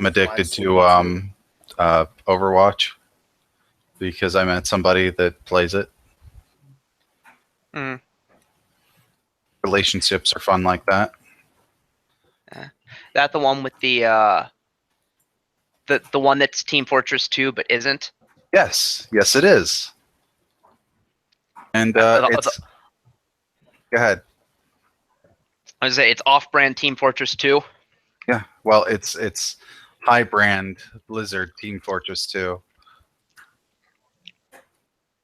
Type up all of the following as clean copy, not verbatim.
I'm addicted to Overwatch because I met somebody that plays it. Mm. Relationships are fun like that. That the one with the one that's Team Fortress 2 but isn't? Yes, yes, it is. And it's. Go ahead. I was gonna say it's off-brand Team Fortress 2. Yeah, well, it's high brand Blizzard Team Fortress 2.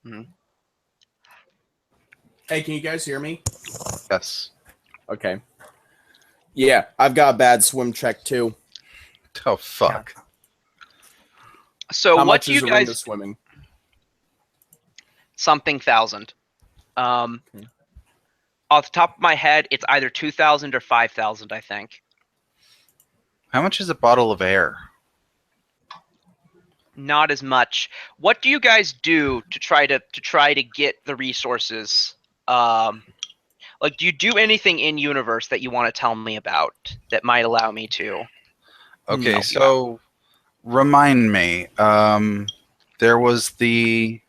Mm-hmm. Hey, can you guys hear me? Yes. Okay. Yeah, I've got a bad swim check too. Oh fuck. Yeah. So How what much do is you a ring guys? to swimming? Something thousand. Okay. Off the top of my head, it's either 2,000 or 5,000, I think. How much is a bottle of air? Not as much. What do you guys do to try to get the resources? Like, do you do anything in universe that you want to tell me about that might allow me to? Okay, help you so remind me. There was the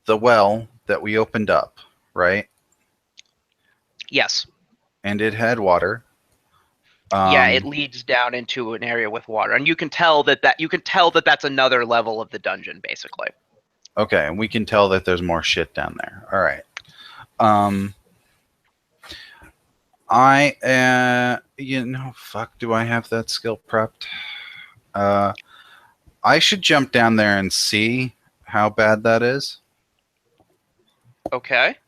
well that we opened up, right? Yes. And it had water. Yeah, it leads down into an area with water, and you can tell that that's another level of the dungeon, basically. Okay, and we can tell that there's more shit down there. All right. Fuck, do I have that skill prepped? I should jump down there and see how bad that is. Okay.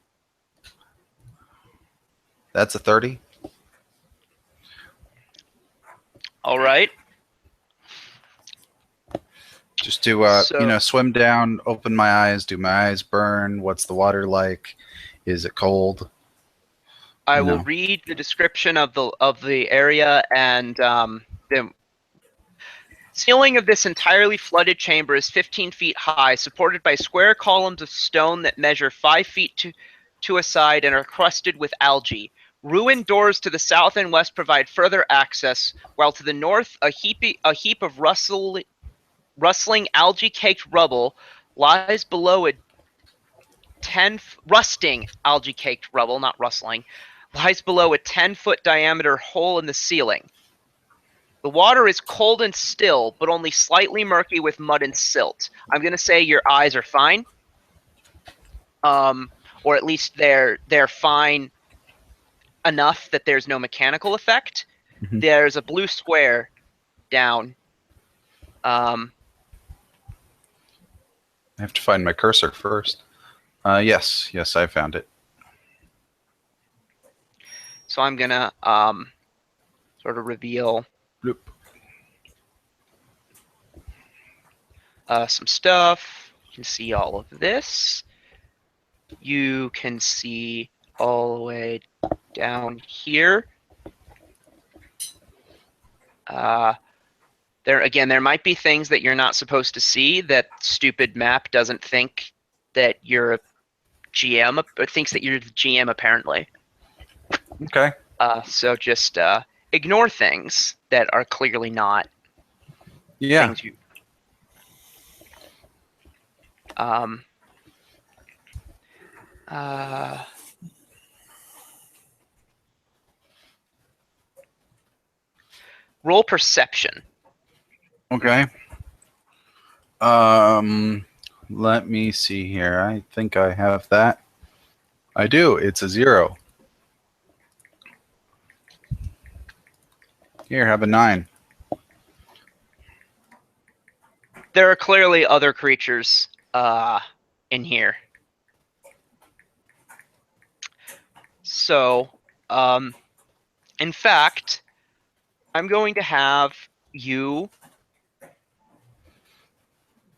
That's a 30. All right. Just to swim down, open my eyes. Do my eyes burn? What's the water like? Is it cold? I will read the description of the area, and the ceiling of this entirely flooded chamber is 15 feet high, supported by square columns of stone that measure 5 feet to a side and are crusted with algae. Ruined doors to the south and west provide further access, while to the north a heap of rustling algae-caked rubble lies below a rusting algae-caked rubble, not rustling, lies below a 10-foot diameter hole in the ceiling. The water is cold and still, but only slightly murky with mud and silt. I'm gonna say your eyes are fine, or at least they're fine enough that there's no mechanical effect. Mm-hmm. There's a blue square down. I have to find my cursor first. Yes, I found it. So I'm gonna sort of reveal some stuff. You can see all of this. You can see all the way down here. There might be things that you're not supposed to see that stupid map doesn't think that you're a GM, but thinks that you're the GM apparently. Okay. So just ignore things that are clearly not things you. Roll perception. Okay. Let me see here. I think I have that. I do. It's a 0. Here, have a 9. There are clearly other creatures in here. So, in fact, I'm going to have you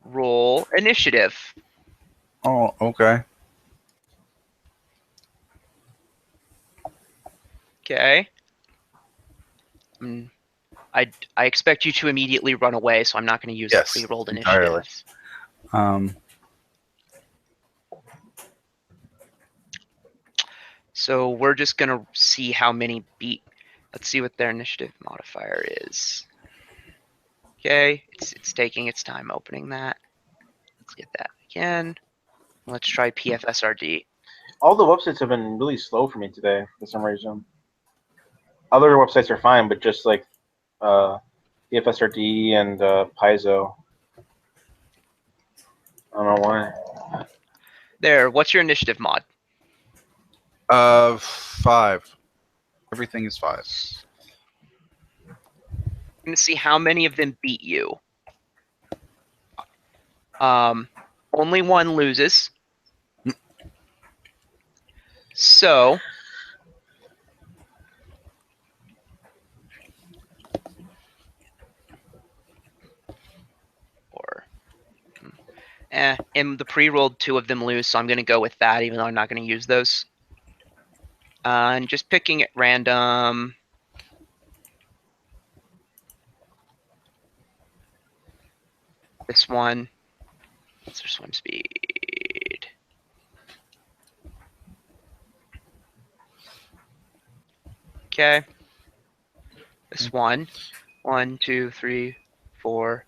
roll initiative. Oh, okay. Okay. I expect you to immediately run away, so I'm not going to use the pre-rolled initiative. So we're just going to see how many beat. Let's see what their initiative modifier is. Okay, it's taking its time opening that. Let's get that again. Let's try PFSRD. All the websites have been really slow for me today for some reason. Other websites are fine, but just like PFSRD and Paizo. I don't know why. There, what's your initiative mod? 5. Everything is 5. I'm gonna see how many of them beat you. Only one loses. So in the pre-rolled 2 of them lose, so I'm gonna go with that, even though I'm not gonna use those. And just picking at random. This one. What's their swim speed? Okay. This one. 1, 2, 3, 4,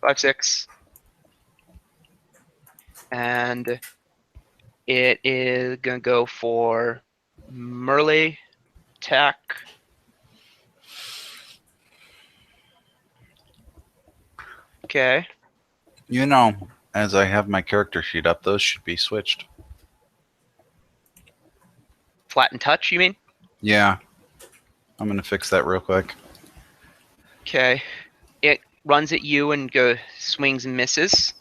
5, 6. And it is gonna go for melee attack. Okay. You know, as I have my character sheet up, those should be switched. Flat and touch, you mean? Yeah. I'm going to fix that real quick. Okay. It runs at you and swings and misses.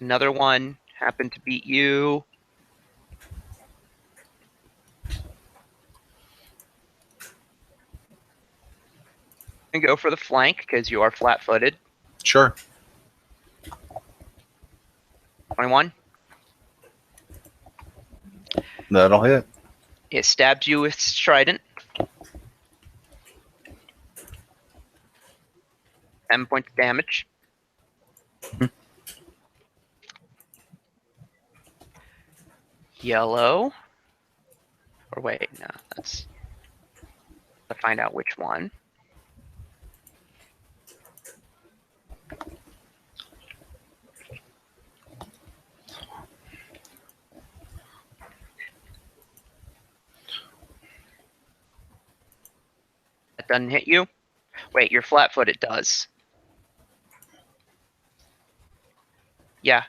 Another one happened to beat you. And go for the flank because you are flat-footed. Sure. 21. That'll hit. It stabs you with its trident. 10 points of damage. Yellow. Or wait, no, that's to find out which one. That doesn't hit you. Wait, you're flat-footed. Does. Yeah.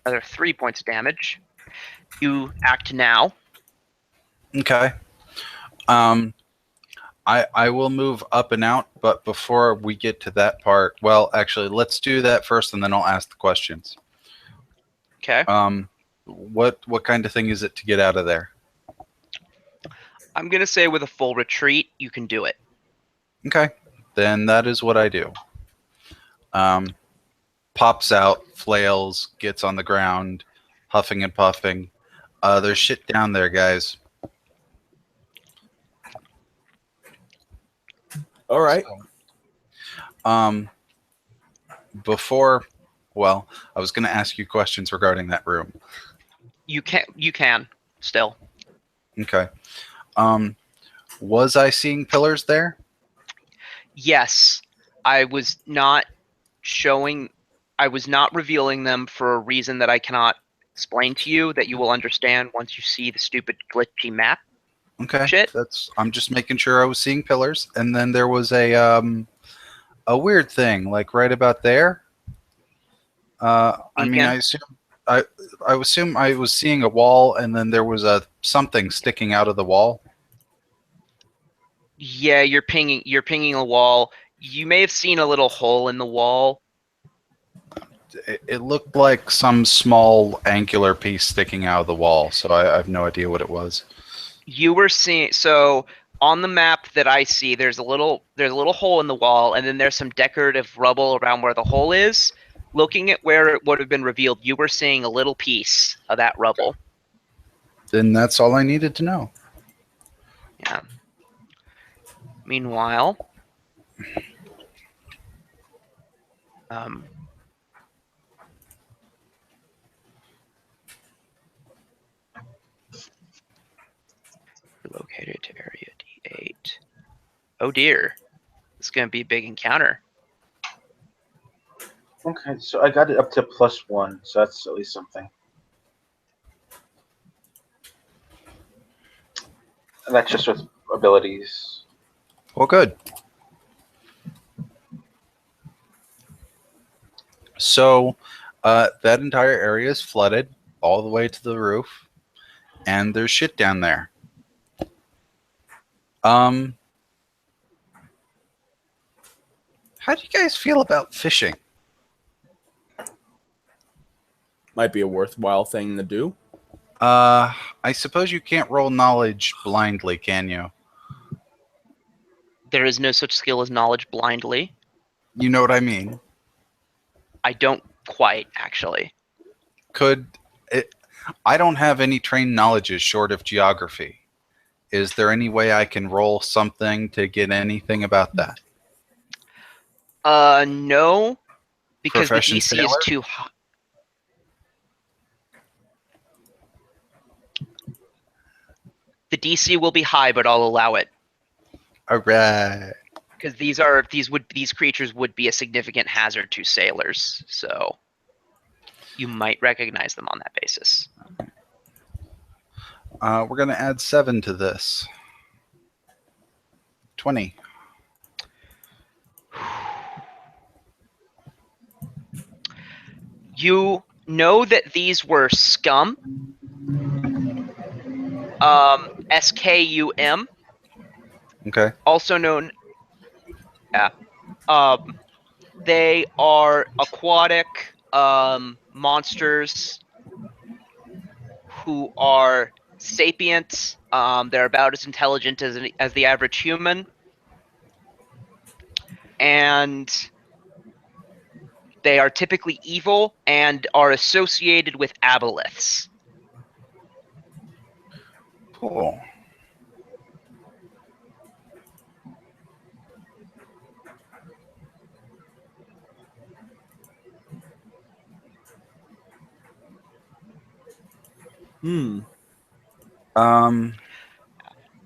Another 3 points of damage. You act now. Okay. I will move up and out, but before we get to that part, well, actually, let's do that first, and then I'll ask the questions. Okay. What kind of thing is it to get out of there? I'm gonna say with a full retreat, you can do it. Okay, then that is what I do. Pops out, flails, gets on the ground, huffing and puffing. There's shit down there, guys. All right. So, well, I was going to ask you questions regarding that room. You can still. Okay. Was I seeing pillars there? Yes, I was not revealing them for a reason that I cannot explain to you that you will understand once you see the stupid glitchy map. Okay. Shit. I'm just making sure I was seeing pillars, and then there was a weird thing like right about there. I mean, I assume I was seeing a wall, and then there was something sticking out of the wall. Yeah, you're pinging a wall. You may have seen a little hole in the wall. It looked like some small angular piece sticking out of the wall, so I have no idea what it was. You were seeing, so on the map that I see, there's a little hole in the wall, and then there's some decorative rubble around where the hole is. Looking at where it would have been revealed, you were seeing a little piece of that rubble. Then that's all I needed to know. Yeah. Meanwhile, Oh dear. It's going to be a big encounter. Okay, so I got it up to +1, so that's at least something. And that's just with abilities. Well, good. So that entire area is flooded all the way to the roof, and there's shit down there. How do you guys feel about fishing? Might be a worthwhile thing to do. I suppose you can't roll knowledge blindly, can you? There is no such skill as knowledge blindly. You know what I mean? I don't quite, actually. I don't have any trained knowledges short of geography. Is there any way I can roll something to get anything about that? No, because Profession the DC is sailor? too high. The DC will be high, but I'll allow it. All right. Because these creatures would be a significant hazard to sailors, so you might recognize them on that basis. We're gonna add 7 to this. 20. You know that these were scum. SKUM. Okay. Also known. Yeah. They are aquatic monsters who are sapient. They're about as intelligent as the average human. And they are typically evil and are associated with aboleths. Cool.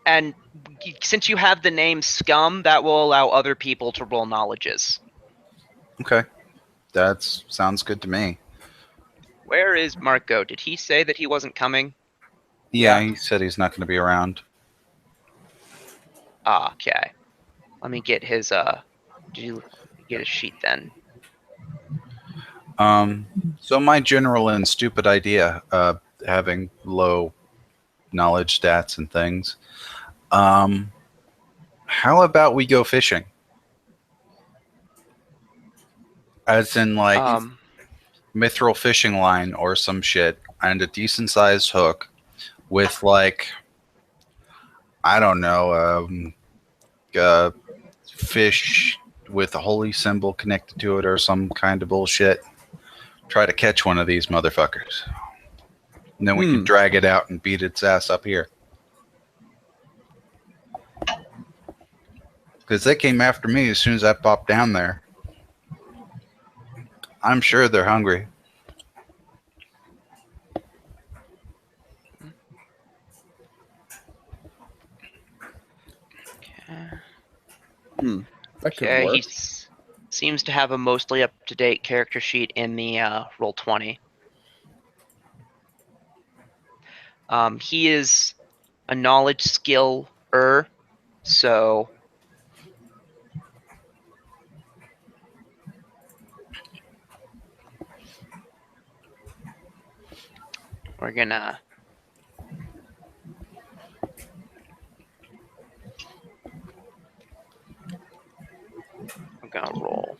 And since you have the name Scum, that will allow other people to roll knowledges. Okay. That sounds good to me. Where is Marco? Did he say that he wasn't coming? Yeah, he said he's not going to be around. Ah, okay. Let me get his did you get his sheet then? So my general and stupid idea, having low knowledge stats and things. How about we go fishing? As in, like, mithril fishing line or some shit, and a decent sized hook with, like, I don't know, fish with a holy symbol connected to it or some kind of bullshit. Try to catch one of these motherfuckers. And then we can drag it out and beat its ass up here. Because they came after me as soon as I popped down there. I'm sure they're hungry. That could Okay, work. he seems to have a mostly up-to-date character sheet in the Roll20. He is a knowledge skill-er, so we're gonna roll.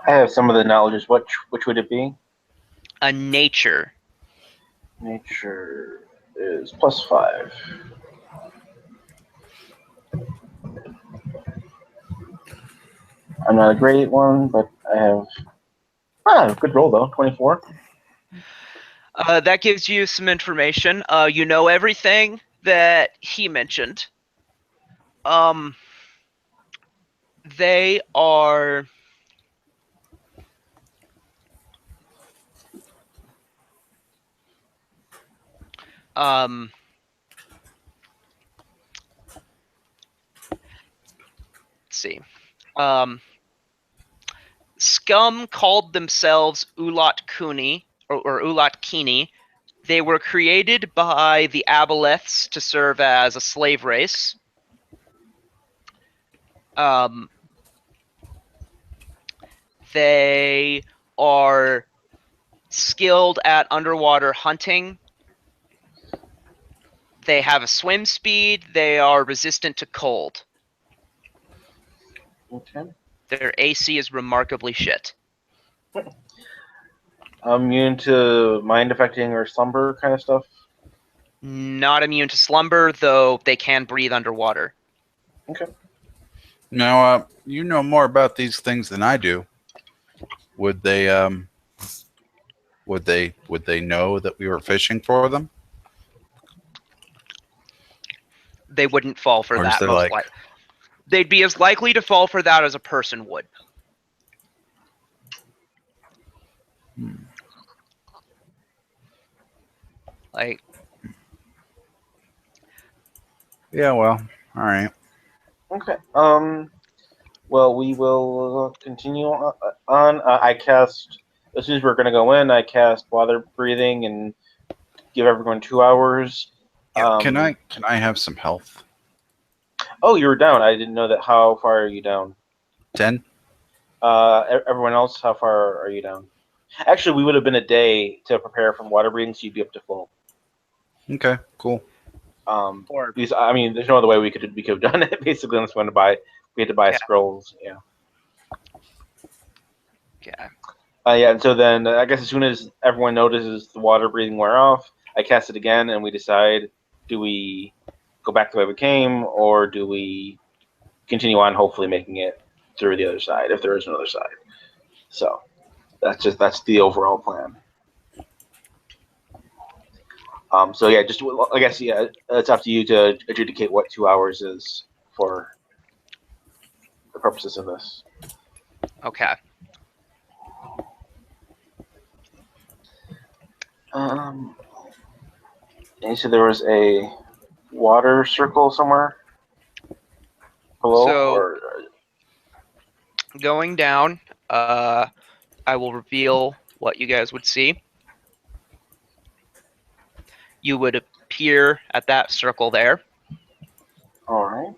I have some of the knowledges. Which would it be? A nature. Nature is +5. I'm not a great one, but I have good roll though. 24. That gives you some information. You know everything that he mentioned. They are let's see. Scum called themselves Ulat Kuni or Ulat Kini. They were created by the Aboleths to serve as a slave race. They are skilled at underwater hunting. They have a swim speed. They are resistant to cold. Okay. Their AC is remarkably shit. Immune to mind affecting or slumber kind of stuff? Not immune to slumber, though they can breathe underwater. Okay. Now, you know more about these things than I do. Would they know that we were fishing for them? They wouldn't fall for Or is that. there, Most like- likely, they'd be as likely to fall for that as a person would. Like, Yeah, well, all right. Okay. Well, we will continue on. I cast, as soon as we're going to go in, I cast water breathing and give everyone 2 hours. Yeah, can I have some health? Oh, you were down. I didn't know that. How far are you down? 10? Everyone else, how far are you down? Actually, we would have been a day to prepare from water breathing, so you'd be up to full. Okay, cool. Because, I mean, there's no other way we could have done it. Basically, unless we had to buy scrolls. Yeah. yeah. Yeah, and so then I guess as soon as everyone notices the water breathing wear off, I cast it again, and we decide: do we go back the way we came, or do we continue on, hopefully making it through the other side, if there is another side? So that's the overall plan. So yeah, just I guess it's up to you to adjudicate what 2 hours is for the purposes of this. Okay. And you said there was a water circle somewhere below? So, going down, I will reveal what you guys would see. You would appear at that circle there. All right.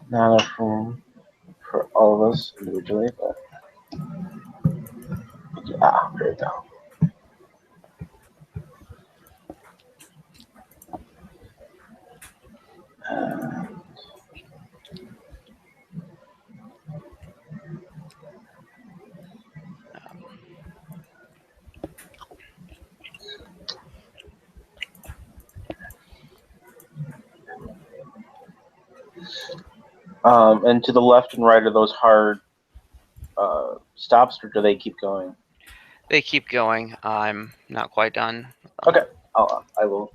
Not enough room for all of us individually, but there we go. And to the left and right are those hard stops, or do they keep going? They keep going. I'm not quite done. Okay, I will.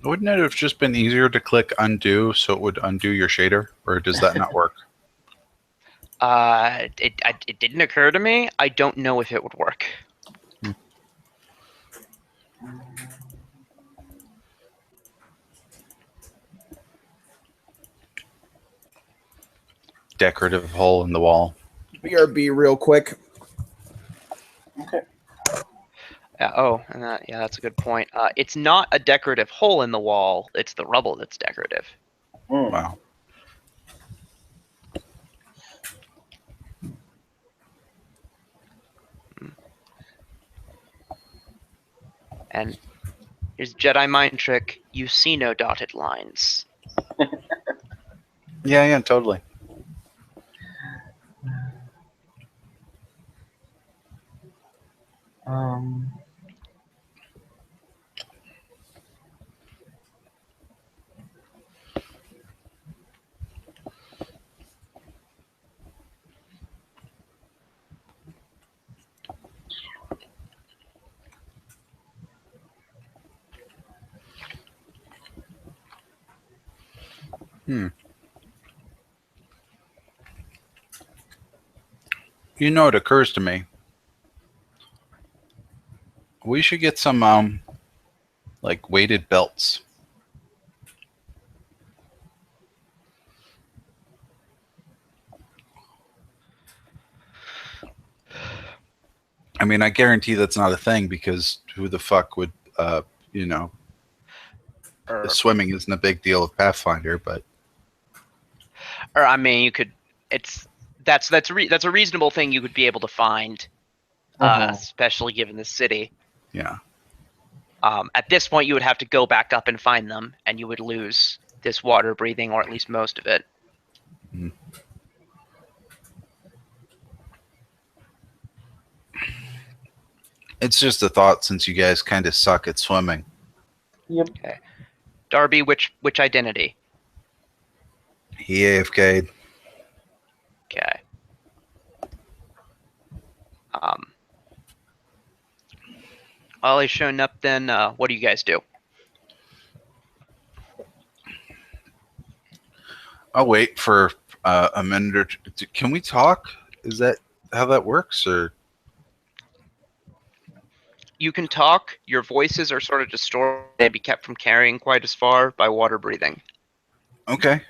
Wouldn't it have just been easier to click undo so it would undo your shader, or does that not work? It didn't occur to me. I don't know if it would work. Decorative hole in the wall. BRB real quick. Okay. And that's a good point. It's not a decorative hole in the wall. It's the rubble that's decorative. Wow. And here's Jedi mind trick. You see no dotted lines. Yeah, totally. You know, it occurs to me. We should get some, like, weighted belts. I mean, I guarantee that's not a thing because who the fuck would, you know, the swimming isn't a big deal of Pathfinder, but. Or I mean, you could. That's a reasonable thing you could be able to find, especially given the city. Yeah. At this point, you would have to go back up and find them, and you would lose this water breathing, or at least most of it. Mm. It's just a thought since you guys kind of suck at swimming. Yep. Okay. Darby, which identity? He AFK'd. Okay. While he's showing up, then what do you guys do? I'll wait for a minute or two. Can we talk? Is that how that works, or? You can talk. Your voices are sort of distorted. They'd be kept from carrying quite as far by water breathing. Okay.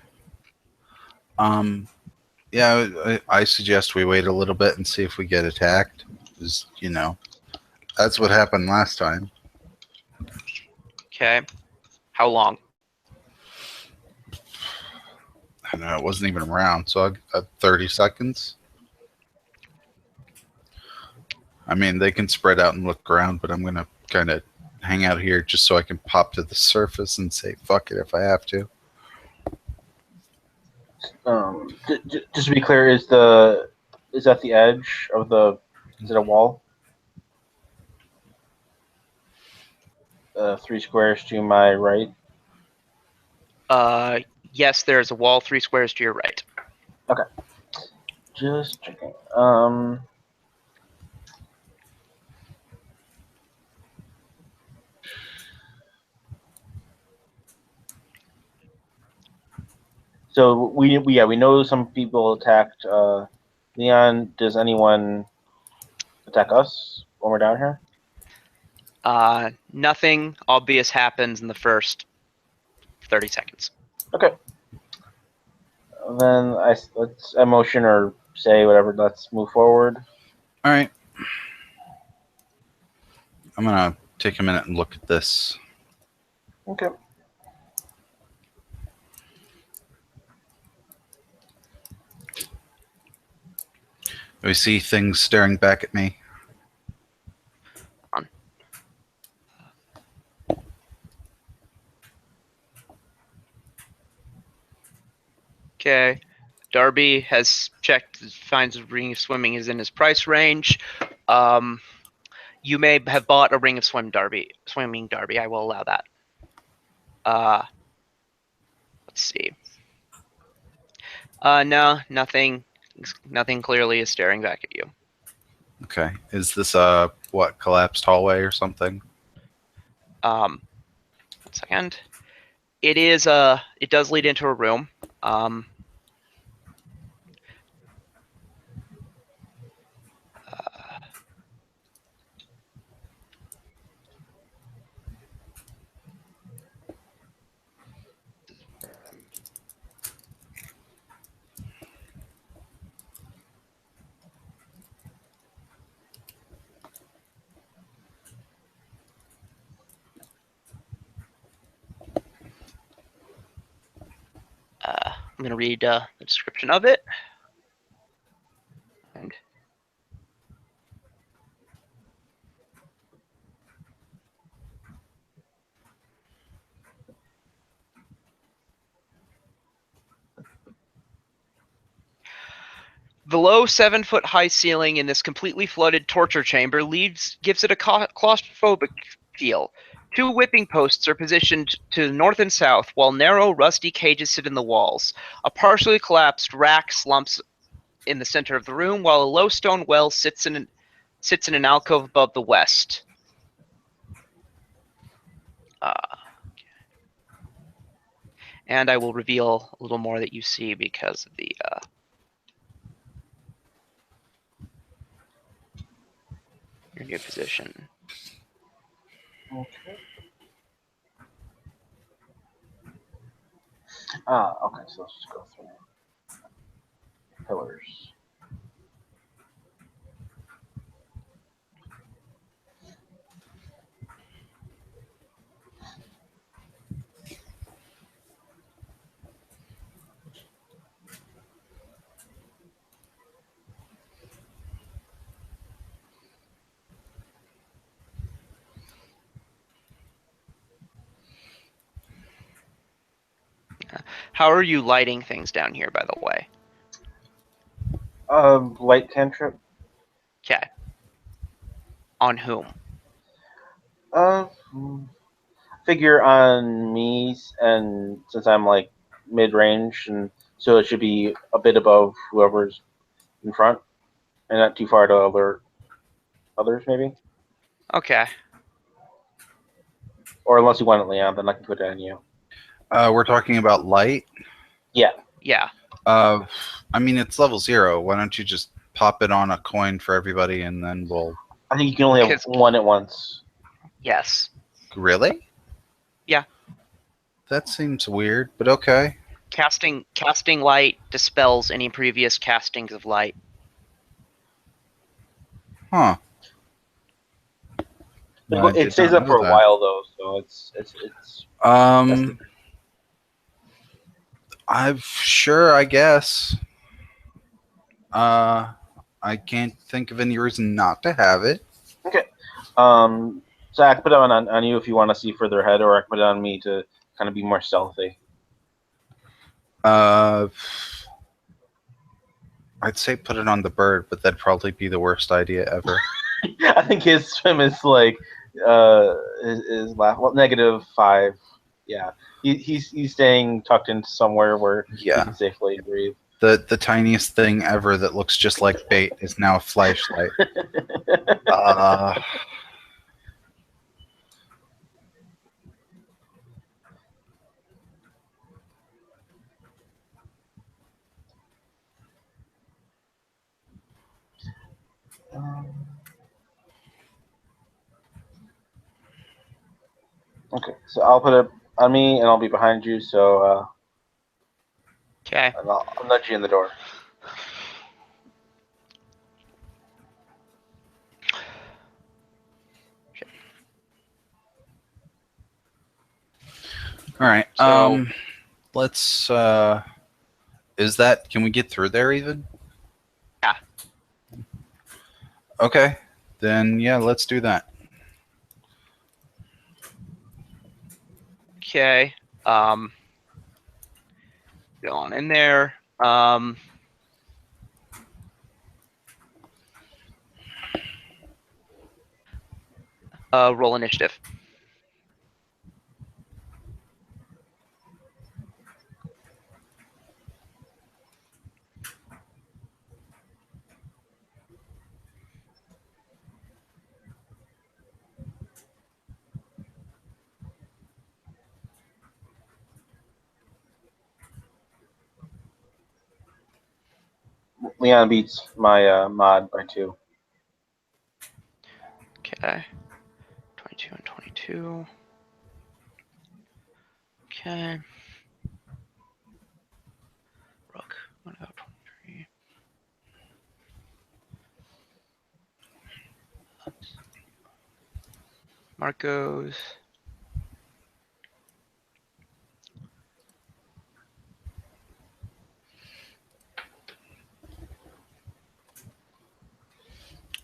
Yeah, I suggest we wait a little bit and see if we get attacked. Because, you know, that's what happened last time. Okay. How long? I don't know. It wasn't even around, so 30 seconds. I mean, they can spread out and look around, but I'm going to kind of hang out here just so I can pop to the surface and say fuck it if I have to. Just to be clear, is that the edge of the? Is it a wall? 3 squares to my right. Yes, there's a wall 3 squares to your right. Okay. Just checking. So we know some people attacked Leon. Does anyone attack us when we're down here? Nothing obvious happens in the first 30 seconds. Okay. Then let's emotion or say whatever. Let's move forward. All right. I'm going to take a minute and look at this. Okay. We see things staring back at me. Okay. Darby has checked, finds a ring of swimming is in his price range. You may have bought a ring of swimming Darby. I will allow that. Let's see. No, nothing clearly is staring back at you. Okay. Is this what, collapsed hallway or something? 1 second. It is it does lead into a room. I'm going to read the description of it. And the low 7-foot high ceiling in this completely flooded torture chamber gives it a claustrophobic feel. 2 whipping posts are positioned to the north and south, while narrow, rusty cages sit in the walls. A partially collapsed rack slumps in the center of the room, while a low stone well sits in an alcove above the west. And I will reveal a little more that you see because of the new position. Okay. Okay, so let's just go through pillars. How are you lighting things down here, by the way? Light cantrip. Okay. On whom? Figure on me, and since I'm like mid-range, and so it should be a bit above whoever's in front, and not too far to alert others, maybe. Okay. Or unless you want it, Leon, then I can put it on you. We're talking about light. Yeah. Yeah. I mean, it's level 0. Why don't you just pop it on a coin for everybody, and then we'll. I think you can only have one at once. Yes. Really? Yeah. That seems weird, but okay. Casting light dispels any previous castings of light. Huh. It stays up for a while though, so it's. I'm sure. I guess. I can't think of any reason not to have it. Okay. So I can put it on you if you want to see further ahead, or I can put it on me to kind of be more stealthy. I'd say put it on the bird, but that'd probably be the worst idea ever. I think his swim is like is -5. Yeah, he's staying tucked into somewhere where he can safely breathe. The tiniest thing ever that looks just like bait is now a flashlight. Okay, so I'll put it on me, and I'll be behind you. So okay, I'll nudge you in the door. All right. So, let's. Can we get through there even? Yeah. Okay. Then yeah, let's do that. Okay. Go on in there. Roll initiative. Leon beats my mod by 2. Okay. 22 and 22. Okay. Rook. What about 23? Marcos.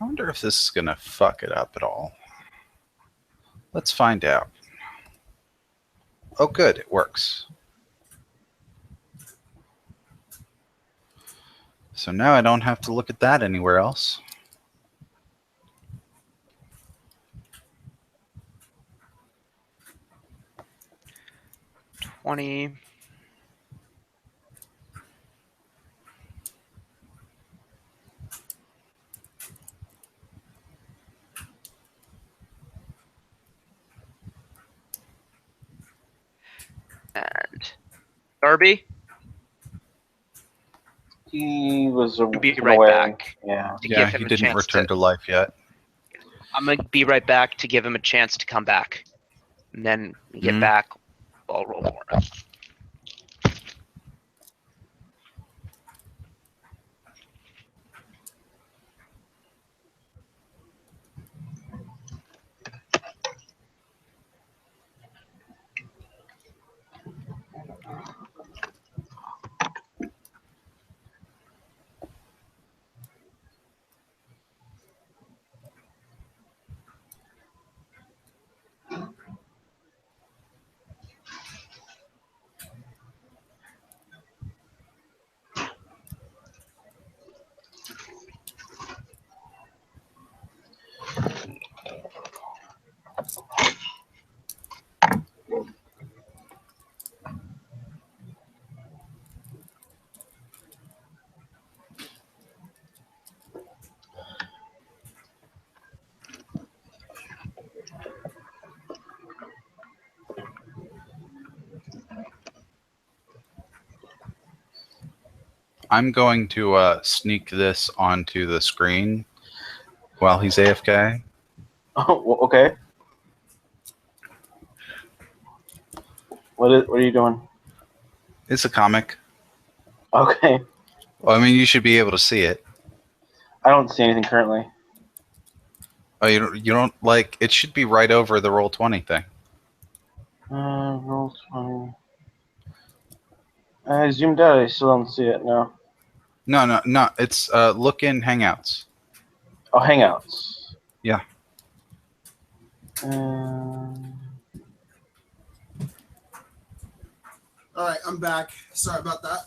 I wonder if this is gonna fuck it up at all. Let's find out. Oh, good, it works. So now I don't have to look at that anywhere else. $20. And Darby? He was He'll be right away. back. Yeah. Yeah, he didn't return to life yet. I'm gonna be right back to give him a chance to come back, and then get back. I'll roll more. I'm going to sneak this onto the screen while he's AFK. Oh, okay. What are you doing? It's a comic. Okay. Well, I mean, you should be able to see it. I don't see anything currently. Oh, you don't like it? Should be right over the Roll20 thing. Roll 20. I zoomed out. I still don't see it. No. No. It's look in Hangouts. Oh, Hangouts. Yeah. All right, I'm back. Sorry about that.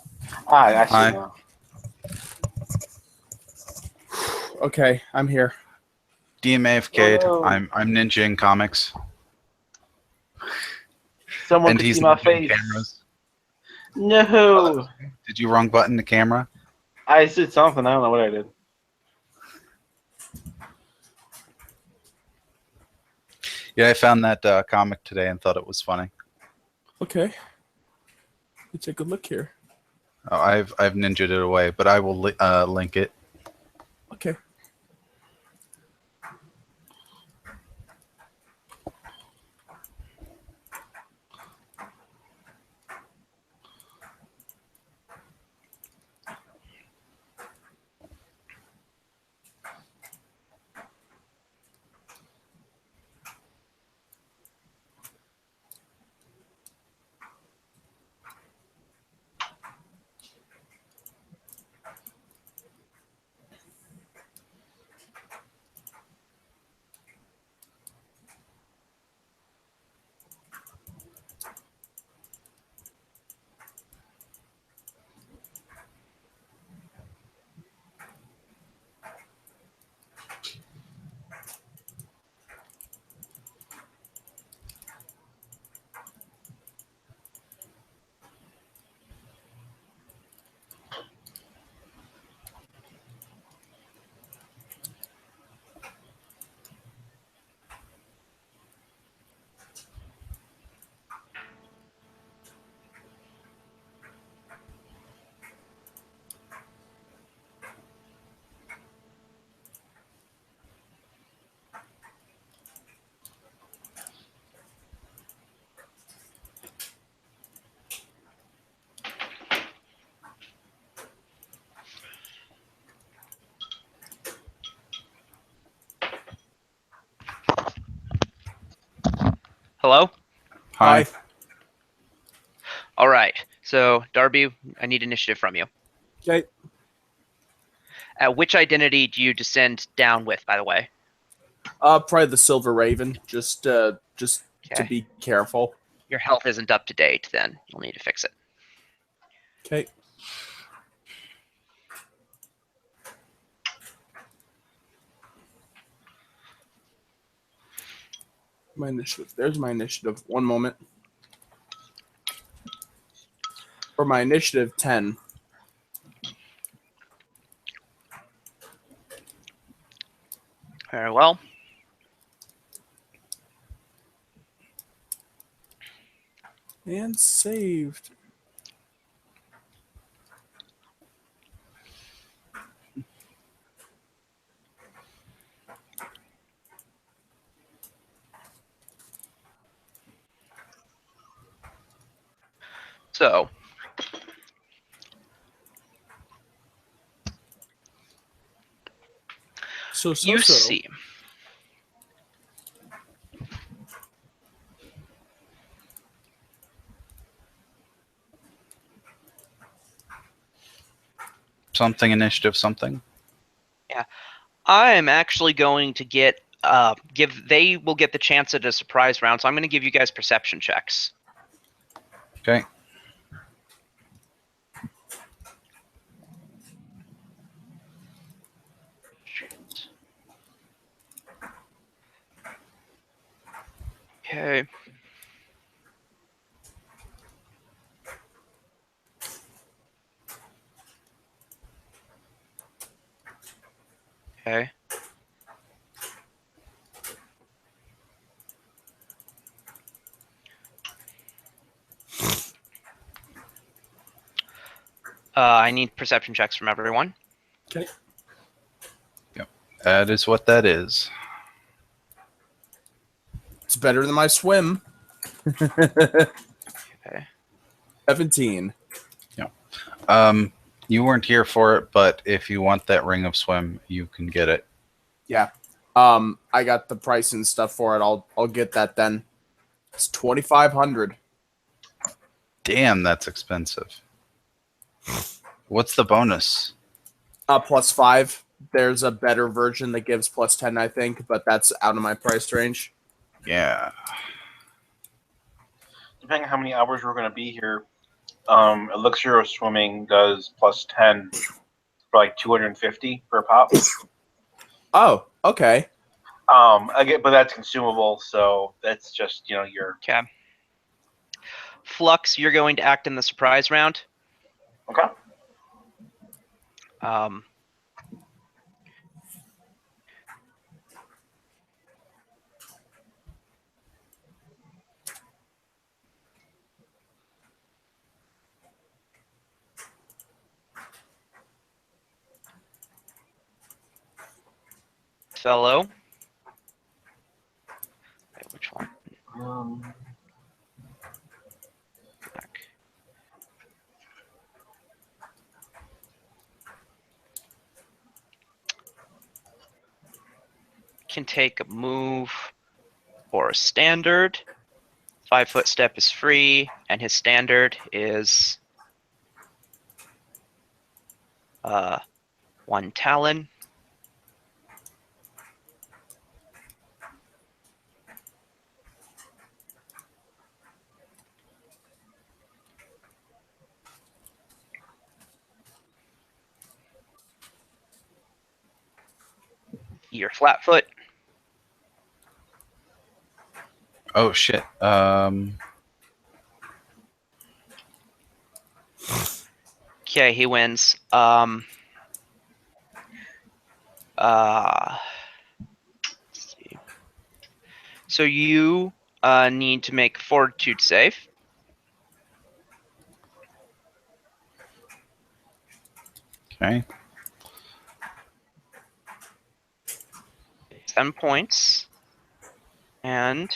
I see Hi. now. Okay, I'm here. DM AFK'd. Whoa. I'm Ninja in comics. Someone And can he's see my moving face. cameras. No. Did you wrong button the camera? I did something. I don't know what I did. Yeah, I found that comic today and thought it was funny. Okay. Let's take a look here. Oh, I've ninja'd it away, but I will link it. Okay. Hello? Hi. All right. So, Darby, I need initiative from you. Okay. Which identity do you descend down with, by the way? Probably the Silver Raven. Just to Okay. be careful. Your health isn't up to date, then. You'll need to fix it. Okay. My initiative. There's my initiative. One moment. For my initiative, 10. Very well. And saved. So, you see. Something initiative something. Yeah, I am actually going to get they will get the chance at a surprise round, so I'm going to give you guys perception checks. Okay. Okay. Okay. I need perception checks from everyone. Okay. Yep. That is what that is. It's better than my swim. Okay. 17. You weren't here for it, but if you want that ring of swim, you can get it. Yeah. I got the price and stuff for it. I'll get that then. It's 2,500. Damn, that's expensive. What's the bonus? +5. There's a better version that gives +10, I think, but that's out of my price range. Yeah. Depending on how many hours we're going to be here, Elixir of Swimming does +10 for like 250 per pop. Oh, okay. Again, but that's consumable, so that's just your. Okay. Flux, you're going to act in the surprise round. Okay. Fellow. Wait, which one? Back. Can take a move or a standard. 5-foot step is free, and his standard is 1 talon. Your flat foot. Oh shit. Okay, he wins. Let's see. So you need to make fortitude save. Okay. 10 points. And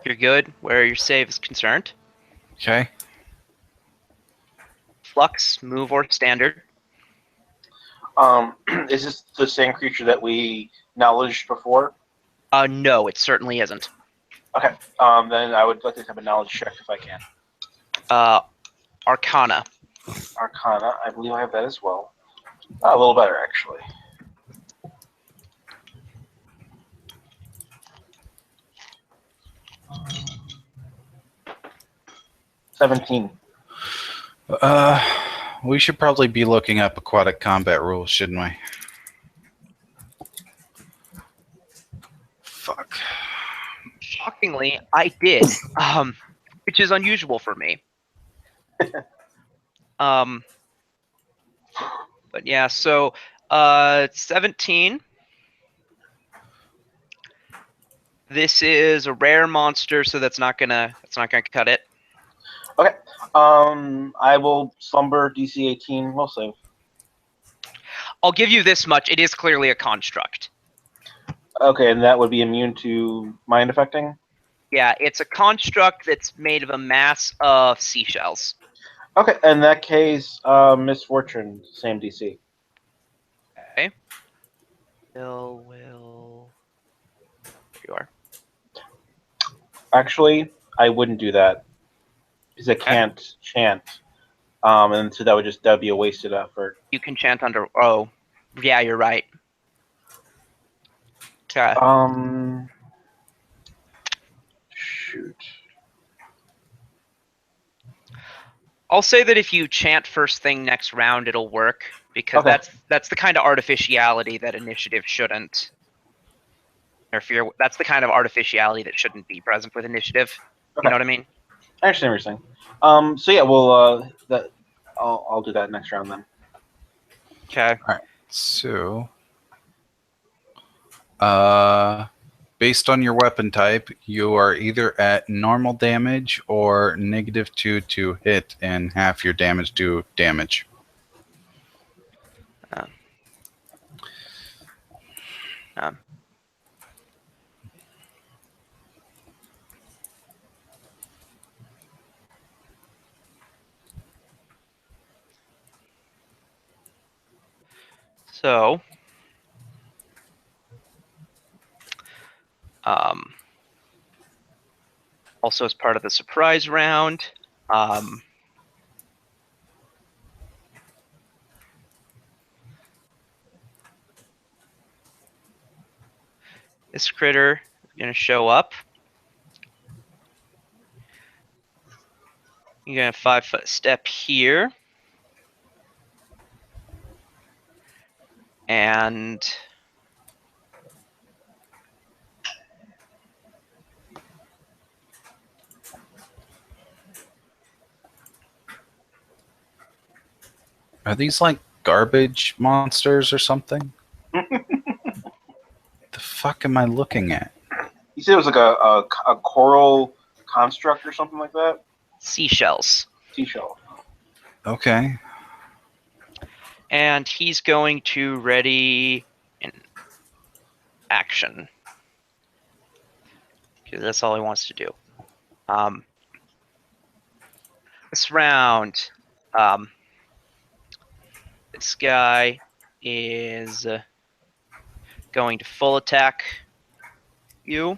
you're good where your save is concerned. Okay. Flux, move, or standard. Is this the same creature that we knowledged before? No, it certainly isn't. Okay. Then I would like to have a knowledge check if I can. Arcana. Arcana. I believe I have that as well. A little better, actually. $17. We should probably be looking up aquatic combat rules, shouldn't we? Fuck. Shockingly Surprisingly, I did, which is unusual for me. But yeah, so 17. This is a rare monster, so that's not gonna cut it. Okay. I will slumber DC 18. We'll save. I'll give you this much. It is clearly a construct. Okay, and that would be immune to mind affecting? Yeah, it's a construct that's made of a mass of seashells. Okay, in that case, Misfortune, same DC. Okay. Will. Here you are. Actually, I wouldn't do that. Because I can't chant. And so that'd be a wasted effort. You can chant under. Oh, yeah, you're right. Okay. Shoot. I'll say that if you chant first thing next round, it'll work because that's the kind of artificiality that initiative shouldn't interfere. That's the kind of artificiality that shouldn't be present with initiative. Okay. You know what I mean? I understand what you're saying. So yeah, I'll do that next round then. Okay. All right. So, based on your weapon type, you are either at normal damage or -2 to hit, and half your damage to damage. So, also as part of the surprise round, this critter is going to show up. You're going to 5-foot step here. And Are these like garbage monsters or something? The fuck am I looking at? You said it was like a coral construct or something like that? seashells. Seashell. Okay. And he's going to ready in action. Because that's all he wants to do. This round, this guy is going to full attack you.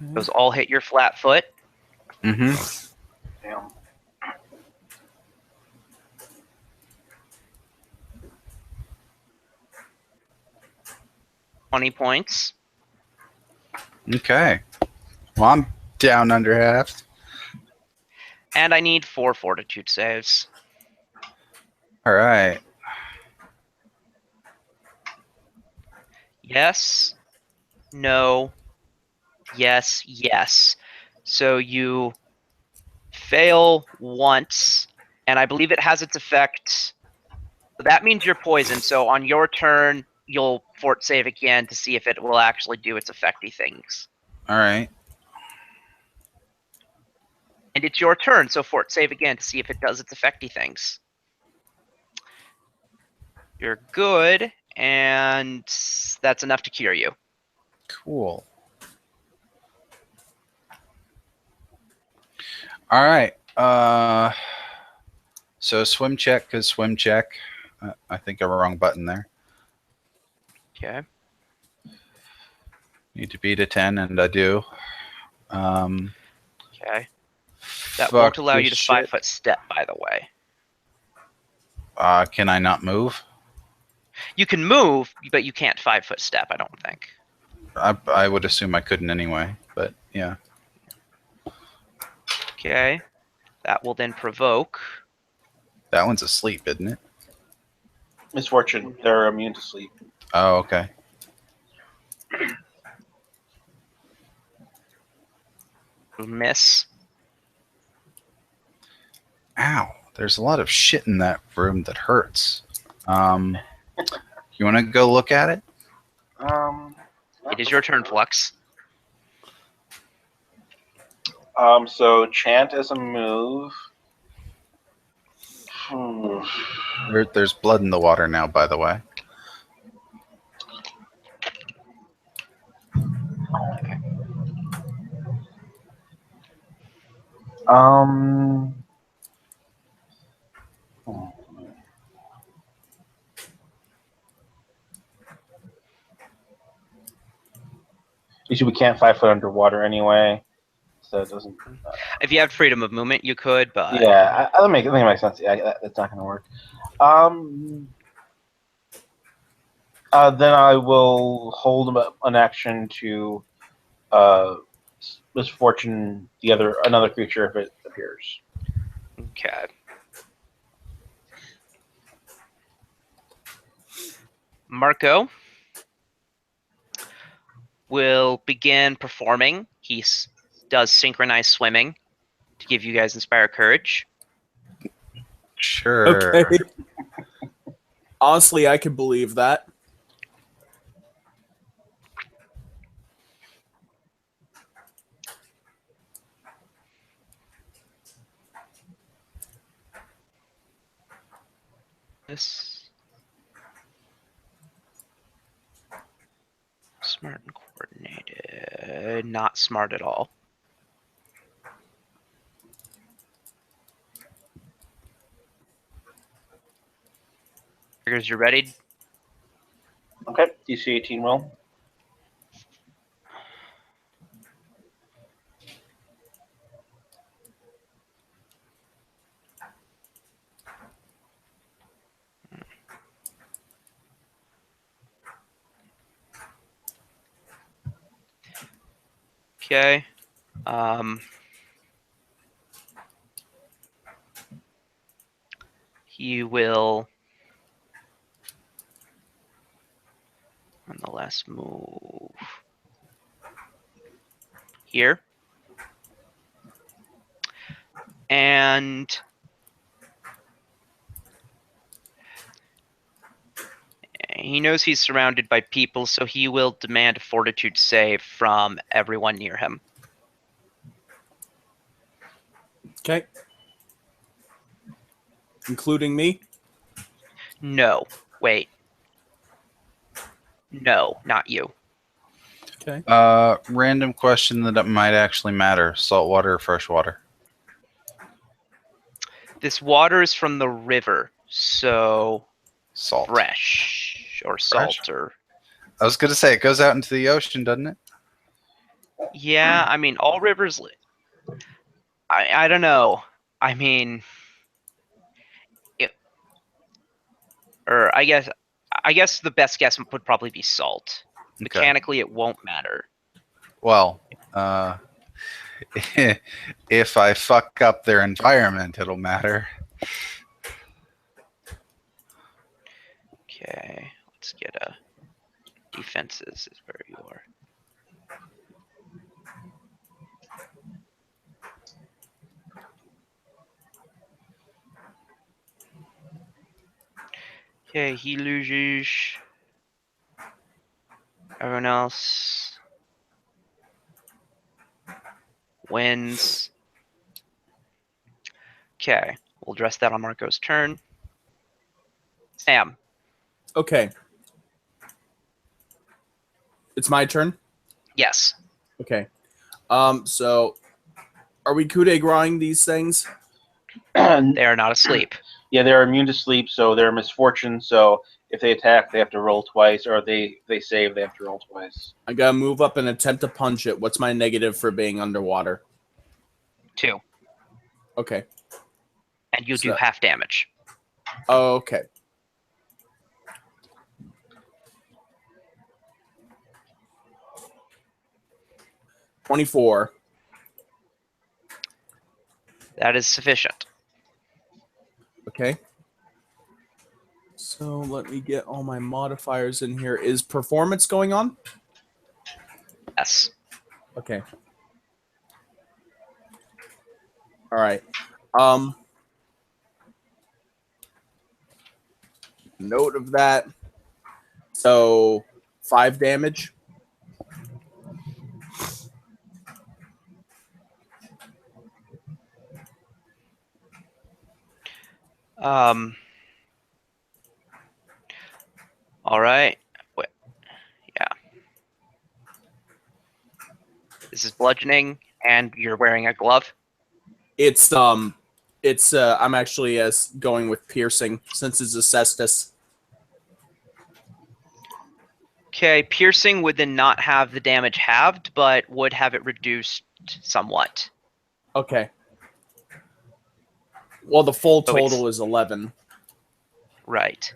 Those all hit your flat foot. Mm-hmm. Damn. $20 Okay. Well, I'm down under half. And I need 4 fortitude saves. All right. Yes. No. Yes. Yes. So you fail once, and I believe it has its effect. That means you're poisoned. So on your turn, you'll fort save again to see if it will actually do its effecty things. All right. And it's your turn, so fort save again to see if it does its effecty things. You're good, and that's enough to cure you. Cool. All right. So swim check, because swim check. I think I have a wrong button there. Okay. Need to beat a 10, and I do. Okay. That won't allow you to 5-foot step, by the way. Can I not move? You can move, but you can't 5-foot step, I don't think. I would assume I couldn't anyway, but yeah. Okay. That will then provoke That one's asleep, isn't it? Misfortune. They're immune to sleep. Oh, okay. Miss. Ow. There's a lot of shit in that room that hurts. You want to go look at it? It is your turn, Flux. So chant as a move. There's blood in the water now, by the way. Usually we can't 5 foot underwater anyway, so it doesn't. If you had freedom of movement, you could, but Yeah, I think it makes sense. Yeah, that's not going to work. Then I will hold an action to misfortune another creature if it appears. okay. Marco will begin performing. He does synchronized swimming to give you guys inspire courage. Sure. Okay. Honestly, I can believe that. This smart and coordinated. Not smart at all. Triggers, you ready? Okay, DC 18 roll. Okay. He will, on the last move, here. And he knows he's surrounded by people, so he will demand a fortitude save from everyone near him. Okay. Including me? No. Wait. No, not you. Okay. Random question that might actually matter. Saltwater or freshwater? This water is from the river, so Salt. fresh or salt or... I was going to say, it goes out into the ocean, doesn't it? Yeah, I mean, all rivers... I don't know. I mean... Or I guess the best guess would probably be salt. Okay. Mechanically, it won't matter. Well, if I fuck up their environment, it'll matter. Okay, let's get a defenses is where you are. Okay, he loses. Everyone else wins. Okay, we'll address that on Marco's turn. Sam. Okay. It's my turn? Yes. Okay. So are we coup de grace these things? They are not asleep. Yeah, they're immune to sleep, so they're misfortune. So if they attack, they have to roll twice, or they save, they have to roll twice. I gotta move up and attempt to punch it. What's my negative for being underwater? 2. Okay. And you do half damage. Okay. $24. That is sufficient. Okay. So let me get all my modifiers in here. Is performance going on? Yes. Okay. All right. Note of that. So 5 damage. All right. Wait. Yeah. This is bludgeoning, and you're wearing a glove. It's I'm actually going with piercing since it's a cestus. Okay, piercing would then not have the damage halved, but would have it reduced somewhat. Okay. Well, the full So total is 11. Right.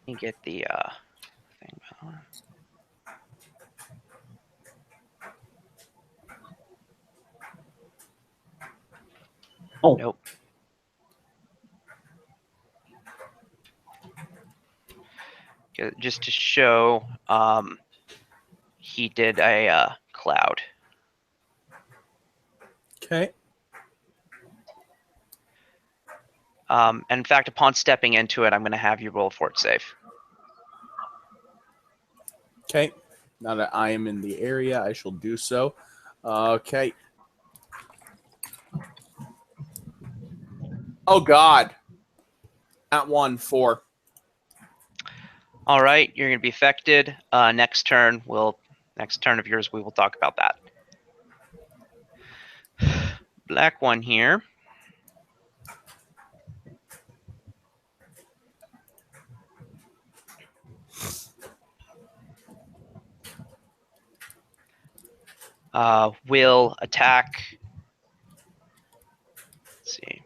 Let me get the thing. Oh. Nope. Just to show, he did a cloud. Okay. And in fact, upon stepping into it, I'm going to have you roll a fort save. Okay. Now that I am in the area, I shall do so. Okay. Oh, God. At 4. All right, you're going to be affected. Next turn of yours, we will talk about that. Black one here. Will attack. Let's see.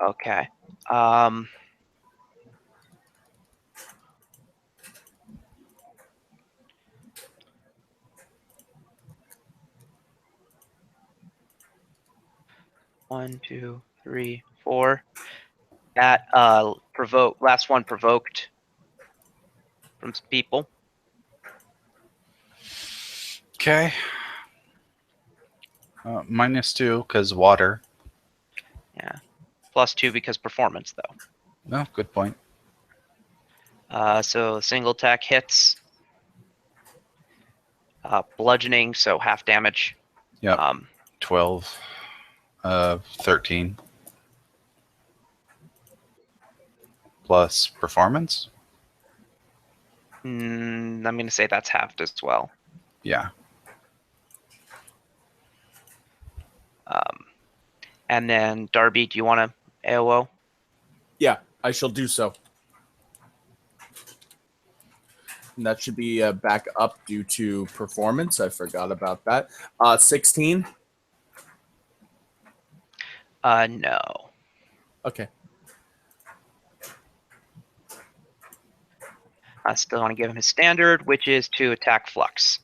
Okay. 1, 2, 3, 4. That last one provoked from some people. Okay. -2 because water. Yeah. +2 because performance, though. No, good point. So single attack hits. Bludgeoning, so half damage. Yep. 12. 13. Plus performance? I'm going to say that's halved as well. Yeah. And then, Darby, do you want to AOO? Yeah, I shall do so. And that should be back up due to performance. I forgot about that. 16? No. Okay. I still want to give him his standard, which is to attack Flux.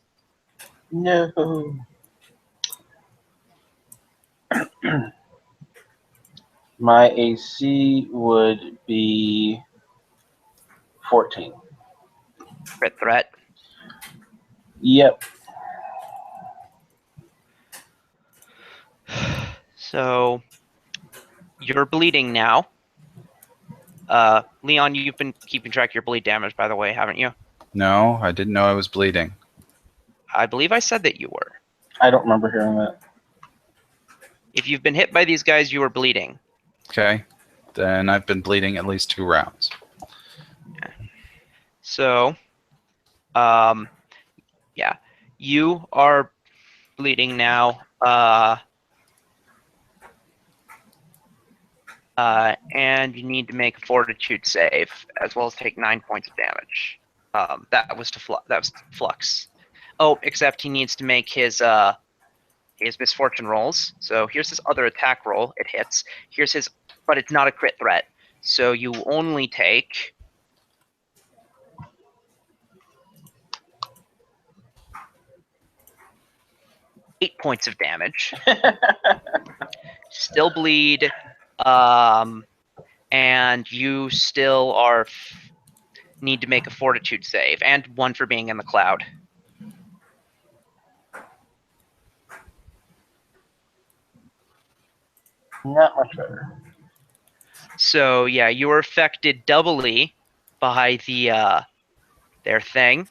No. My AC would be 14. Crit threat. Yep. So you're bleeding now. Leon, you've been keeping track of your bleed damage, by the way, haven't you? No, I didn't know I was bleeding. I believe I said that you were. I don't remember hearing that. If you've been hit by these guys, you are bleeding. Okay. Then I've been bleeding at least 2 rounds. So, yeah, you are bleeding now. And you need to make a fortitude save, as well as take 9 points of damage. That was Flux. Oh, except he needs to make his misfortune rolls. So here's his other attack roll. It hits. Here's his, but it's not a crit threat. So you only take 8 points of damage. Still bleed. And you still need to make a fortitude save, and 1 for being in the cloud. Not much better. So yeah, you were affected doubly by their thing,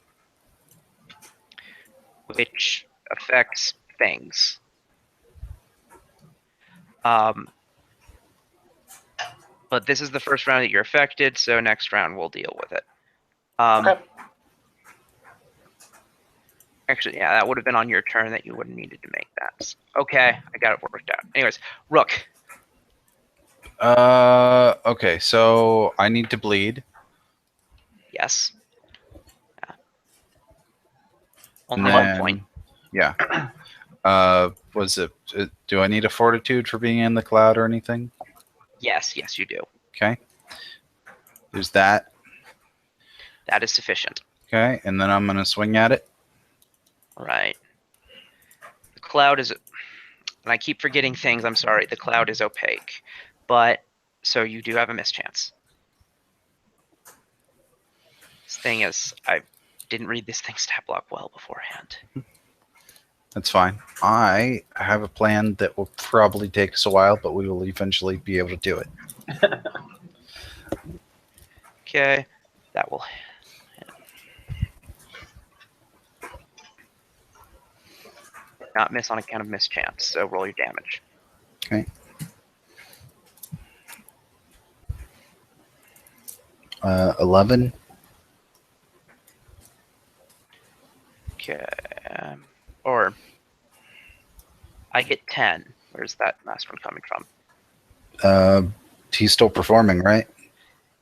which affects things. But this is the first round that you're affected, so next round we'll deal with it. Okay. Actually, yeah, that would have been on your turn that you would have needed to make that. Okay, I got it worked out. Anyways, Rook. Okay, so I need to bleed. Yes. Yeah. Only 1 point. Yeah. Do I need a fortitude for being in the cloud or anything? Yes, you do. Okay. There's that. That is sufficient. Okay, and then I'm going to swing at it. All right. The cloud is, and I keep forgetting things, I'm sorry, the cloud is opaque. But, so you do have a mischance. This thing is, I didn't read this thing's stat block well beforehand. That's fine. I have a plan that will probably take us a while, but we will eventually be able to do it. Okay, that will. Not miss on account of mischance, so roll your damage. Okay. 11. Okay. Or I get 10. Where's that last one coming from? He's still performing, right?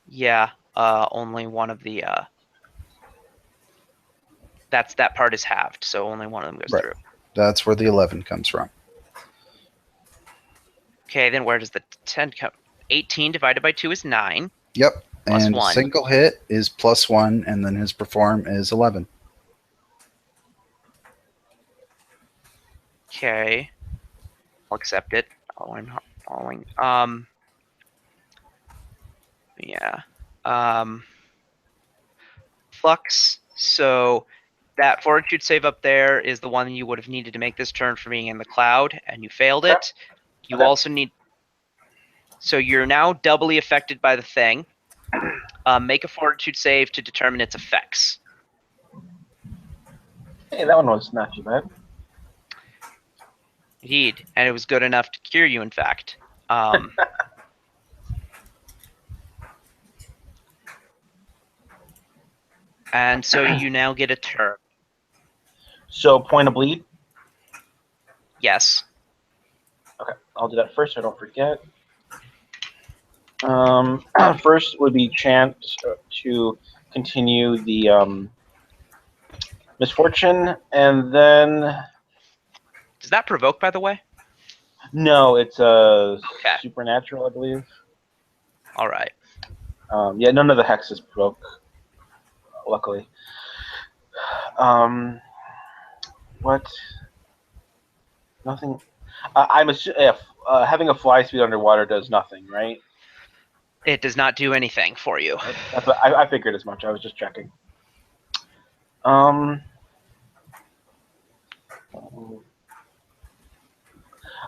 Yeah, only one of the that part is halved, so only one of them goes Right. through. That's where the 11 comes from. Okay, then where does the 10 come? 18 divided by 2 is 9. Yep. Plus and 1. Single hit is +1, and then his perform is 11. Okay. I'll accept it. Following. Yeah. Flux. So that fortitude save up there is the one you would have needed to make this turn for being in the cloud, and you failed it. You also need. So you're now doubly affected by the thing. Make a fortitude save to determine its effects. Hey, that one was not too bad. Indeed, and it was good enough to cure you, in fact. And so you now get a turn. So point of bleed. Yes. Okay, I'll do that first so I don't forget. First would be chance to continue the misfortune, and then Does that provoke, by the way? no, it's Okay. supernatural, I believe. All right. Yeah, none of the hexes broke, luckily. What? Nothing. I'm assuming having a fly speed underwater does nothing, right? It does not do anything for you. That's what, I figured as much. I was just checking.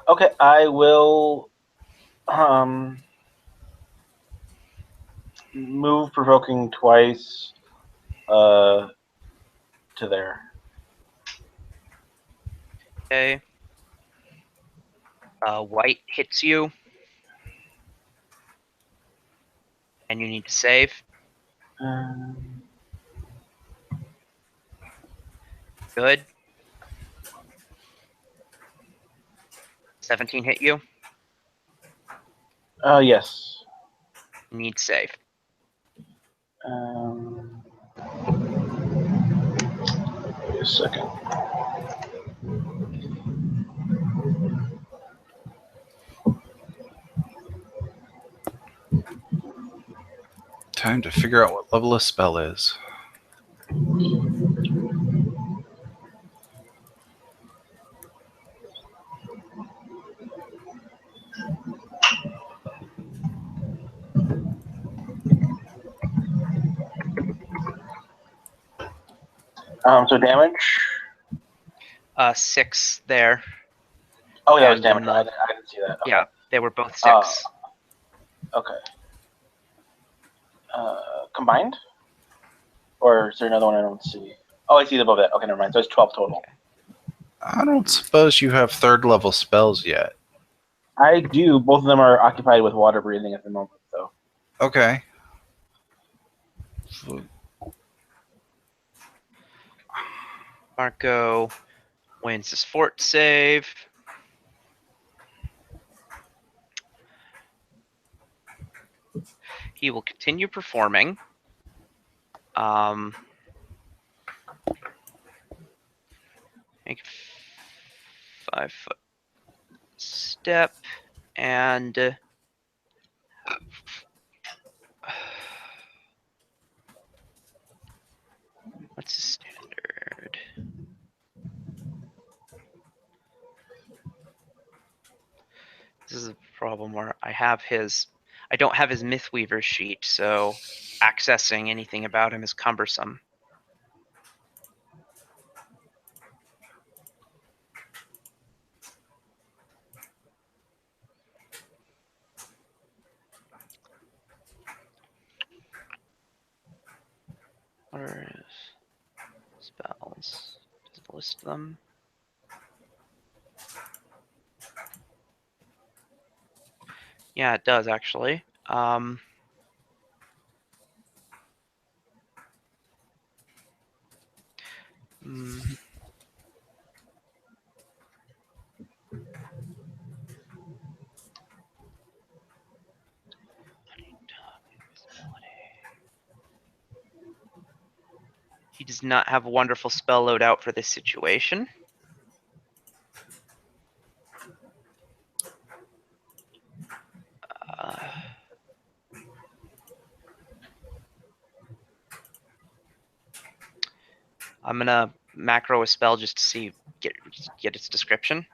Okay, I will move provoking twice to there. Okay. White hits you. And you need to save. Good. 17 hit you. Yes. Need save. Wait a second. Time to figure out what level a spell is. So damage. 6 there. Oh, yeah, it was And damage. I didn't see that. Okay. Yeah, they were both 6. Okay. Combined? Or is there another one I don't see? Oh, I see above that. Okay, never mind. So it's 12 total. Okay. I don't suppose you have third level spells yet. I do. Both of them are occupied with water breathing at the moment, so. Okay. Marco wins his fort save. He will continue performing. Make 5-foot step and what's his standard? This is a problem where I don't have his Mythweaver sheet, so accessing anything about him is cumbersome. What are his spells? Does it list them? Yeah, it does actually. He does not have a wonderful spell loadout for this situation. I'm gonna macro a spell just to see get its description.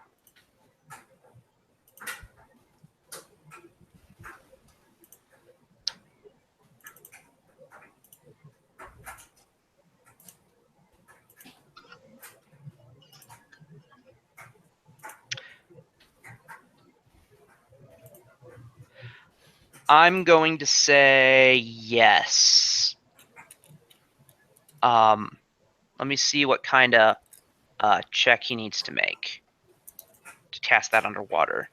I'm going to say yes. Let me see what kind of check he needs to make to cast that underwater.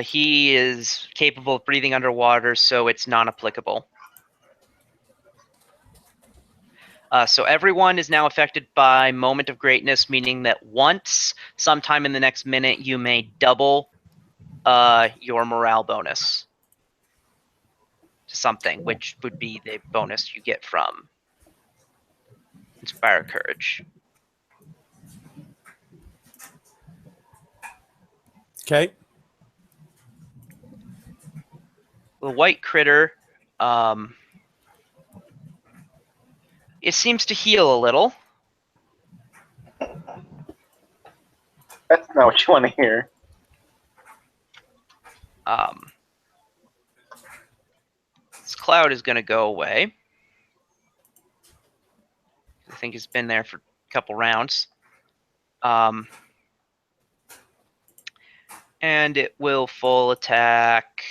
He is capable of breathing underwater, so it's non-applicable. So everyone is now affected by Moment of Greatness, meaning that once, sometime in the next minute, you may double your morale bonus to something, which would be the bonus you get from Inspire Courage. Okay. The white critter, it seems to heal a little. That's not what you want to hear. This cloud is going to go away. I think it's been there for a couple rounds. And it will full attack.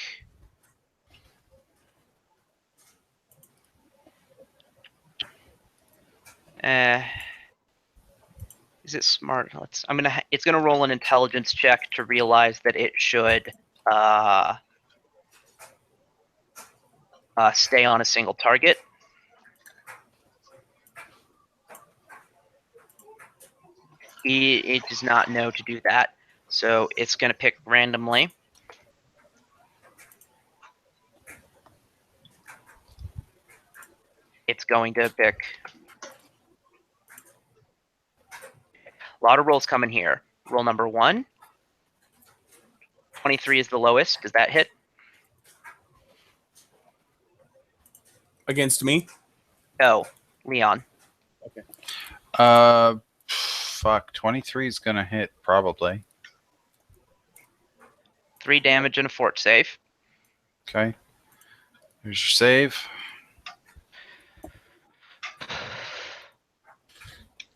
Is it smart? It's gonna roll an intelligence check to realize that it should stay on a single target. It does not know to do that, so it's gonna pick randomly. It's going to pick. A lot of rolls coming here. Roll number 1. 23 is the lowest. Does that hit? Against me? No, Leon. Okay. Fuck. 23 is gonna hit probably. 3 damage and a fort save. Okay. Here's your save.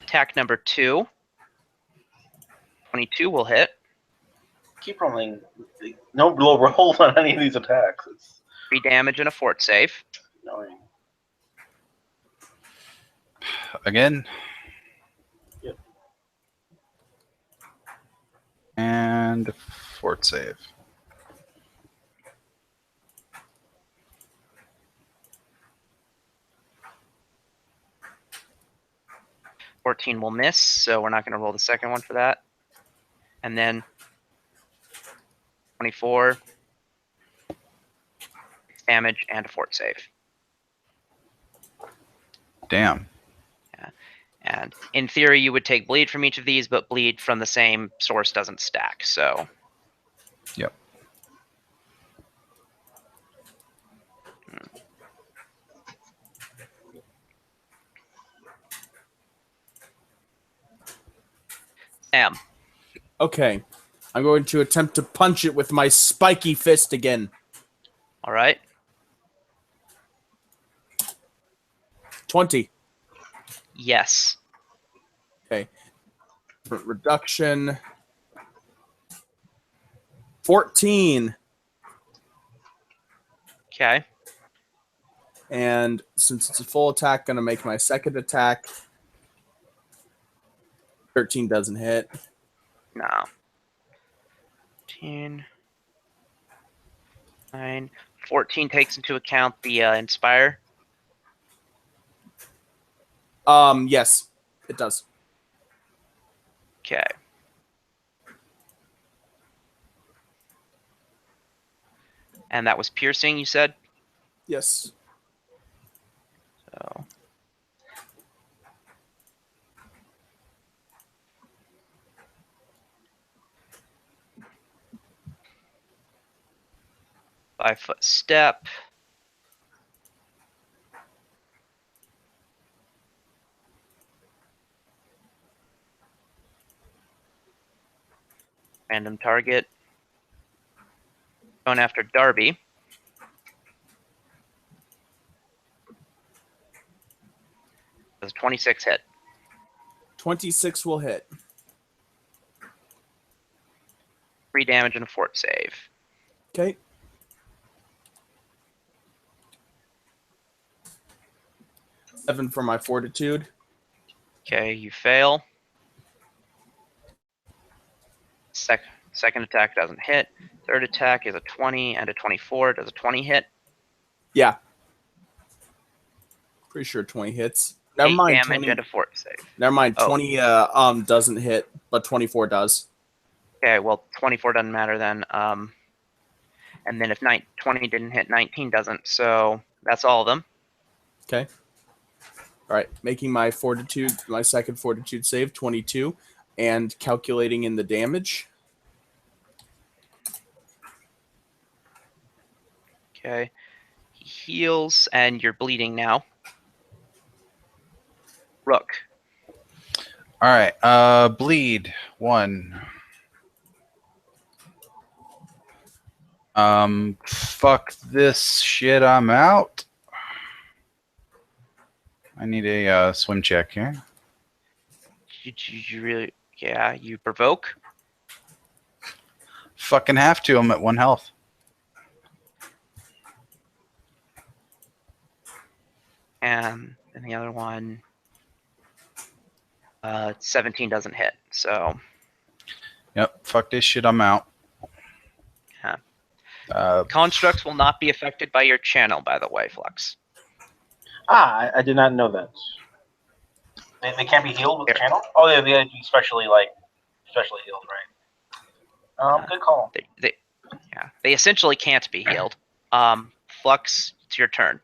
Attack number 2. 22 will hit. Keep rolling. No low rolls on any of these attacks. It's 3 damage and a fort save. annoying. Again. Yep. And fort save. $14 will miss, so we're not going to roll the second one for that. And then 24 damage and a fort save. Damn. Yeah. And in theory, you would take bleed from each of these, but bleed from the same source doesn't stack. So. Yep. Sam. Okay. I'm going to attempt to punch it with my spiky fist again. All right. 20. Yes. Okay. Reduction. 14. Okay. And since it's a full attack, going to make my second attack. 13 doesn't hit. No. 10. 9. 14 takes into account the Inspire. Yes, it does. Okay. And that was piercing, you said? Yes. So. Five-foot step. Random target. Going after Darby. Does 26 hit? 26 will hit. 3 damage and a fort save. Okay. Seven for my fortitude. Okay, you fail. Second attack doesn't hit. Third attack is a 20 and a 24. Does a 20 hit? Yeah. Pretty sure 20 hits. Never 8 mind. damage 20, and a fort save. never mind. Oh. 20 doesn't hit, but 24 does. Okay, well 24 doesn't matter then. And then if 20 didn't hit, 19 doesn't. So that's all of them. Okay. All right, making my fortitude, my second fortitude save, 22, and calculating in the damage. Okay. He heals, and you're bleeding now. Rook. All right. Bleed 1. Fuck this shit. I'm out. I need a swim check here. You really? Yeah, you provoke. Fucking have to. I'm at 1 health. And the other one, 17 doesn't hit. So. Yep. Fuck this shit. I'm out. Constructs will not be affected by your channel, by the way, Flux. I did not know that. They can't be healed with the channel? Oh, yeah, they have to be specially healed, right? Good call. They essentially can't be healed. Flux, it's your turn.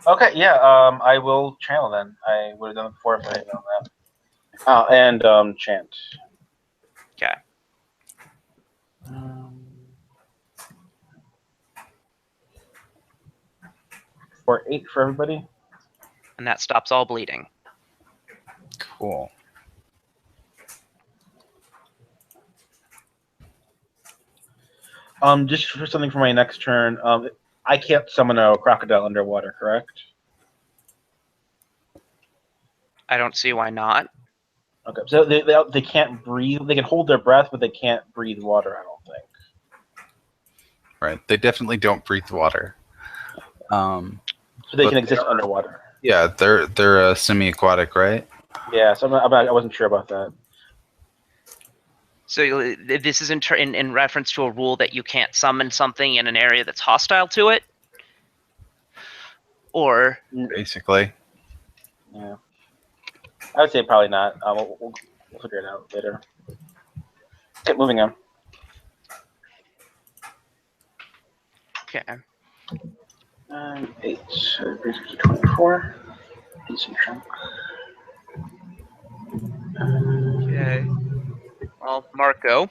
Okay, yeah, I will channel then. I would have done it before if I had known that. Oh, and chant. Okay. For 8 for everybody. And that stops all bleeding. Cool. Just for something for my next turn, I can't summon a crocodile underwater, correct? I don't see why not. Okay, so they can't breathe. They can hold their breath, but they can't breathe water, I don't think. Right. They definitely don't breathe water. So they can exist underwater. Yeah, they're semi-aquatic, right? Yeah, so I wasn't sure about that. So this is in reference to a rule that you can't summon something in an area that's hostile to it? Or... Basically. Yeah. I would say probably not. We'll figure it out later. Okay, moving on. Okay. 8 brings me to 24. Decent chunk. Okay. Well, Marco.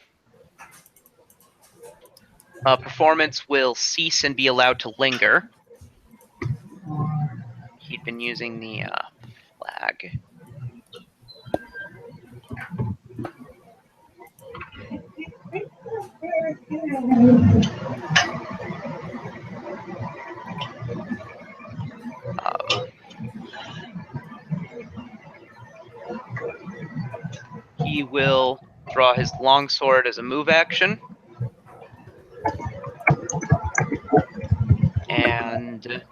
Performance will cease and be allowed to linger. He'd been using the flag. He will draw his longsword as a move action. And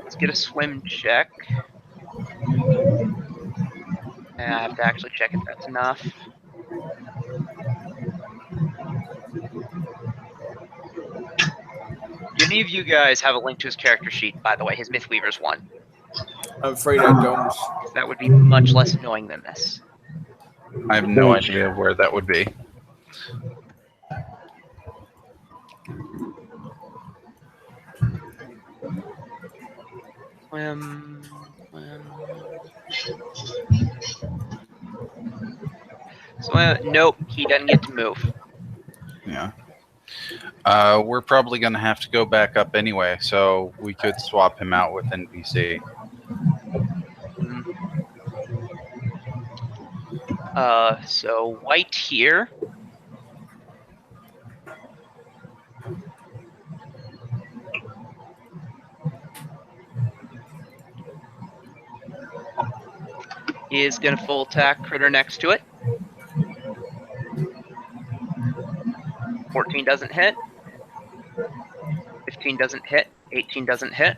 let's get a swim check. And I have to actually check if that's enough. Do any of you guys have a link to his character sheet, by the way, his Mythweaver's one? I'm afraid I don't. That would be much less annoying than this. I have no idea where that would be. So, nope, he doesn't get to move. Yeah. We're probably going to have to go back up anyway, so we could swap him out with NPC. So white here. Is going to full attack critter next to it. 14 doesn't hit. 15 doesn't hit. 18 doesn't hit.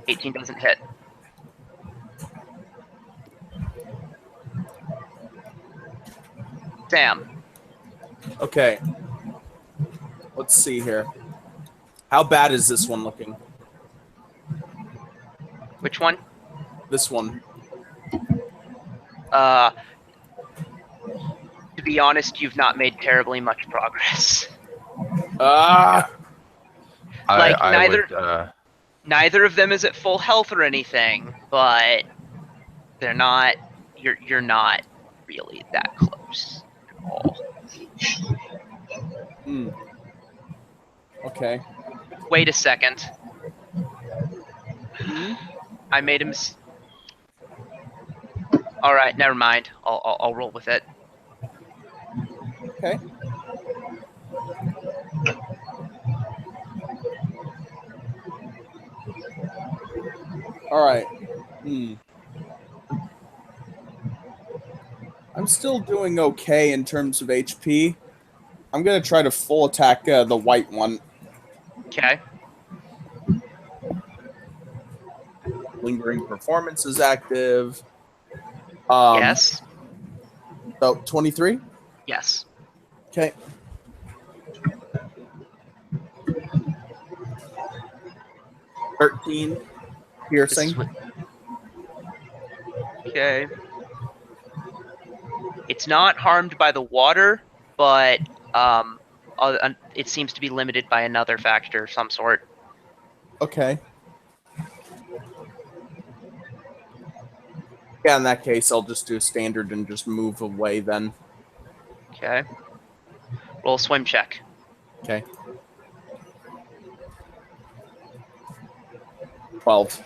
18 doesn't hit. Sam. Okay. Let's see here. How bad is this one looking? Which one? This one. To be honest, you've not made terribly much progress. Neither of them is at full health or anything, but they're not. You're not really that close at all. Okay. Wait a second. I made a mistake. All right, never mind. I'll roll with it. Okay. All right. I'm still doing okay in terms of HP. I'm going to try to full attack the white one. Okay. Lingering performance is active. Yes. So 23? Yes. Okay. $13 piercing. Okay. It's not harmed by the water, but it seems to be limited by another factor of some sort. Okay. Yeah, in that case, I'll just do standard and just move away then. Okay. Roll a swim check. Okay. 12.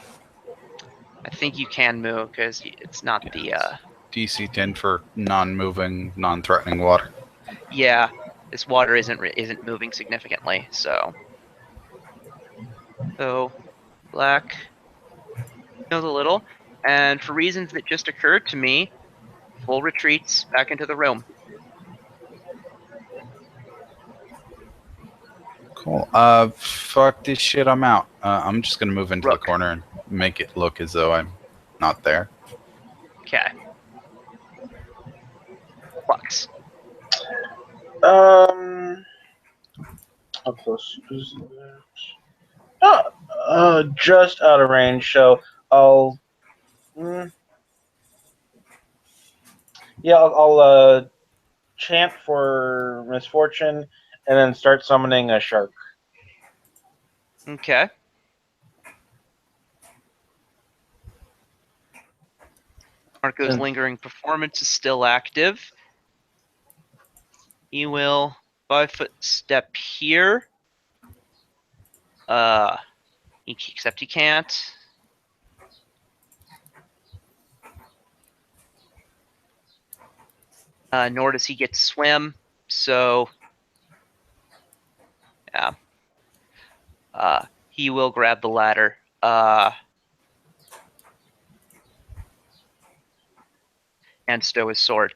I think you can move because it's not the. DC 10 for non-moving, non-threatening water. Yeah, this water isn't moving significantly, so. So, Black knows a little, and for reasons that just occurred to me, full retreats back into the room. Cool. Fuck this shit. I'm out. I'm just gonna move into Rook. the corner and make it look as though I'm not there. Okay. Flux. How close is that? Just out of range. So I'll. I'll chant for misfortune, and then start summoning a shark. Okay. Marco's lingering performance is still active. He will 5-foot step here. Except he can't. Nor does he get to swim. So, yeah. He will grab the ladder. And stow his sword.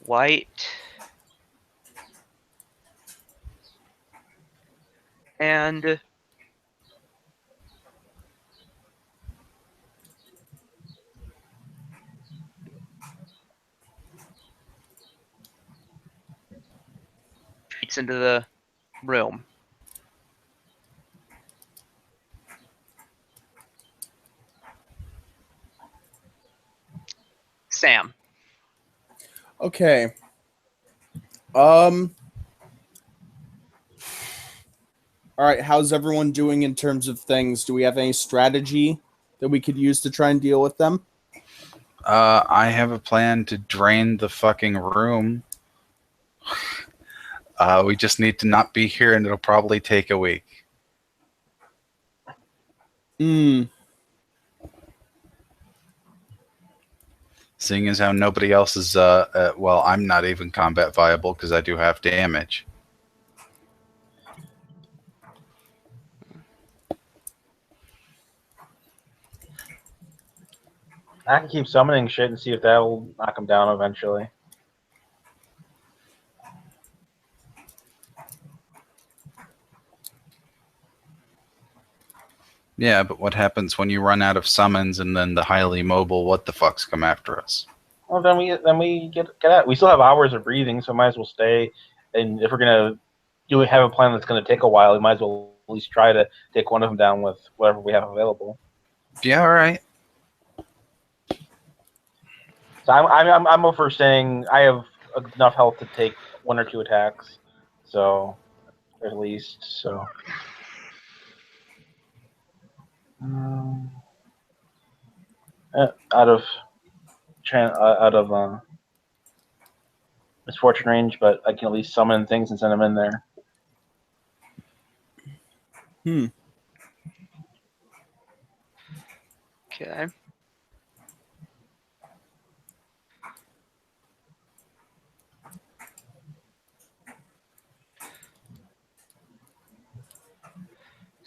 White. And retreats into the room. Sam. Okay. All right, how's everyone doing in terms of things? Do we have any strategy that we could use to try and deal with them? I have a plan to drain the fucking room. We just need to not be here, and it'll probably take a week. Seeing as how nobody else is, well, I'm not even combat viable because I do have damage. I can keep summoning shit and see if that will knock him down eventually. Yeah, but what happens when you run out of summons and then the highly mobile what the fucks come after us? Well, then we get out. We still have hours of breathing, so might as well stay. And if we're gonna have a plan that's gonna take a while, we might as well at least try to take one of them down with whatever we have available. Yeah, all right. So I'm over saying I have enough health to take 1 or 2 attacks, so at least so. Out of misfortune range, but I can at least summon things and send them in there. Okay.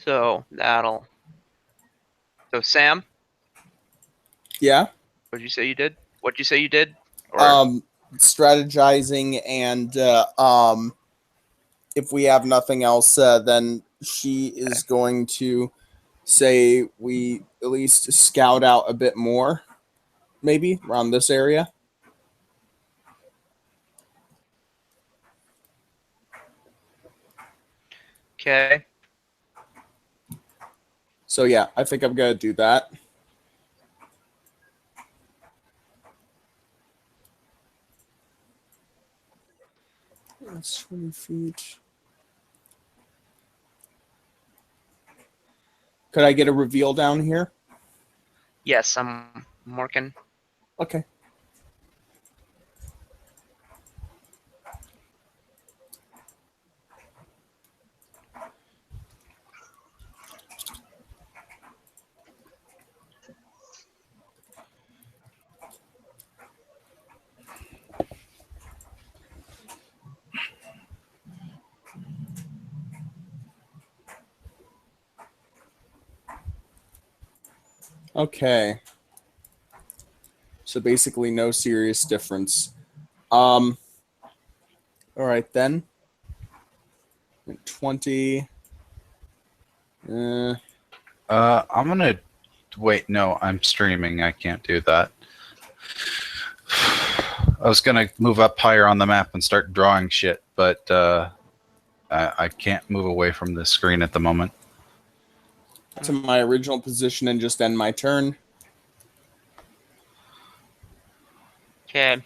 So that'll. So Sam, Yeah. what'd you say you did? What'd you say you did? Or Strategizing and if we have nothing else, then she is going to say we at least scout out a bit more, maybe around this area. okay. So yeah, I think I'm gonna do that. That's 20 feet. Could I get a reveal down here? Yes, I'm working. Okay. Okay. So basically no serious difference. All right then. 20. I'm gonna wait. No, I'm streaming. I can't do that. I was gonna move up higher on the map and start drawing shit, but I can't move away from the screen at the moment. To my original position and just end my turn. Okay.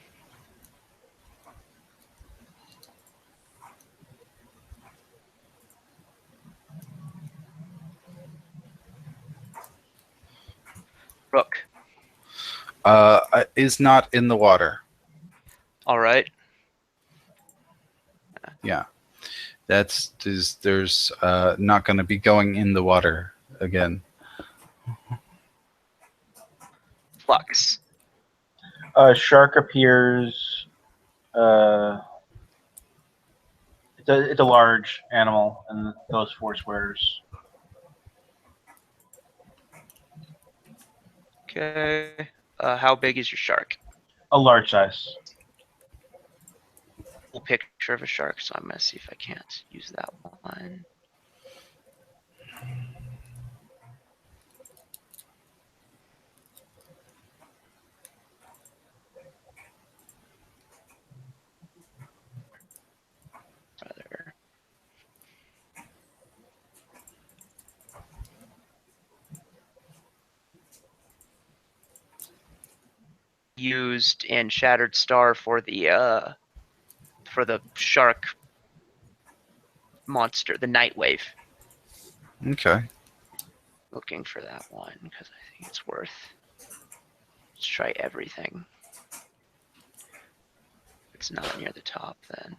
Rook. Is not in the water. All right. Yeah, there's not going to be going in the water again. Flux. Shark appears. It's a large animal in those four squares. Okay. How big is your shark? A large size. Full picture of a shark, so I'm gonna see if I can't use that one. Brother. Used in Shattered Star for the shark monster, the Nightwave. Okay. Looking for that one because I think it's worth. Let's try everything. If it's not near the top, then.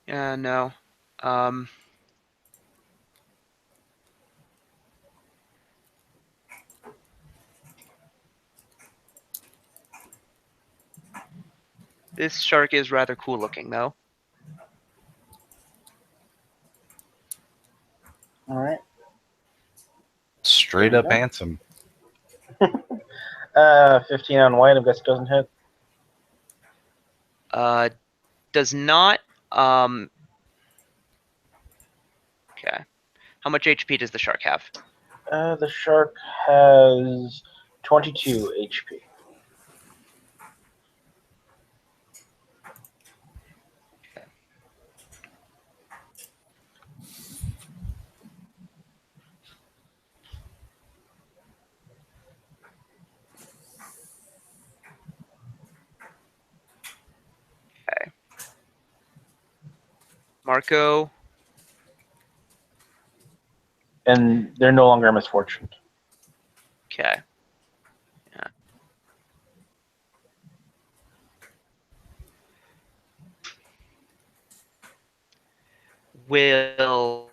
Yeah, no. This shark is rather cool looking, though. All right. Straight up handsome. 15 on white. I guess it doesn't hit. Does not. Okay. How much HP does the shark have? The shark has 22 HP. Okay. Marco. And they're no longer misfortuned. Okay. Yeah. Will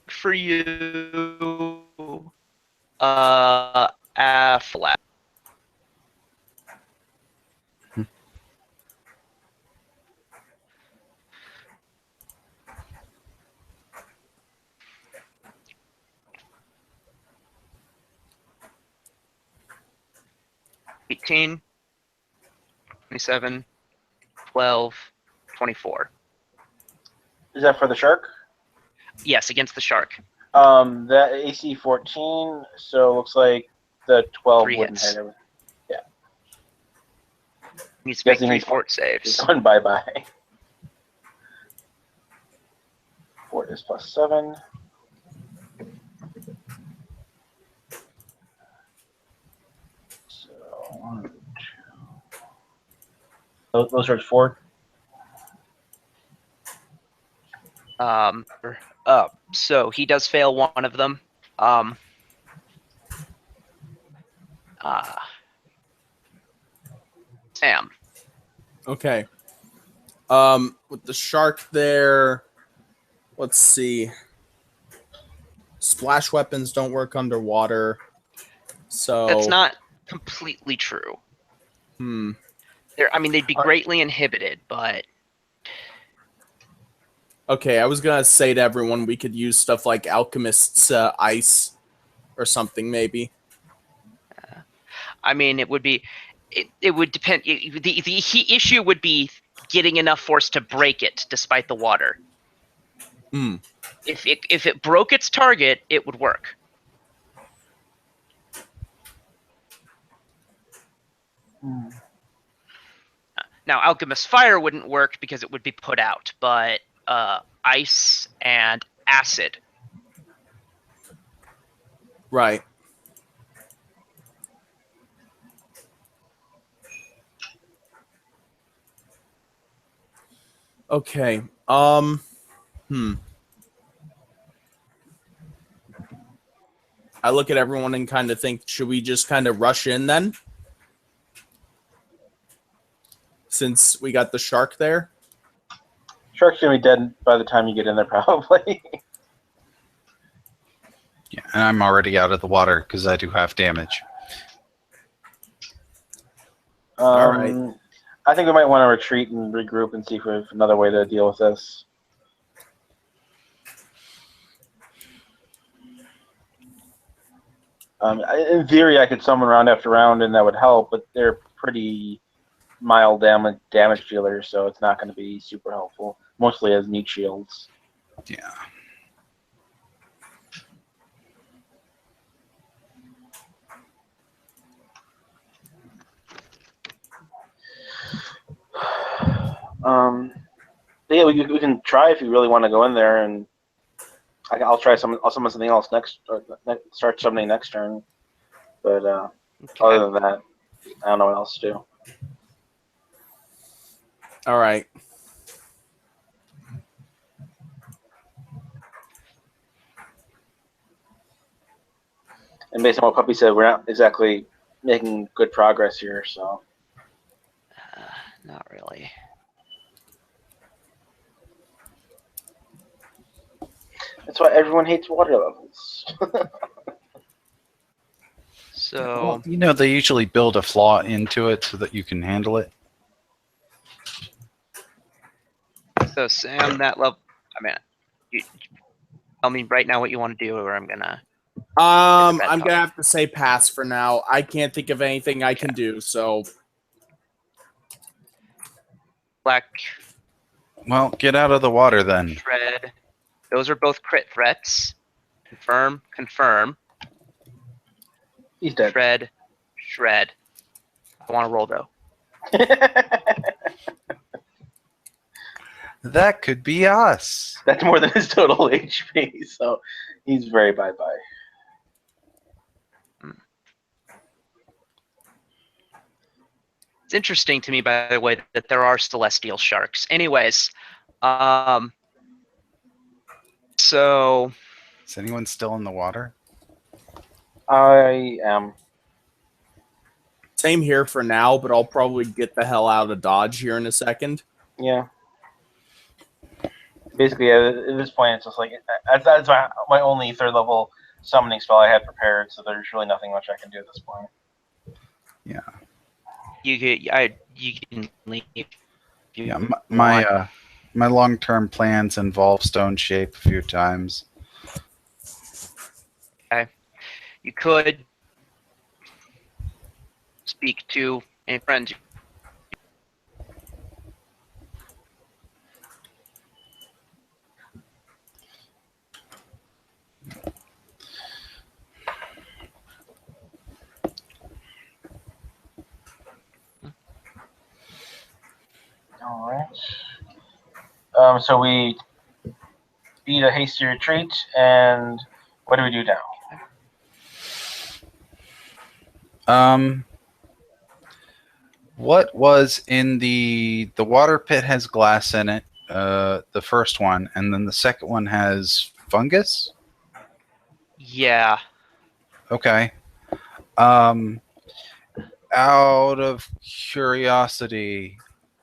for you as flat. $18, $27, $12, $24. Is that for the shark? Yes, against the shark. That AC 14, so it looks like the 12 3 wouldn't hits. hit him. Yeah. Needs to make Guessing 3 he's fort He's saves. going bye-bye. Fort is +7. So 1, 2. Those are 4. So he does fail one of them. Sam. Okay. With the shark there, let's see. Splash weapons don't work underwater. So That's not completely true. I mean, they'd be greatly inhibited, but... Okay, I was going to say to everyone we could use stuff like Alchemist's ice or something, maybe. I mean, it would be... It would depend... The issue would be getting enough force to break it despite the water. If it broke its target, it would work. Now, Alchemist's fire wouldn't work because it would be put out, but ice and acid. Right. Okay. I look at everyone and kind of think, should we just kind of rush in then? Since we got the shark there? Shark's going to be dead by the time you get in there, probably. Yeah, and I'm already out of the water because I do half damage. All right. I think we might want to retreat and regroup and see if we have another way to deal with this. In theory, I could summon round after round, and that would help, but they're pretty mild damage dealers, so it's not going to be super helpful. Mostly as meat shields. Yeah. Yeah, we can try if you really want to go in there, and I'll try I'll summon something else next. Start summoning next turn, but other than that, I don't know what else to do. All right. And based on what Puppy said, we're not exactly making good progress here, so. Not really. That's why everyone hates water levels. So, well, they usually build a flaw into it so that you can handle it. So Sam, that level. I mean, you tell me right now what you want to do, or I'm gonna. I'm gonna have to say pass for now. I can't think of anything I can do. So. Black. Well, get out of the water then. Shred. Those are both crit threats. Confirm. Confirm. He's dead. Shred. Shred. I want to roll though. That could be us. That's more than his total HP, so he's very bye-bye. It's interesting to me, by the way, that there are celestial sharks. Anyways, so... Is anyone still in the water? I am. Same here for now, but I'll probably get the hell out of Dodge here in a second. Yeah. Basically, at this point, it's just like that's my only third level summoning spell I had prepared, so there's really nothing much I can do at this point. Yeah. You can leave. Yeah. My long-term plans involve stone shape a few times. Okay. You could speak to any friends. All right. So we beat a hasty retreat, and what do we do now? What was in the water pit has glass in it, the first one, and then the second one has fungus? Yeah. Okay. Out of curiosity,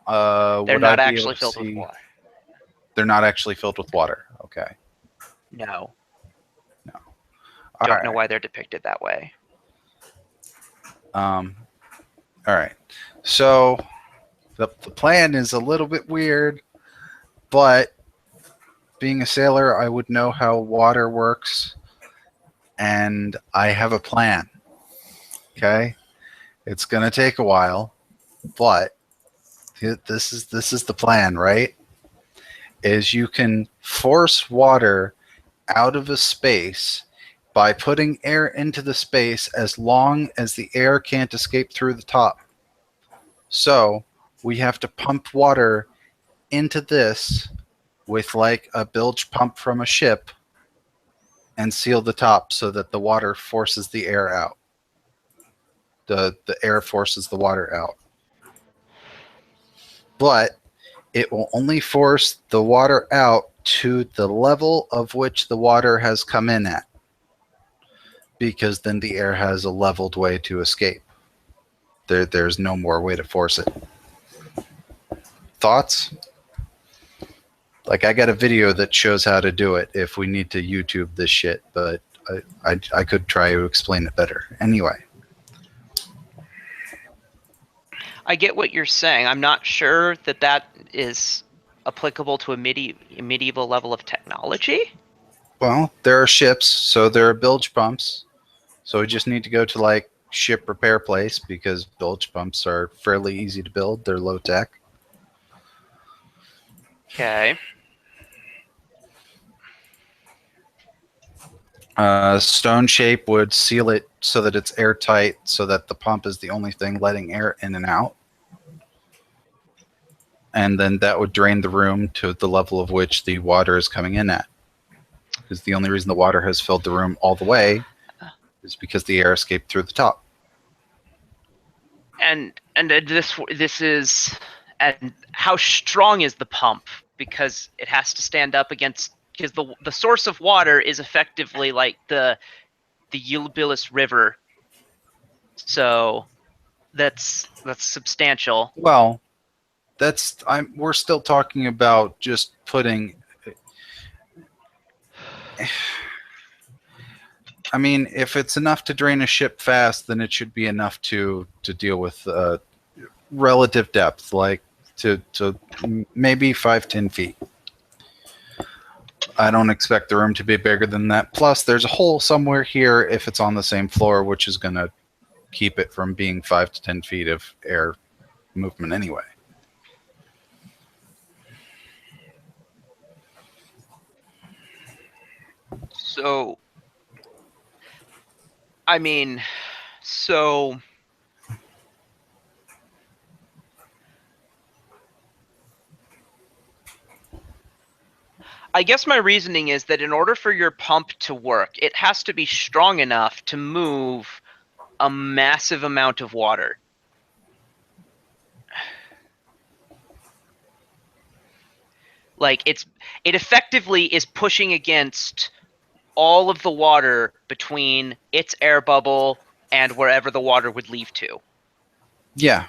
They're would not I be actually able to filled with see? water. They're not actually filled with water. Okay. No. All Don't know right. why they're depicted that way. All right. So the plan is a little bit weird, but being a sailor, I would know how water works, and I have a plan. Okay. It's gonna take a while, but this is the plan, right? Is you can force water out of a space by putting air into the space as long as the air can't escape through the top. So we have to pump water into this with like a bilge pump from a ship and seal the top so that the water forces the air out. The air forces the water out. But it will only force the water out to the level of which the water has come in at, because then the air has a leveled way to escape. There's no more way to force it. Thoughts? Like, I got a video that shows how to do it if we need to YouTube this shit, but I could try to explain it better. Anyway. I get what you're saying. I'm not sure that is applicable to a medieval level of technology. Well, there are ships, so there are bilge pumps. So we just need to go to like ship repair place because bilge pumps are fairly easy to build. They're low tech. Okay. Stone shape would seal it so that it's airtight, so that the pump is the only thing letting air in and out. And then that would drain the room to the level of which the water is coming in at. Because the only reason the water has filled the room all the way is because the air escaped through the top. And this is, and how strong is the pump? Because it has to stand up against, because the source of water is effectively like the Eulabilis River. So that's substantial. Well, we're still talking about just putting. I mean, if it's enough to drain a ship fast, then it should be enough to deal with relative depth, like to maybe 5-10 feet. I don't expect the room to be bigger than that. Plus, there's a hole somewhere here if it's on the same floor, which is going to keep it from being 5 to 10 feet of air movement anyway. So, I mean, so I guess my reasoning is that in order for your pump to work, it has to be strong enough to move a massive amount of water. Like it effectively is pushing against all of the water between its air bubble and wherever the water would leave to. Yeah.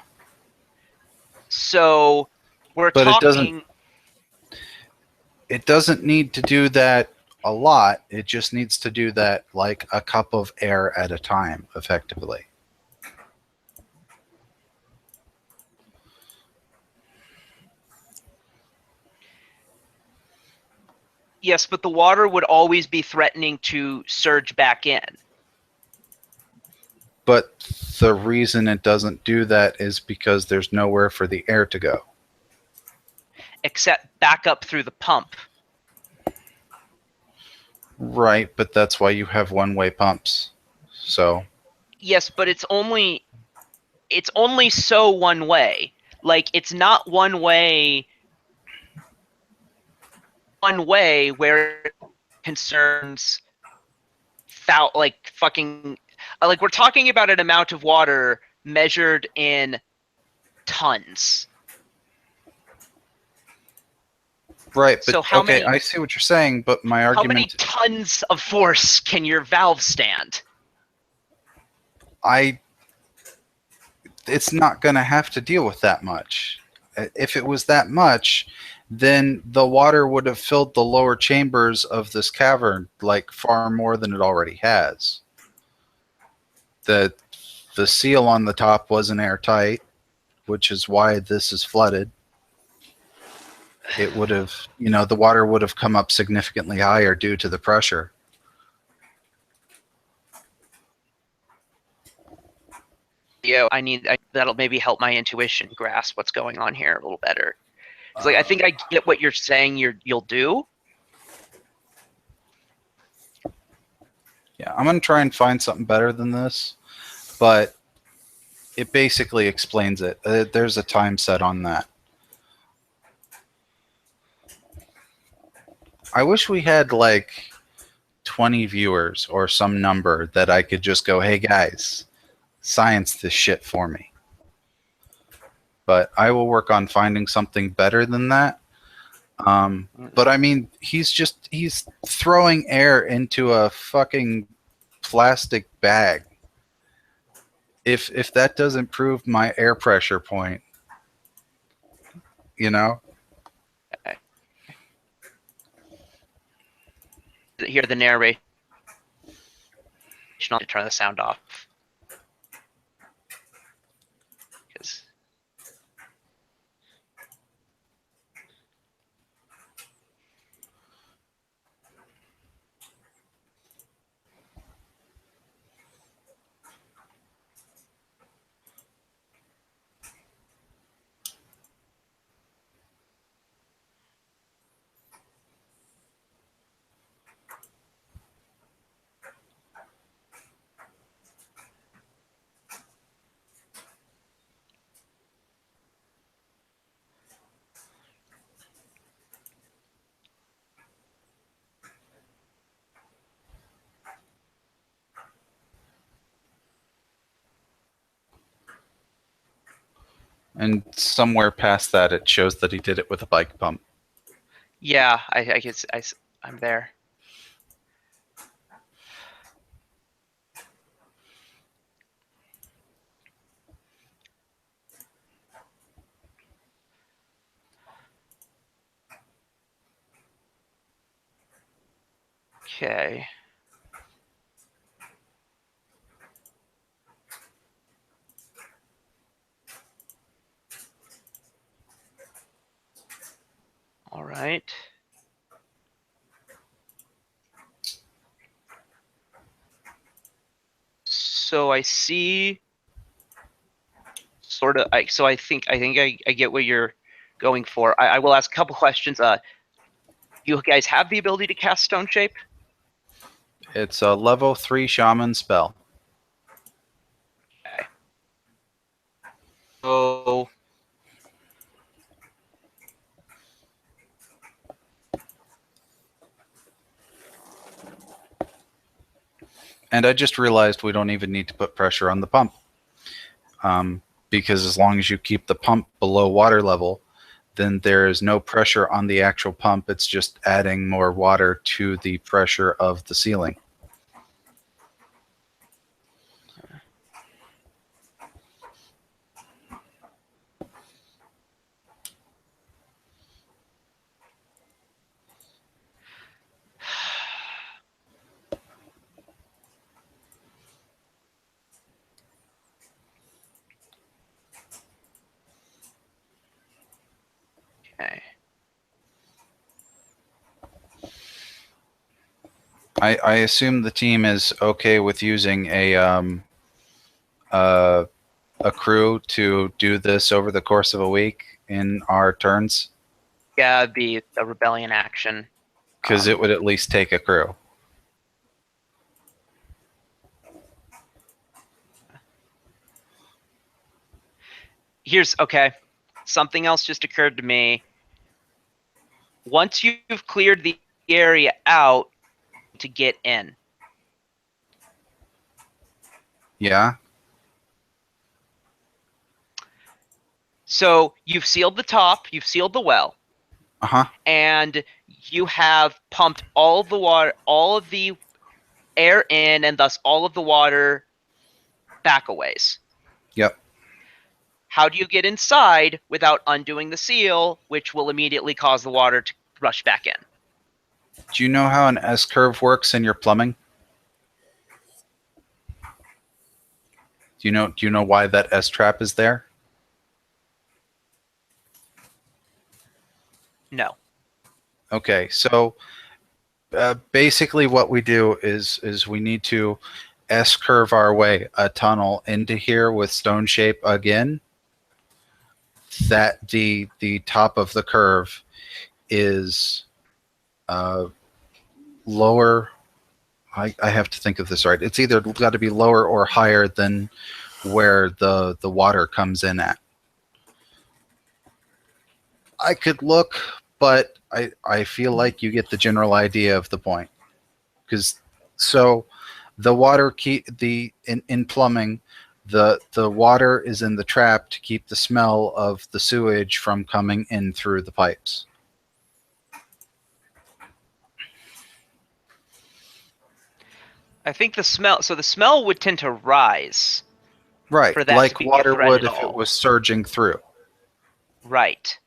So we're talking. It doesn't need to do that a lot. It just needs to do that like a cup of air at a time, effectively. Yes, but the water would always be threatening to surge back in. But the reason it doesn't do that is because there's nowhere for the air to go. Except back up through the pump. Right, but that's why you have one-way pumps. So. Yes, but it's only so one way. Like, it's not one way where it concerns like fucking like we're talking about an amount of water measured in tons. Right, but so how okay, many, I see what you're saying, but my argument... How many tons of force can your valve stand? It's not going to have to deal with that much. If it was that much, then the water would have filled the lower chambers of this cavern like far more than it already has. The seal on the top wasn't airtight, which is why this is flooded. It would have, the water would have come up significantly higher due to the pressure. Yeah, that'll maybe help my intuition grasp what's going on here a little better. It's like I think I get what you're saying you'll do. Yeah, I'm going to try and find something better than this, but it basically explains it. There's a time set on that. I wish we had like 20 viewers or some number that I could just go, hey guys, science this shit for me. But I will work on finding something better than that. But I mean, he's throwing air into a fucking plastic bag. If that doesn't prove my air pressure point, Okay. Hear the narration. I'll turn the sound off. and somewhere past that, it shows that he did it with a bike pump. Yeah, I guess I'm there. Okay. All right. So I see sort of I think I get what you're going for. I will ask a couple questions. You guys have the ability to cast Stone Shape? It's a level 3 shaman spell. Okay. So and I just realized we don't even need to put pressure on the pump. Because as long as you keep the pump below water level, then there is no pressure on the actual pump. It's just adding more water to the pressure of the ceiling. okay. I assume the team is okay with using a crew to do this over the course of a week in our turns. Yeah, it'd be a rebellion action. Because it would at least take a crew. Okay. Something else just occurred to me. Once you've cleared the area out to get in. Yeah. So you've sealed the top, you've sealed the well. Uh-huh. And you have pumped all of the water, all of the air in, and thus all of the water back a ways. Yep. How do you get inside without undoing the seal, which will immediately cause the water to rush back in? Do you know how an S-curve works in your plumbing? Do you know why that S-trap is there? No. Okay, so basically what we do is we need to S-curve our way a tunnel into here with stone shape again. That the top of the curve is lower. I have to think of this right. It's either got to be lower or higher than where the water comes in at. I could look, but I feel like you get the general idea of the point. Because so the water in plumbing, the water is in the trap to keep the smell of the sewage from coming in through the pipes. I think the smell would tend to rise. Right, for that like to be water would at if all. it was surging through. Right.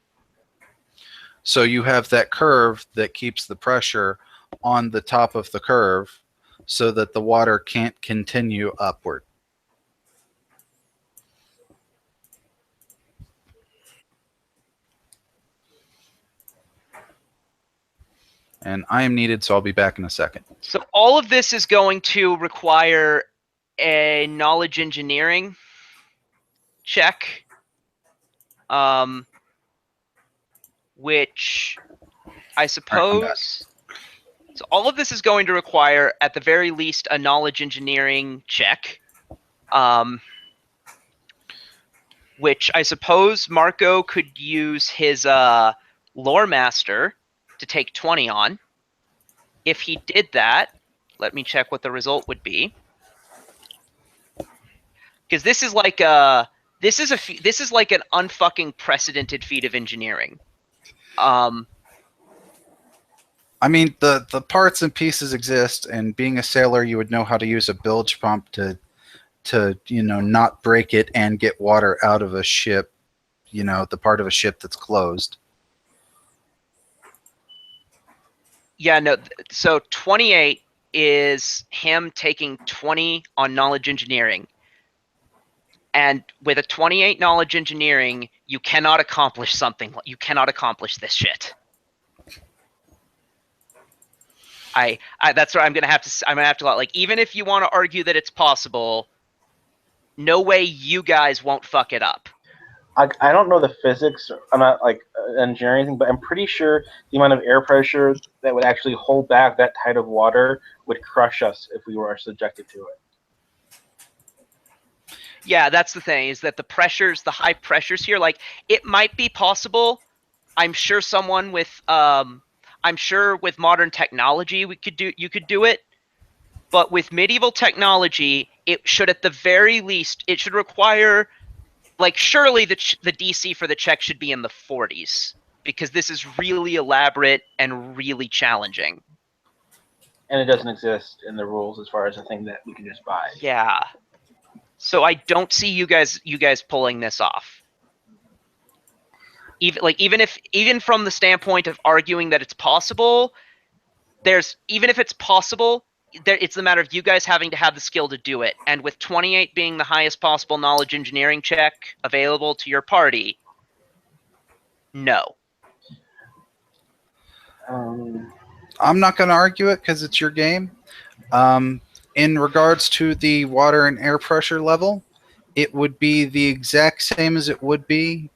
So you have that curve that keeps the pressure on the top of the curve so that the water can't continue upward. And I am needed, so I'll be back in a second. So all of this is going to require a knowledge engineering check, which I suppose. So all of this is going to require, at the very least, a knowledge engineering check, which I suppose Marco could use his lore master to take 20 on. If he did that, let me check what the result would be. Because this is like this is like an unfucking precedented feat of engineering. I mean, the parts and pieces exist, and being a sailor, you would know how to use a bilge pump to not break it and get water out of a ship, the part of a ship that's closed. Yeah, no. So 28 is him taking 20 on knowledge engineering. And with a 28 knowledge engineering, you cannot accomplish something. You cannot accomplish this shit. That's where I'm gonna have to like, even if you want to argue that it's possible, no way you guys won't fuck it up. I don't know the physics. I'm not like engineering anything, but I'm pretty sure the amount of air pressure that would actually hold back that tide of water would crush us if we were subjected to it. Yeah, that's the thing, is that the high pressures here, like, it might be possible. I'm sure someone with with modern technology you could do it. But with medieval technology, it should, at the very least, it should require, like, surely the DC for the check should be in the 40s, because this is really elaborate and really challenging. And it doesn't exist in the rules as far as a thing that we can just buy. Yeah. So I don't see you guys pulling this off. Even from the standpoint of arguing that it's possible, even if it's possible, it's a matter of you guys having to have the skill to do it. And with 28 being the highest possible knowledge engineering check available to your party, no. I'm not going to argue it because it's your game. In regards to the water and air pressure level, it would be the exact same as it would be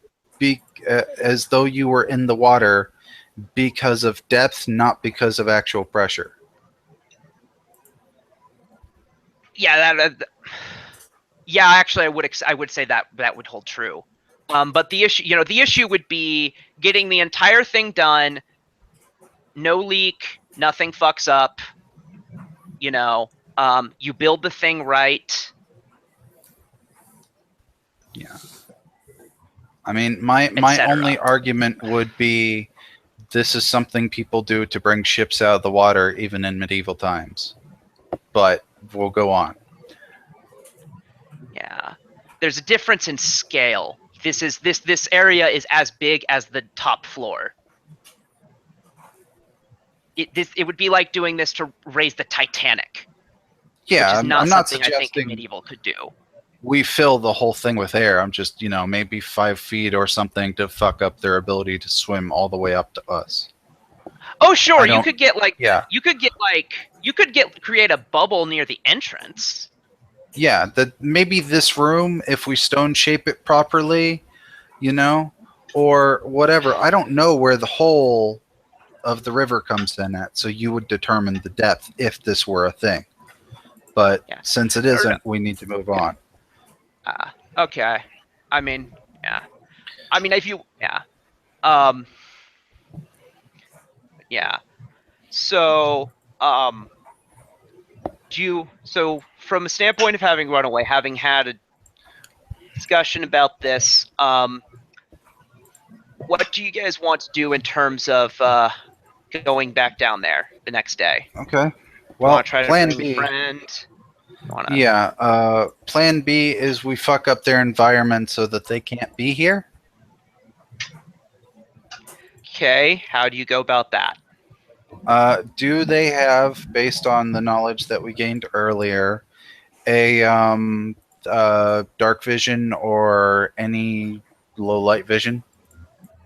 as though you were in the water because of depth, not because of actual pressure. Yeah, yeah. Actually, I would say that would hold true. But the issue would be getting the entire thing done. No leak, nothing fucks up. You build the thing right. Yeah. I mean, my only argument would be this is something people do to bring ships out of the water, even in medieval times. But we'll go on. Yeah, there's a difference in scale. This area is as big as the top floor. It would be like doing this to raise the Titanic. Yeah, which is I'm not something I think suggesting medieval could do. We fill the whole thing with air. I'm just, maybe 5 feet or something to fuck up their ability to swim all the way up to us. Oh, sure. You could create a bubble near the entrance. Yeah, maybe this room, if we stone shape it properly, or whatever. I don't know where the whole of the river comes in at, so you would determine the depth if this were a thing. But since it isn't, we need to move on. Okay. I mean, yeah. I mean, if you, yeah. Yeah. So, so from a standpoint of having run away, having had a discussion about this, what do you guys want to do in terms of going back down there the next day? Okay. Well, plan B. Yeah, plan B is we fuck up their environment so that they can't be here. Okay, how do you go about that? Do they have, based on the knowledge that we gained earlier, a dark vision or any low light vision?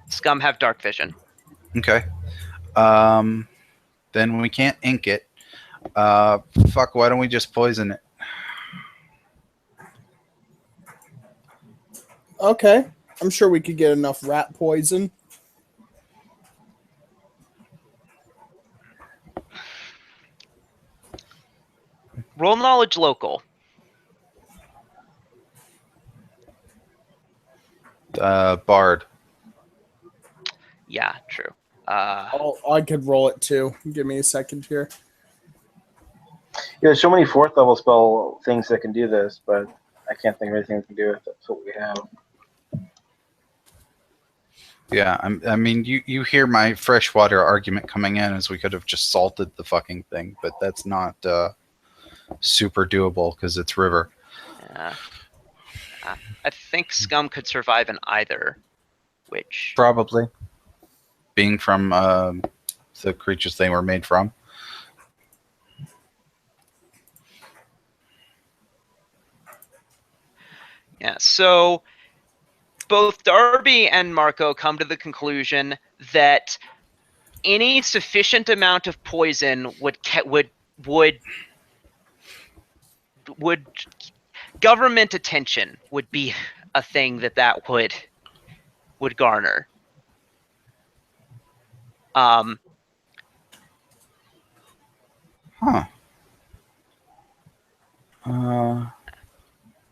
Scum have dark vision. Okay. Then we can't ink it. Fuck, why don't we just poison it? Okay. I'm sure we could get enough rat poison. Roll knowledge local. Bard. Yeah, true. I could roll it too. Give me a second here. Yeah, there's so many 4th level spell things that can do this, but I can't think of anything we can do with it. That's what we have. Yeah, I mean, you hear my freshwater argument coming in as we could have just salted the fucking thing, but that's not super doable because it's river. I think scum could survive in either, which... Probably. Being from the creatures they were made from. Yeah, so both Darby and Marco come to the conclusion that any sufficient amount of poison would government attention would be a thing that would garner.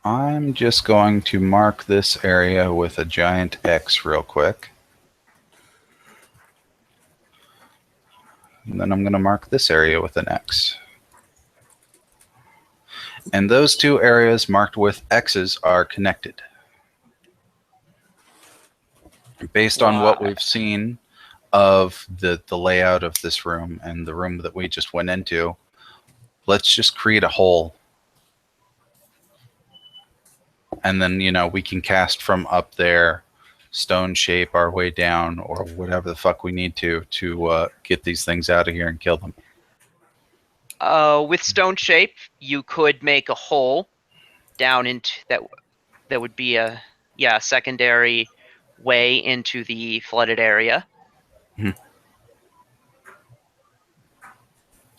I'm just going to mark this area with a giant X real quick. And then I'm going to mark this area with an X. And those two areas marked with X's are connected. Based on what we've seen of the layout of this room and the room that we just went into, let's just create a hole. And then, we can cast from up there, stone shape our way down, or whatever the fuck we need to get these things out of here and kill them. With stone shape, you could make a hole down into that would be a secondary way into the flooded area.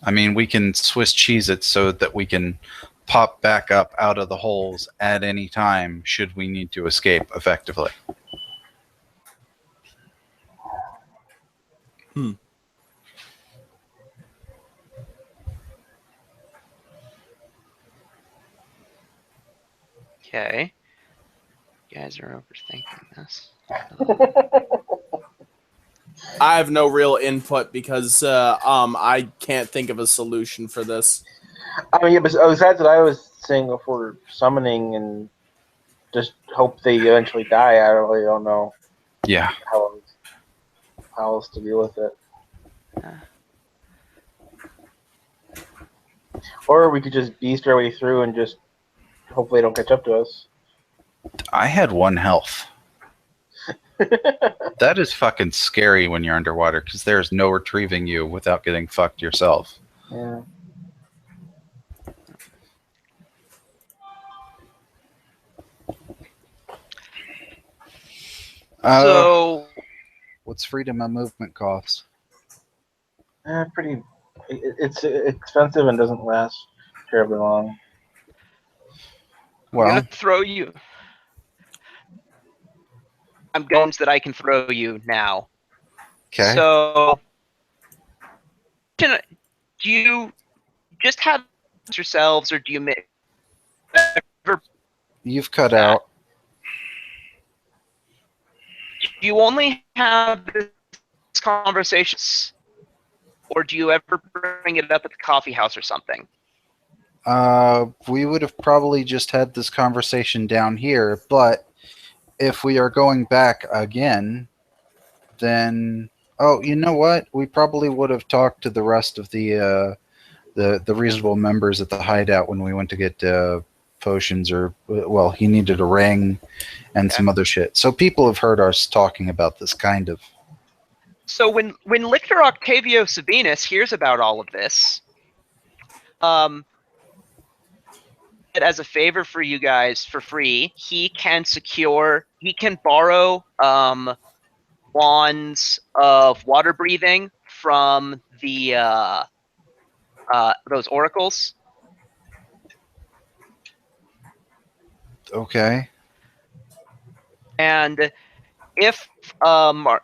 I mean, we can Swiss cheese it so that we can pop back up out of the holes at any time should we need to escape effectively. Okay. You guys are overthinking this. I have no real input because I can't think of a solution for this. I mean, yeah, but besides that, I was saying if we're summoning and just hope they eventually die. I really don't know Yeah. how else to deal with it. Or we could just beast our way through and just hopefully they don't catch up to us. I had 1 health. That is fucking scary when you're underwater because there's no retrieving you without getting fucked yourself. Yeah. So, what's freedom of movement cost? Pretty. It's expensive and doesn't last terribly long. Well, I'm gonna throw you. I'm guns that I can throw you now. okay. So, do you just have yourselves, or do you mix? You've cut out. Do you only have this conversations, or do you ever bring it up at the coffee house or something? We would have probably just had this conversation down here, but if we are going back again, then you know what? We probably would have talked to the rest of the reasonable members at the hideout when we went to get potions, or well, he needed a ring and some other shit. So people have heard us talking about this kind of. So when Lictor Octavio Sabinus hears about all of this, as a favor for you guys for free, he can borrow wands of water breathing from the those oracles. Okay. And if Marco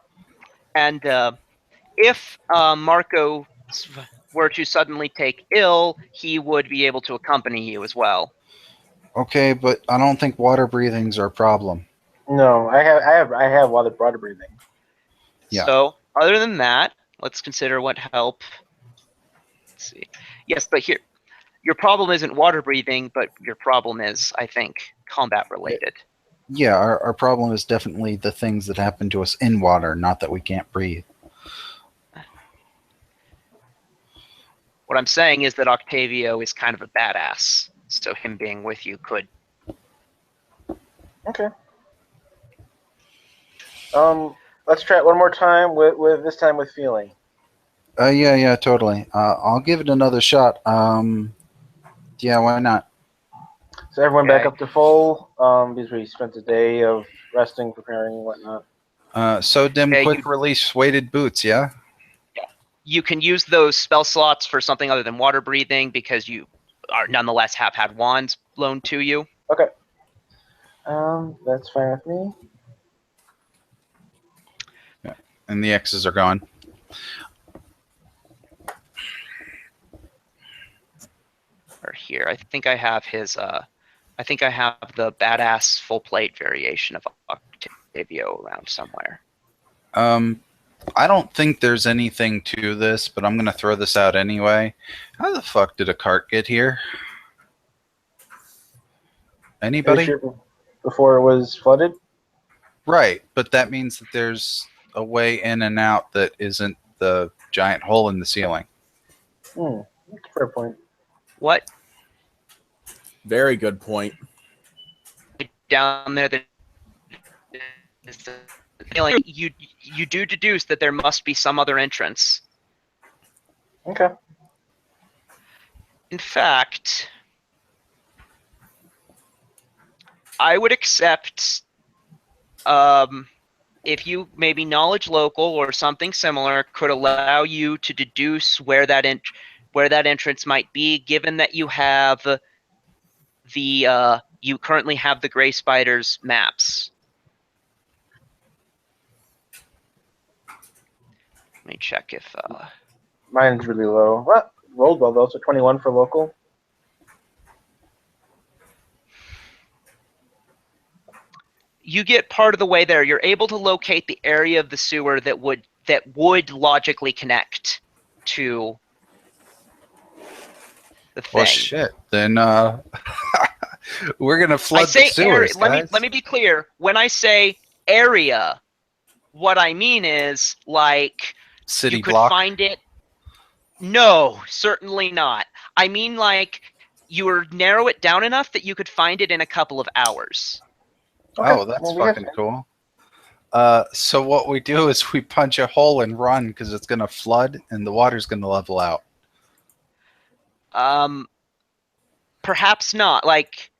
were to suddenly take ill, he would be able to accompany you as well. Okay, but I don't think water breathing's our problem. No, I have water breathing. Yeah. So other than that, let's consider what help. Let's see. Yes, but here, your problem isn't water breathing, but your problem is, I think, combat related. Yeah, our problem is definitely the things that happen to us in water, not that we can't breathe. What I'm saying is that Octavio is kind of a badass, so him being with you could. Okay. Let's try it one more time with this time with feeling. Yeah, totally. I'll give it another shot. Yeah, why not? So everyone back up to full, because we spent a day of resting, preparing, and whatnot. So dim, quick release, weighted boots, yeah? You can use those spell slots for something other than water breathing because you are nonetheless have had wands loaned to you. Okay. That's fine with me. Yeah. And the X's are gone. Or here, I think I have his. I think I have the badass full plate variation of Octavio around somewhere. I don't think there's anything to this, but I'm gonna throw this out anyway. How the fuck did a cart get here? Anybody? Sure before it was flooded? Right, but that means that there's a way in and out that isn't the giant hole in the ceiling. Fair point. What? Very good point. Down there, you do deduce that there must be some other entrance. Okay. In fact, I would accept if you maybe knowledge local or something similar could allow you to deduce where that where that entrance might be, given that you have you currently have the Gray Spiders maps. Let me check if Mine's really low. What? Rolled well though, so 21 for local. you get part of the way there. You're able to locate the area of the sewer that would logically connect to the thing. Well, shit. Then we're gonna flood the sewers, guys. Let me be clear. When I say area, what I mean is like City you could block. find it. No, certainly not. I mean like you would narrow it down enough that you could find it in a couple of hours. Okay. Oh, that's Well, fucking cool. So what we do is we punch a hole and run because it's gonna flood and the water's gonna level out. Perhaps not. Like,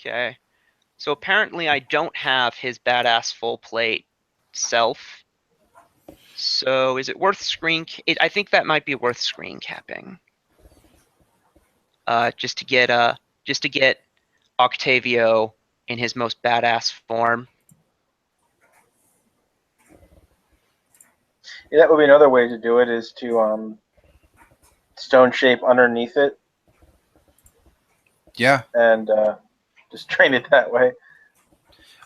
okay. So apparently I don't have his badass full plate self. So is it worth I think that might be worth screen capping. Just to get Octavio in his most badass form. Yeah, that would be another way to do it, is to stone shape underneath it. Yeah. And just train it that way.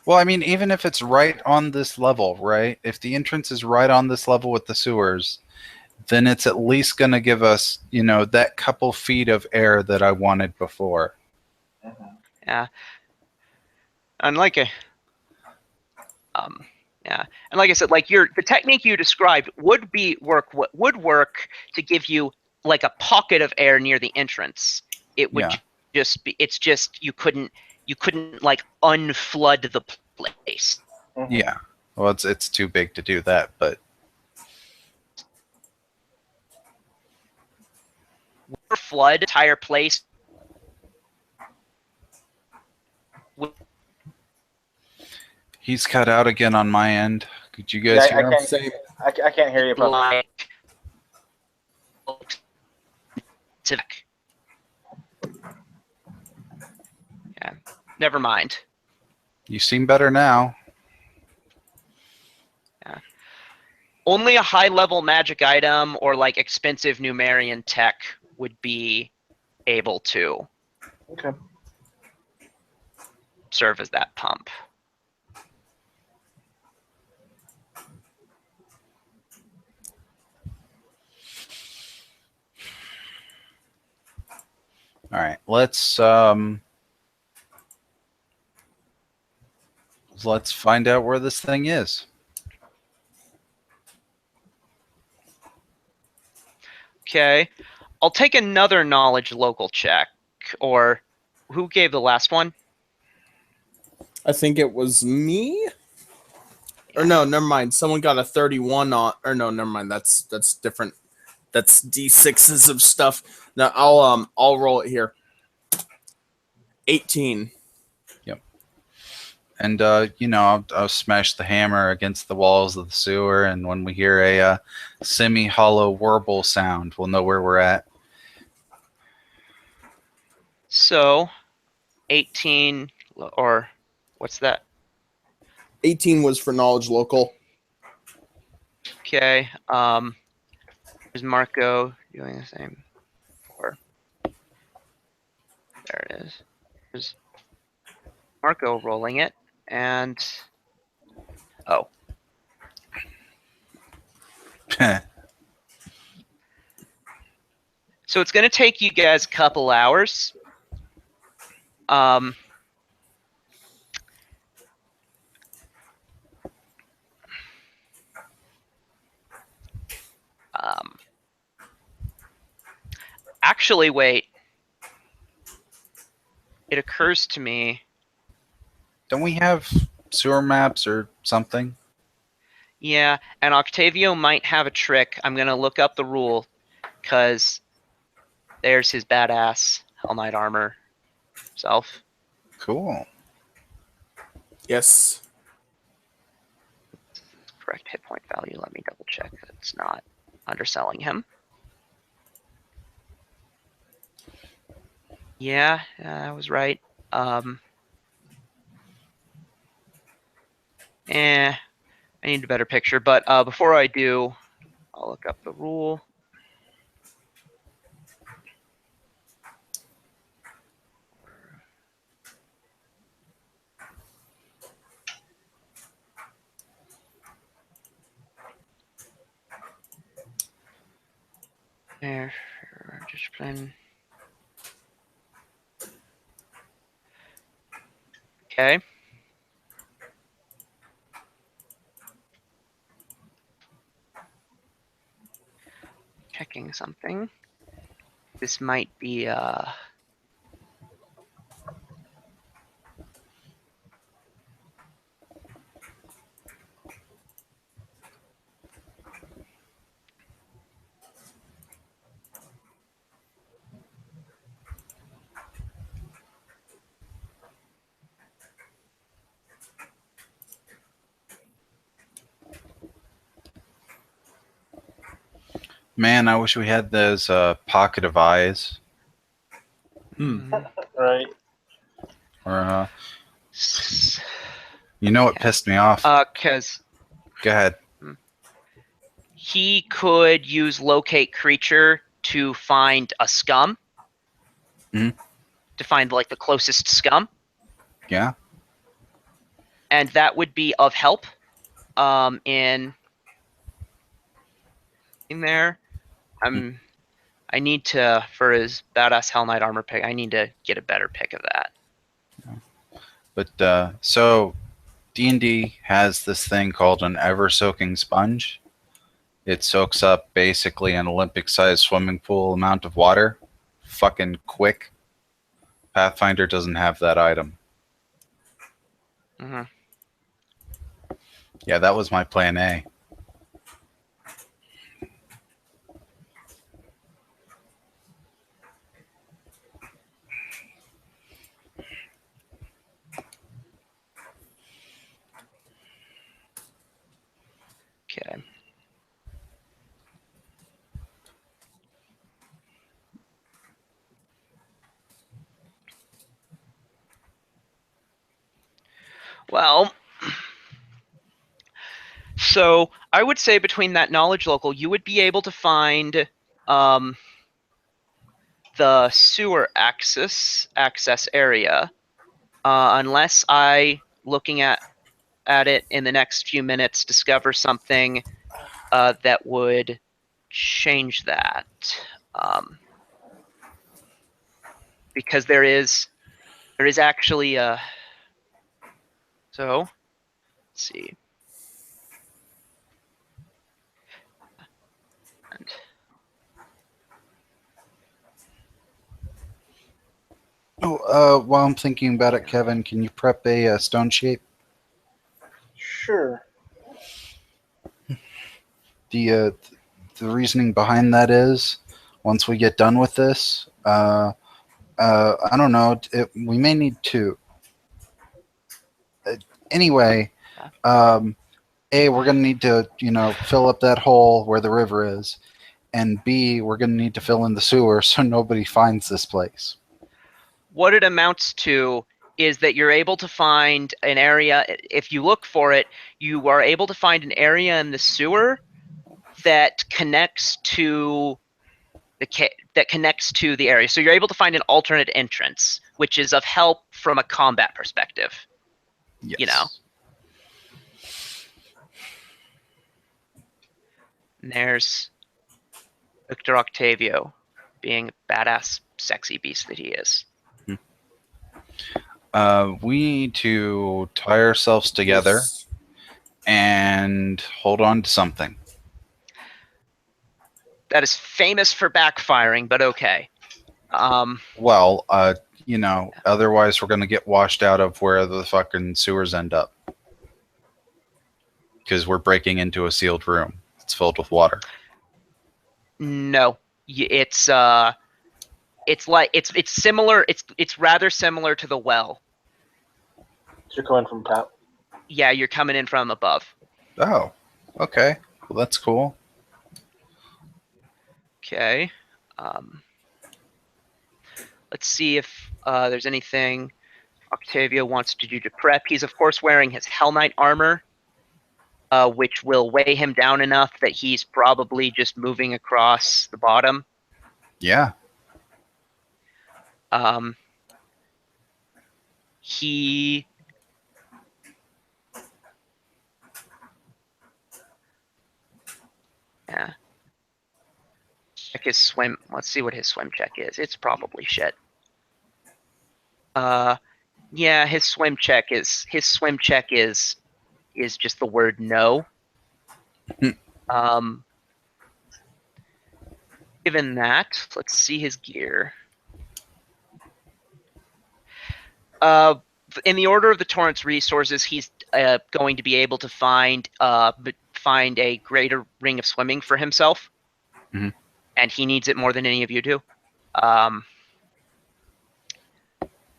Well, I mean, even if it's right on this level, right? If the entrance is right on this level with the sewers, then it's at least going to give us, you know, that couple feet of air that I wanted before. Mm-hmm. Yeah. And like and like I said, like the technique you described would work to give you like a pocket of air near the entrance. It would just be. It's just you couldn't like unflood the place. Mm-hmm. Yeah. Well, it's too big to do that, but flood entire place. he's cut out again on my end. Could you guys hear him? I can't hear you properly. Yeah, never mind. You seem better now. Yeah. Only a high-level magic item or like expensive Numerian tech would be able to serve as that pump. All right, let's find out where this thing is. Okay, I'll take another knowledge local check. Or who gave the last one? I think it was me. Or no, never mind. Someone got a 31 on. Or no, never mind. That's different. That's D6s of stuff. Now I'll roll it here. 18. Yep. And you know, I'll smash the hammer against the walls of the sewer, and when we hear a semi-hollow warble sound, we'll know where we're at. So, 18, or what's that? 18 was for knowledge local. Okay. Is Marco doing the same? Or there it is. There's Marco rolling it, and oh. So it's going to take you guys a couple hours. Actually, wait. It occurs to me. Don't we have sewer maps or something? Yeah, and Octavio might have a trick. I'm going to look up the rule, because there's his badass Hell Knight armor self. Cool. Yes. correct hit point value. Let me double check that it's not underselling him. Yeah, I was right. I need a better picture, but before I do, I'll look up the rule. There, discipline. Okay. Checking something. This might be Man, I wish we had those pocket of eyes. Right. Or, you know what pissed me off? because Go ahead. he could use locate creature to find a scum. Mhm. To find like the closest scum. Yeah. And that would be of help in there. I need to, for his badass Hell Knight armor pick, I need to get a better pick of that. But so D&D has this thing called an ever-soaking sponge. It soaks up basically an Olympic-sized swimming pool amount of water. Fucking quick. Pathfinder doesn't have that item. Mm-hmm. Yeah, that was my plan A. Okay. Well, so I would say between that knowledge local, you would be able to find the sewer access area, unless I, looking at it in the next few minutes, discover something that would change that. Because there is actually a. So, let's see. And While I'm thinking about it, Kevin, can you prep a stone shape? Sure. The reasoning behind that is, once we get done with this, I don't know, we may need two. Anyway, A, we're going to need to, fill up that hole where the river is, and B, we're going to need to fill in the sewer so nobody finds this place. what it amounts to is that you're able to find an area. If you look for it, you are able to find an area in the sewer that connects to the area. So you're able to find an alternate entrance, which is of help from a combat perspective. Yes. You know. And there's Victor Octavio being a badass, sexy beast that he is. We need to tie ourselves together and hold on to something. That is famous for backfiring, but okay. Well, otherwise we're going to get washed out of where the fucking sewers end up. Because we're breaking into a sealed room. It's filled with water. No, it's similar. It's rather similar to the well. So you're coming from top. Yeah, you're coming in from above. Oh. Okay, well, that's cool. Okay. Let's see if there's anything Octavio wants to do to prep. He's, of course, wearing his Hell Knight armor, which will weigh him down enough that he's probably just moving across the bottom. Yeah. He... Yeah. Check his swim. Let's see what his swim check is. It's probably shit. Yeah, his swim check is just the word no. Given that, let's see his gear. In the order of the torrent's resources, he's going to be able to find a greater ring of swimming for himself, and he needs it more than any of you do.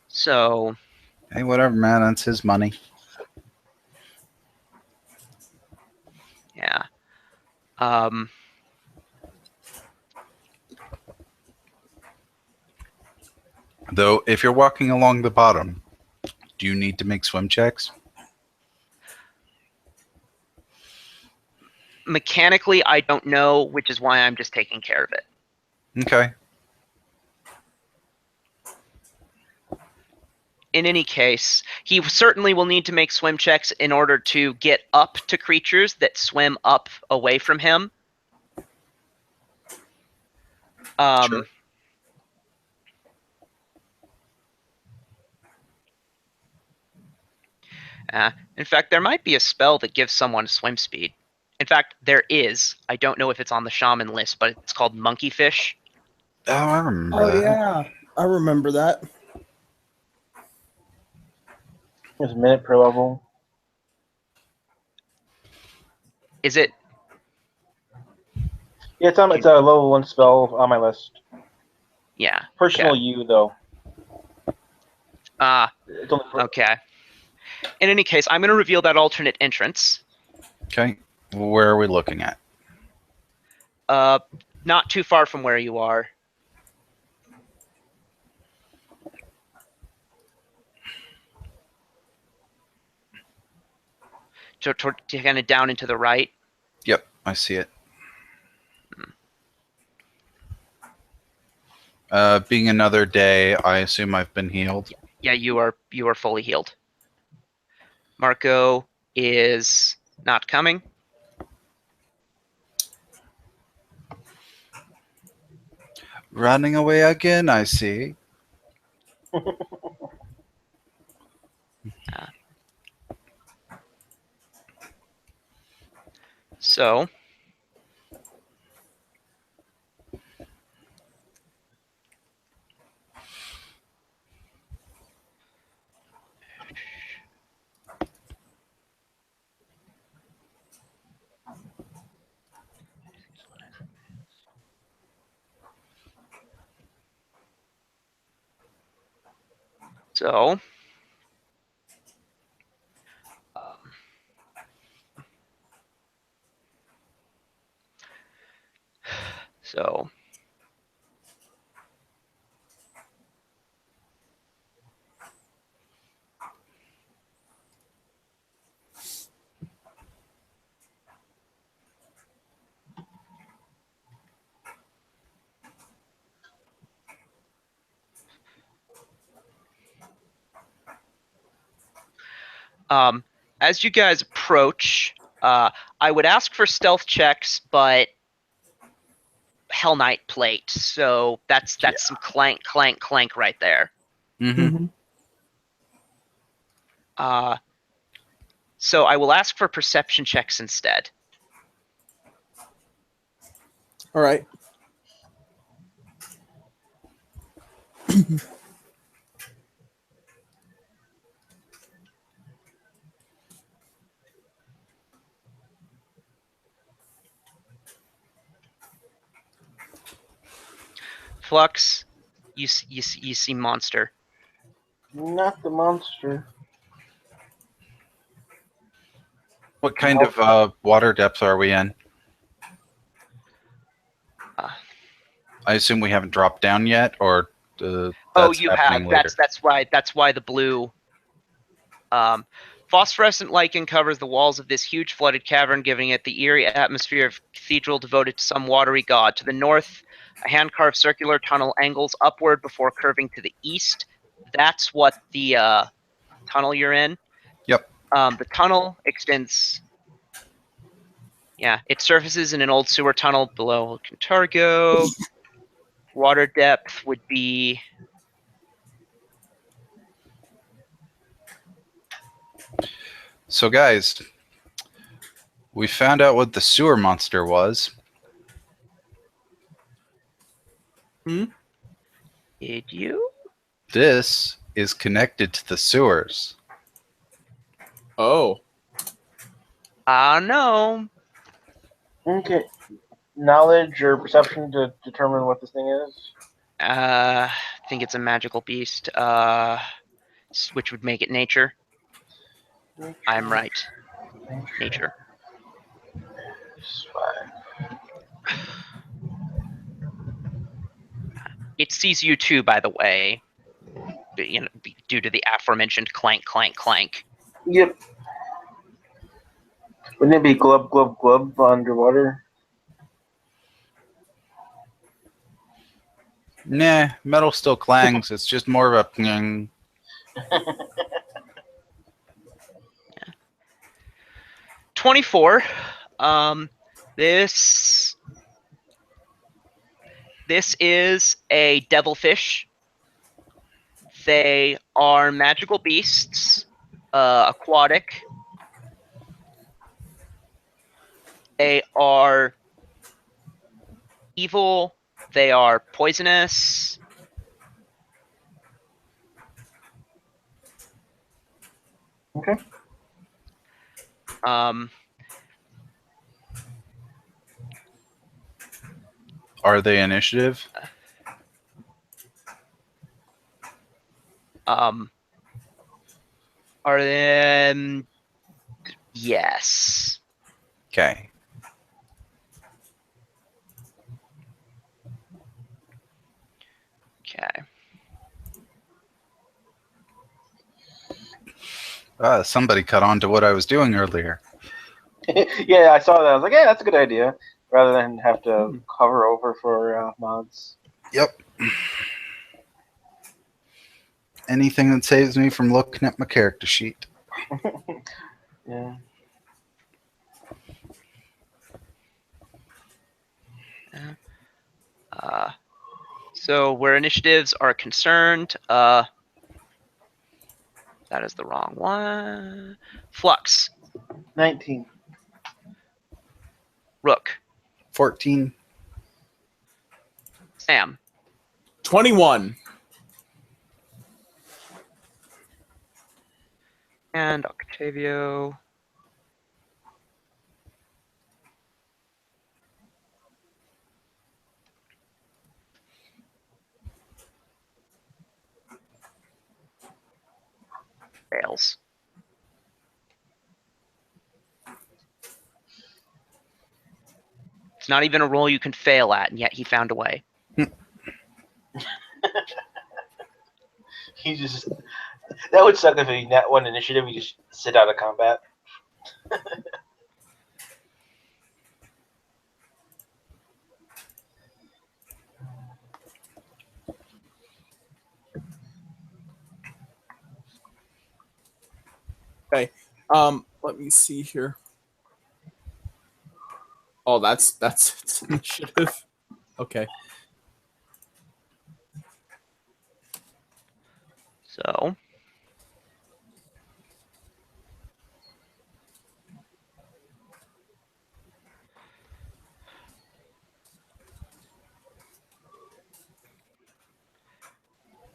So, hey, whatever, man. That's his money. Yeah. Though, if you're walking along the bottom, do you need to make swim checks? Mechanically, I don't know, which is why I'm just taking care of it. Okay. In any case, he certainly will need to make swim checks in order to get up to creatures that swim up away from him. Sure. In fact, there might be a spell that gives someone swim speed. In fact, there is. I don't know if it's on the shaman list, but it's called Monkey Fish. Oh, I remember that. Yeah, I remember that. There's a minute per level. Is it? Yeah, it's a level 1 spell on my list. Yeah. Personal you, though. It's only okay. In any case, I'm going to reveal that alternate entrance. Okay. Where are we looking at? Not too far from where you are. So, kind of down into the right. Yep, I see it. Being another day, I assume I've been healed. Yeah, you are fully healed. Marco is not coming. Running away again, I see. So, so, as you guys approach, I would ask for stealth checks, but Hell Knight plate, so that's some clank, clank, clank right there. So I will ask for perception checks instead. All right. Flux, you see monster. Not the monster. What kind of water depth are we in? I assume we haven't dropped down yet, or that's you happening have. later. That's why the blue. Phosphorescent lichen covers the walls of this huge flooded cavern, giving it the eerie atmosphere of a cathedral devoted to some watery god. To the north, a hand-carved circular tunnel angles upward before curving to the east. That's what the tunnel you're in. Yep. The tunnel extends. Yeah, it surfaces in an old sewer tunnel below Cantargo. Water depth would be. So, guys, we found out what the sewer monster was. Did you? This is connected to the sewers. Oh. No. Okay. Knowledge or perception to determine what this thing is? I think it's a magical beast, which would make it nature. I'm right. Nature. It sees you too, by the way. You know, due to the aforementioned clank, clank, clank. Yep. Wouldn't it be glub, glub, glub underwater? Nah, metal still clangs. It's just more of a ping. 24. This is a devilfish. They are magical beasts, aquatic. They are evil. They are poisonous. Okay. Are they initiative? Are they? Yes. Okay. Okay. Somebody cut on to what I was doing earlier. Yeah, I saw that. I was like, yeah, that's a good idea. Rather than have to cover over for mods. Yep. Anything that saves me from looking at my character sheet. Yeah. So where initiatives are concerned, that is the wrong one. Flux. 19. Rook. 14. Sam. 21. And Octavio. Fails. It's not even a roll you can fail at, and yet he found a way. He just. That would suck if he net one initiative, you just sit out of combat. Okay. Let me see here. Oh, that's its initiative. Okay. So.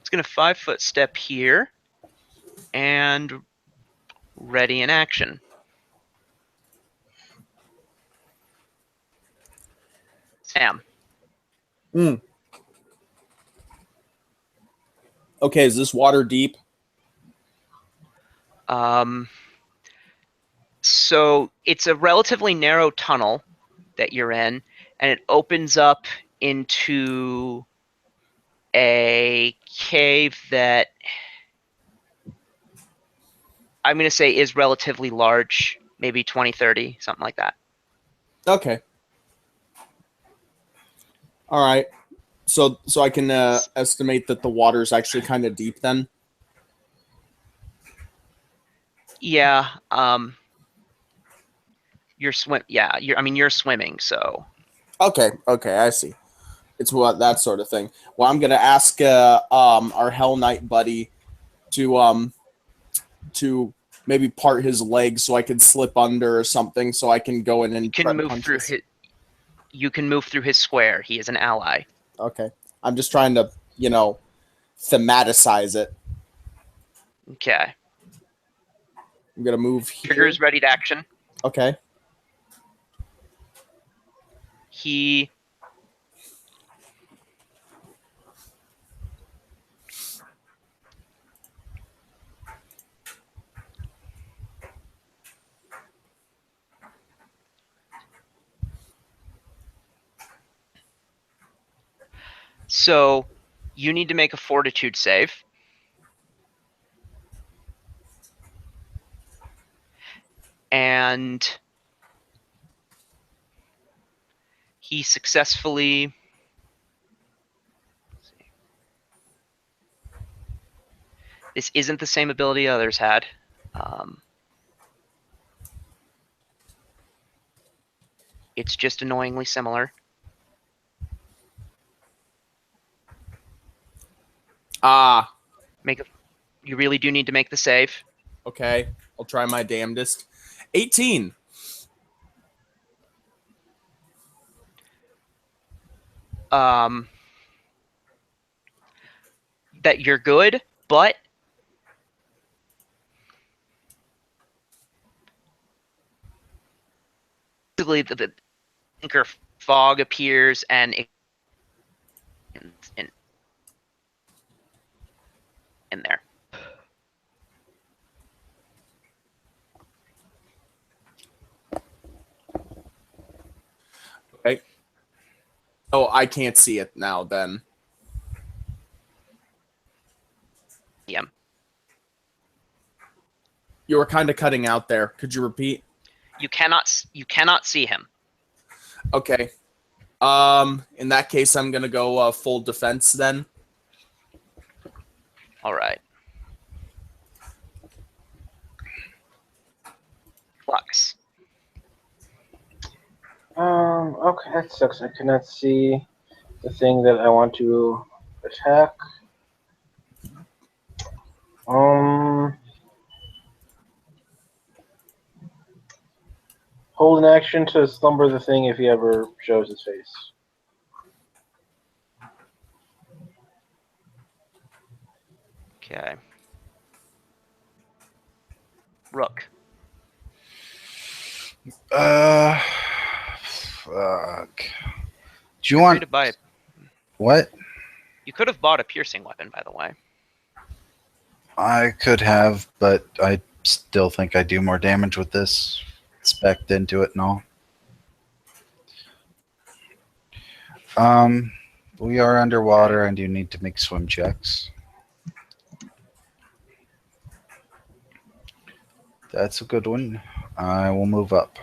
It's going to 5-foot step here. And ready in action. Sam. Okay, is this water deep? So So it's a relatively narrow tunnel that you're in, and it opens up into a cave that I'm going to say is relatively large, maybe 20, 30, something like that. Okay. All right. So I can estimate that the water's actually kind of deep then? Yeah. You're swimming, so. Okay, I see. It's that sort of thing. Well, I'm gonna ask our Hell Knight buddy to maybe part his legs so I can slip under or something, so I can go in and you can move through his square. He is an ally. Okay, I'm just trying to thematicize it. Okay. I'm gonna move here. Trigger is ready to action. Okay. So you need to make a fortitude save. And he successfully... This isn't the same ability others had. It's just annoyingly similar. You really do need to make the save. Okay, I'll try my damnedest. 18. That you're good, but basically the thinker fog appears and in there. Okay. Oh, I can't see it now then. Yeah. You were kind of cutting out there. Could you repeat? You cannot see him. Okay. In that case, I'm gonna go full defense then. All right. Flux. Okay, that sucks. I cannot see the thing that I want to attack. Hold an action to slumber the thing if he ever shows his face. Okay. Rook. Fuck. Do you want to buy it? What? You could have bought a piercing weapon, by the way. I could have, but I still think I do more damage with this. Spec'd into it and all. We are underwater and you need to make swim checks. That's a good one. I will move up.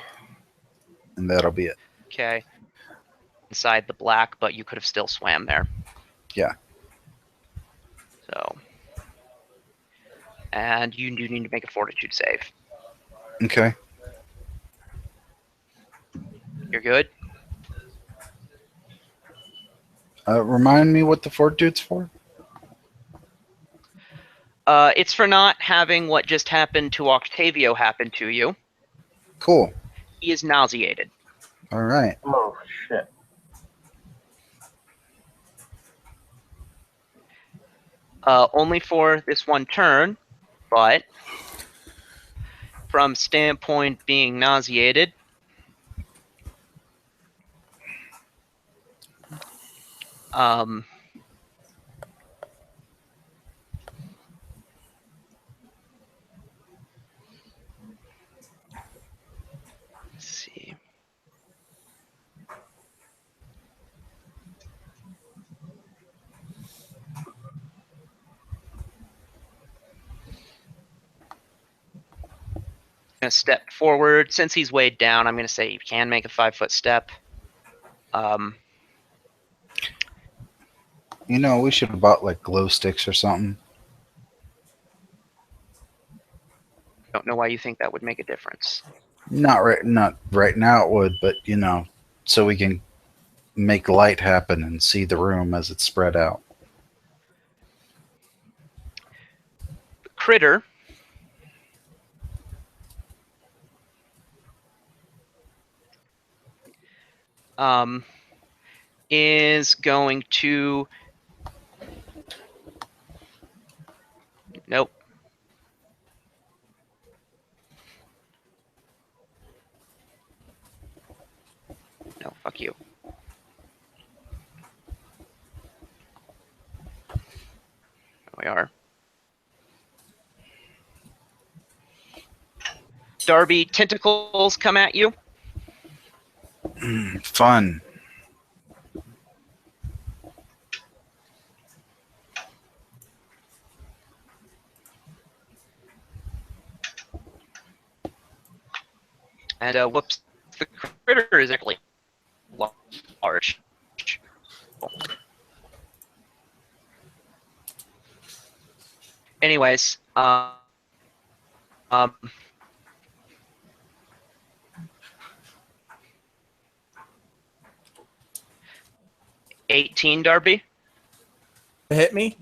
And that'll be it. Okay. Inside the black, but you could have still swam there. Yeah. So. And you do need to make a fortitude save. Okay. You're good? Remind me what the fortitude's for? It's for not having what just happened to Octavio happen to you. Cool. He is nauseated. All right. Oh, shit. Only for this one turn, but from standpoint being nauseated, gonna step forward. Since he's weighed down, I'm gonna say you can make a 5-foot step. You know, we should have bought like glow sticks or something. Don't know why you think that would make a difference. Not right now it would, but you know, so we can make light happen and see the room as it's spread out. The critter is going to... Nope. No, fuck you. There we are. Darby, tentacles come at you. Fun. And whoops, the critter is actually large. Anyways, 18, Darby? Hit me?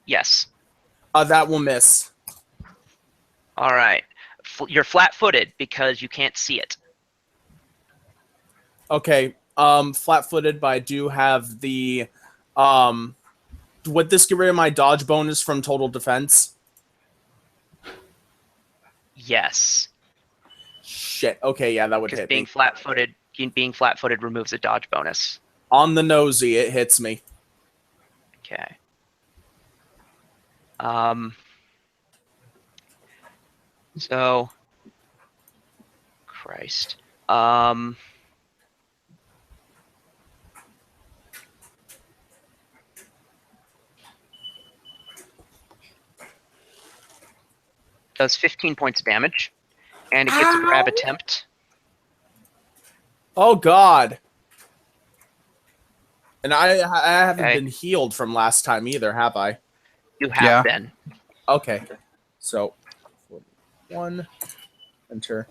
Yes. That will miss. All right. You're flat-footed because you can't see it. Okay. Flat-footed, but I do have the would this get rid of my dodge bonus from total defense? Yes. Shit. Okay, yeah, that would Because hit being me. flat-footed removes a dodge bonus. On the nosy, it hits me. Okay. So, Christ. Does 15 points of damage, and it gets a grab attempt. Oh God. And I haven't Okay. been healed from last time either, have I? You have Yeah. been. Okay. So 1 enter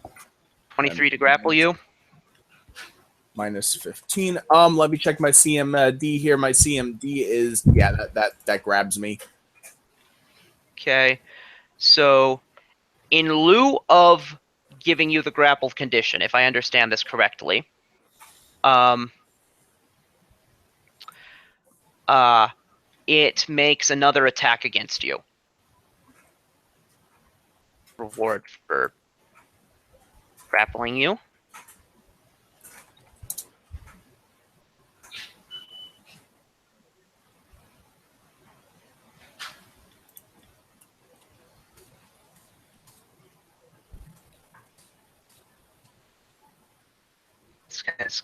23 to grapple you. minus 15. Let me check my CMD here. My CMD is that grabs me. Okay. So, in lieu of giving you the grapple condition, if I understand this correctly, it makes another attack against you. Reward for grappling you. This guy's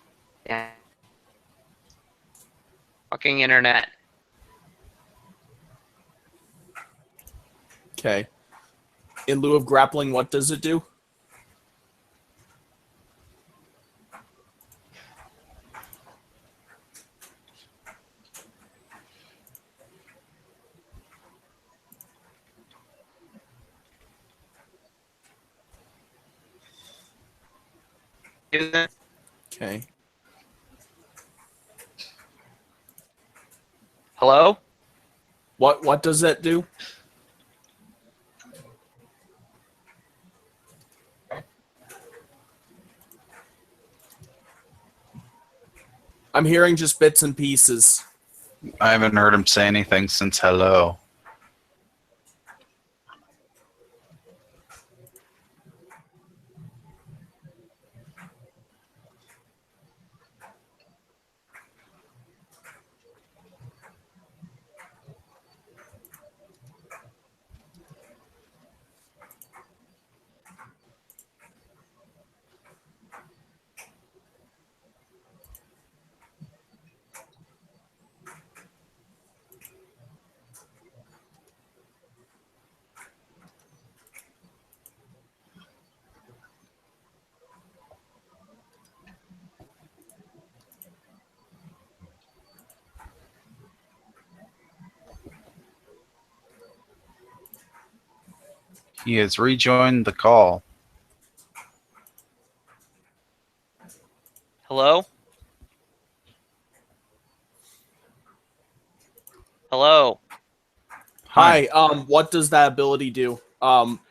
fucking internet. Okay. In lieu of grappling, what does it do? Okay. Hello? What does that do? I'm hearing just bits and pieces. I haven't heard him say anything since hello. He has rejoined the call. Hello? Hello? Hi. What does that ability do?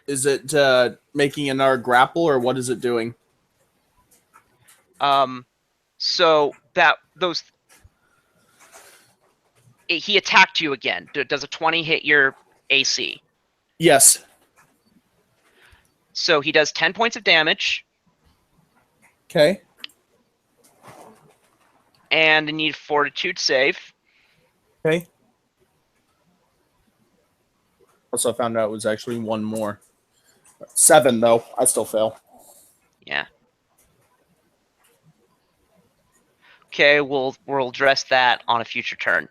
Is it making another grapple, or what is it doing? So he attacked you again. Does a 20 hit your AC? Yes. So he does 10 points of damage. Okay. And I need fortitude save. Okay. Also, I found out it was actually one more. 7, though. I still fail. Yeah. Okay, we'll address that on a future turn.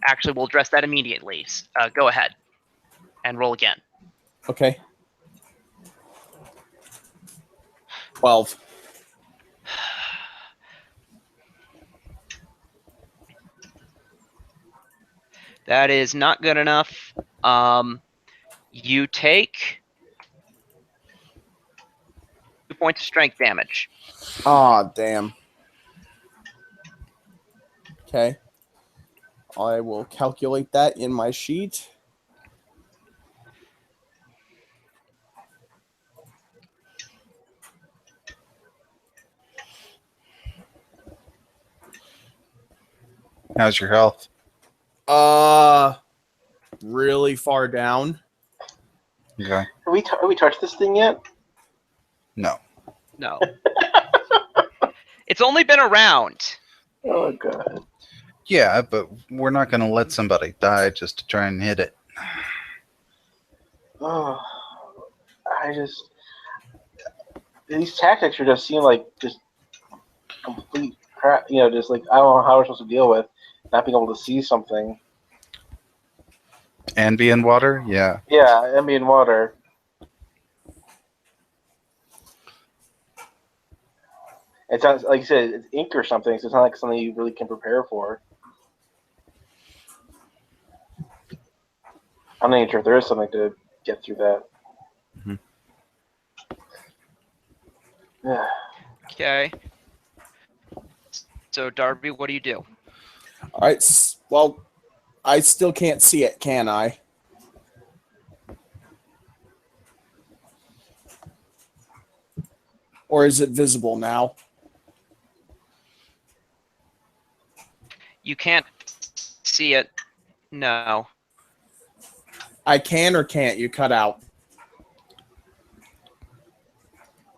Actually, we'll address that immediately. Go ahead and roll again. Okay. 12. That is not good enough. You take 2 points of strength damage. Ah, damn. Okay. I will calculate that in my sheet. How's your health? Really far down. Okay. Have we touched this thing yet? No. No. It's only been around. Oh god. Yeah, but we're not going to let somebody die just to try and hit it. Oh, these tactics are just seem like just complete crap. You know, just like I don't know how we're supposed to deal with not being able to see something. Ambient water? Yeah. Yeah, ambient water. It sounds like you said it's ink or something, so it's not like something you really can prepare for. I'm not even sure if there is something to get through that. Mhm. Yeah. Okay. So, Darby, what do you do? All right. Well, I still can't see it, can I? Or is it visible now? You can't see it. No. I can or can't? You cut out.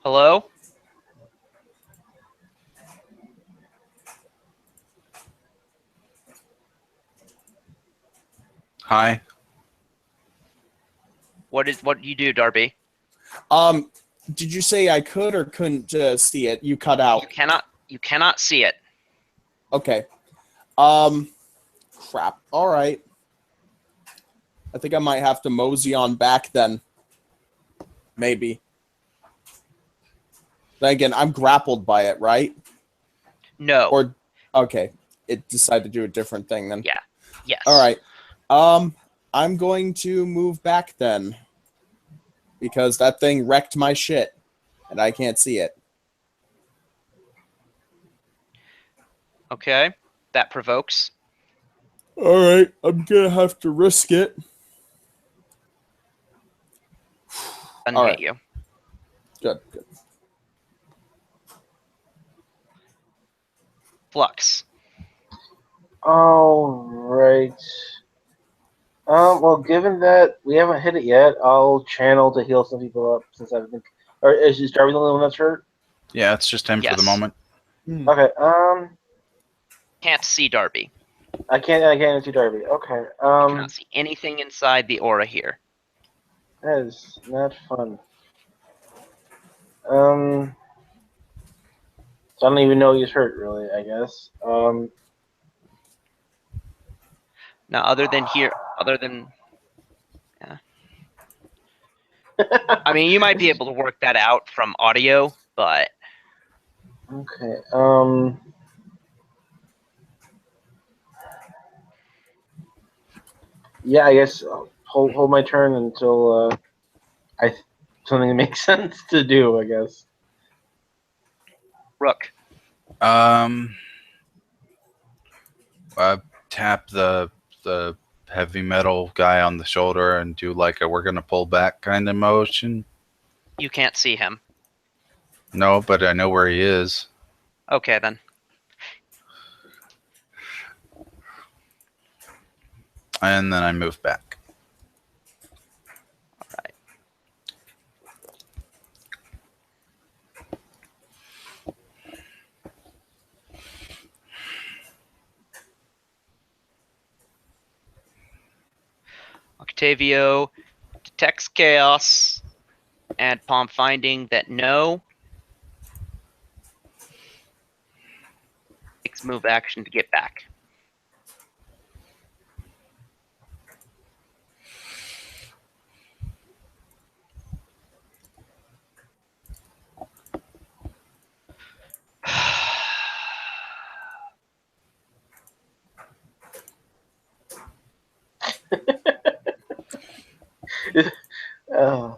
Hello? Hi. What do you do, Darby? Did you say I could or couldn't see it? You cut out. You cannot see it. Okay. Crap. All right. I think I might have to mosey on back then. Maybe. Then again, I'm grappled by it, right? No. Or okay, it decided to do a different thing then. Yeah. Yes. All right. I'm going to move back then because that thing wrecked my shit, and I can't see it. Okay. That provokes. All right, I'm gonna have to risk it. Doesn't All hit right. you. Good. Good. Flux. All right. Well, given that we haven't hit it yet, I'll channel to heal some people up since I've been. Or is Darby the only one that's hurt? Yeah, it's just him for the Yes. moment. Okay. Can't see Darby. I can't see Darby. Okay. You cannot see anything inside the aura here. That is not fun. So I don't even know he's hurt, really. I guess. Now, other than yeah. I mean, you might be able to work that out from audio, but Okay. Yeah, I guess I'll hold my turn until something makes sense to do. I guess. Rook. Tap the heavy metal guy on the shoulder and do like a "we're gonna pull back" kind of motion. You can't see him. No, but I know where he is. Okay, then. And then I move back. All right. Octavio detects chaos and Pathfinding that no. Takes move action to get back.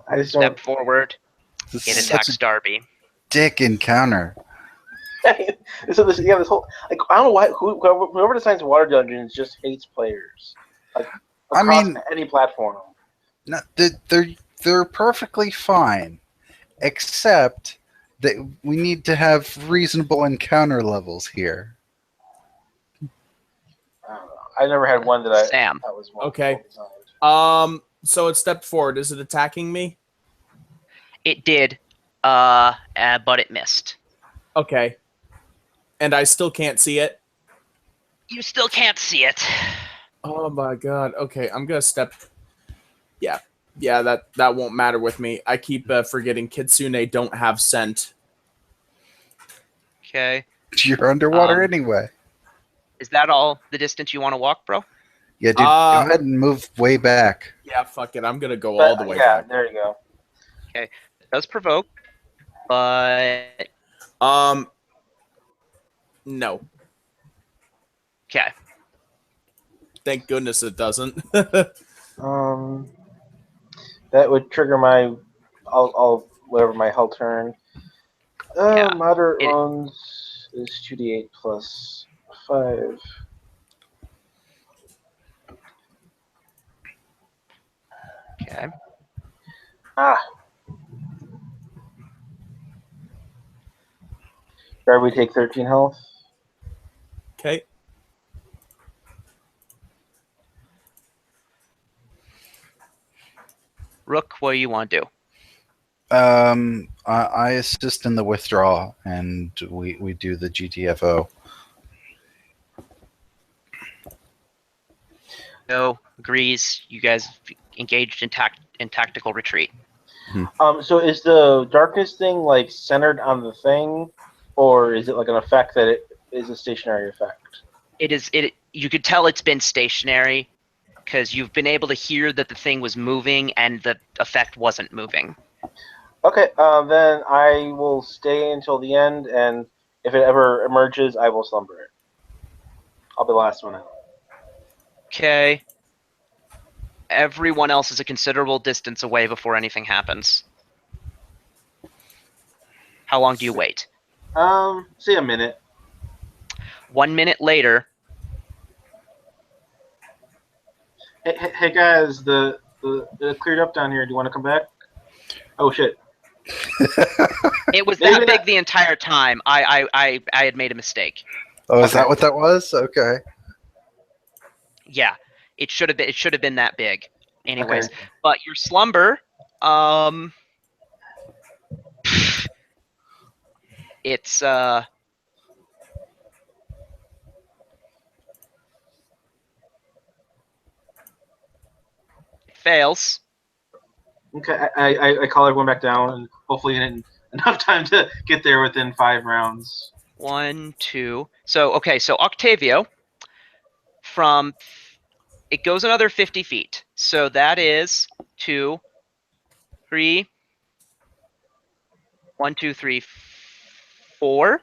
I just Step don't. forward. This It is attacks such a Darby. dick encounter. So this whole like I don't know why whoever designs water dungeons just hates players. Like across any platform. No, they're perfectly fine, except that we need to have reasonable encounter levels here. I don't know. I never had one that Sam. that was Okay. designed. So it stepped forward. Is it attacking me? It did, but it missed. Okay. And I still can't see it? You still can't see it. Oh my god. Okay, I'm gonna step... Yeah. Yeah, that won't matter with me. I keep forgetting Kitsune don't have scent. Okay. You're underwater anyway. Is that all the distance you want to walk, bro? Yeah, dude, go ahead and move way back. Yeah, fuck it. I'm gonna go all the way back. There you go. Okay. It does provoke, but... No. Okay. Thank goodness it doesn't. That would trigger my whatever my hull turn. Yeah. Moderate wounds is 2d8 plus 5. Okay. Darby take 13 health. Okay. Rook, what do you want to do? I assist in the withdrawal, and we do the GTFO. No, agrees. You guys engaged in tactical retreat. So is the darkness thing like centered on the thing, or is it like an effect that it is a stationary effect? It is. You could tell it's been stationary because you've been able to hear that the thing was moving and the effect wasn't moving. Okay, then I will stay until the end, and if it ever emerges, I will slumber it. I'll be the last one out. Okay. Everyone else is a considerable distance away before anything happens. How long do you wait? Say a minute. 1 minute later. Hey guys, it cleared up down here. Do you want to come back? Oh shit. It was that big the entire time. I had made a mistake. Oh, is that what that was? Okay. Yeah, it should have been that big. Anyways, Okay. but your slumber, it's it fails. Okay, I call everyone back down, and hopefully in enough time to get there within 5 rounds. 1, 2. So Octavio, it goes another 50 feet. So that is 2, 3, 1, 2, 3, 4.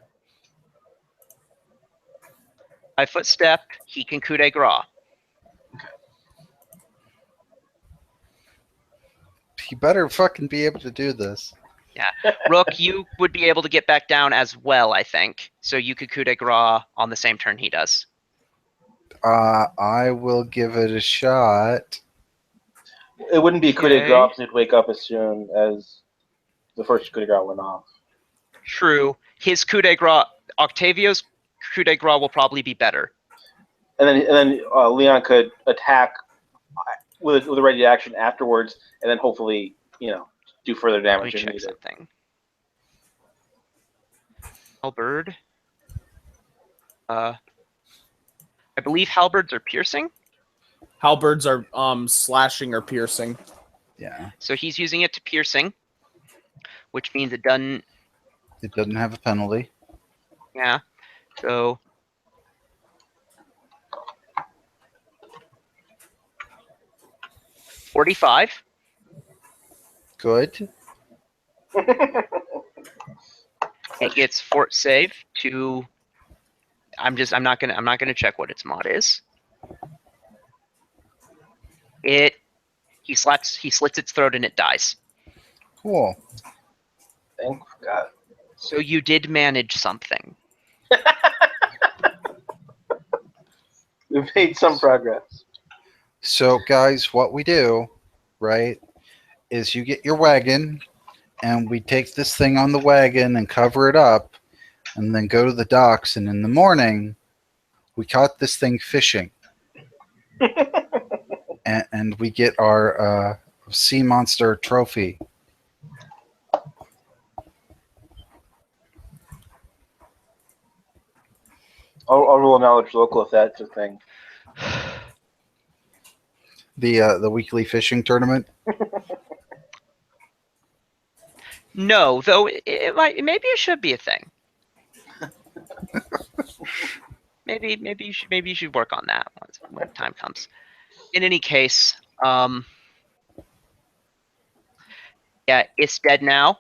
5-foot step. He can coup de grace. You better fucking be able to do this. Yeah. Rook, you would be able to get back down as well, I think. So you could coup de grace on the same turn he does. I will give it a shot. It wouldn't be a coup de Okay. grace if you'd wake up as soon as the first coup de grace went off. True. His coup de grace, Octavio's coup de grace will probably be better. And then Leon could attack with a ready action afterwards, and then hopefully, do further Let me damage if check needed. something. Halberd. I believe halberds are piercing. Halberds are slashing or piercing. Yeah. So he's using it to piercing, which means it doesn't. It doesn't have a penalty. Yeah. So 45. Good. It gets fort save to. I'm not gonna check what its mod is. He slits its throat and it dies. Cool. Thank God. So you did manage something. We've made some progress. So, guys, what we do, right, is you get your wagon, and we take this thing on the wagon and cover it up, and then go to the docks, and in the morning, we caught this thing fishing. and we get our sea monster trophy. I'll roll knowledge local if that's a thing. The weekly fishing tournament. No, though maybe it should be a thing. maybe you should work on that when time comes. In any case, yeah, it's dead now.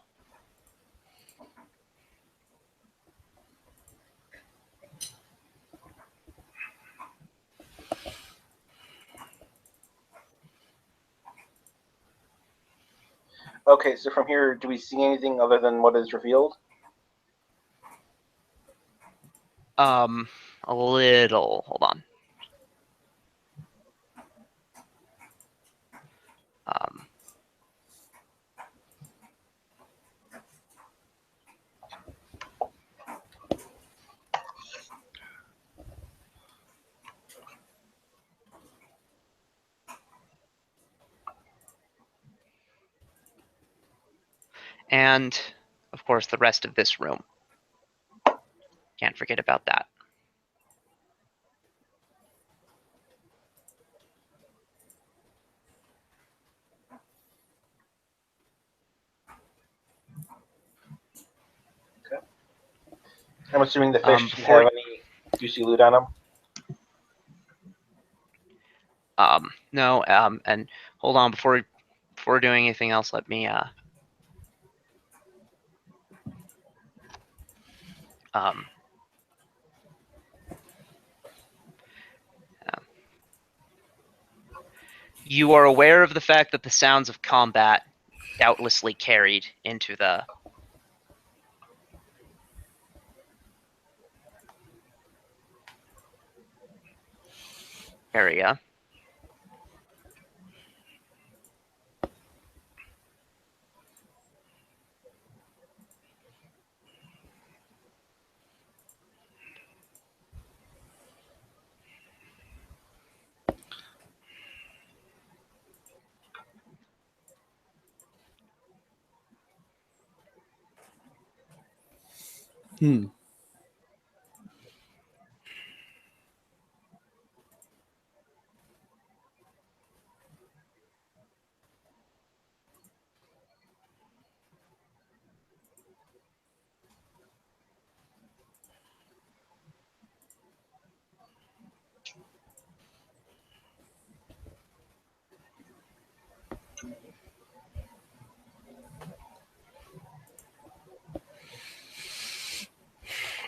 Okay, so from here, do we see anything other than what is revealed? A little. Hold on. And, of course, the rest of this room. Can't forget about that. Okay. I'm assuming the fish didn't have any juicy loot on them. No, and hold on, before doing anything else, let me you are aware of the fact that the sounds of combat doubtlessly carried into the area.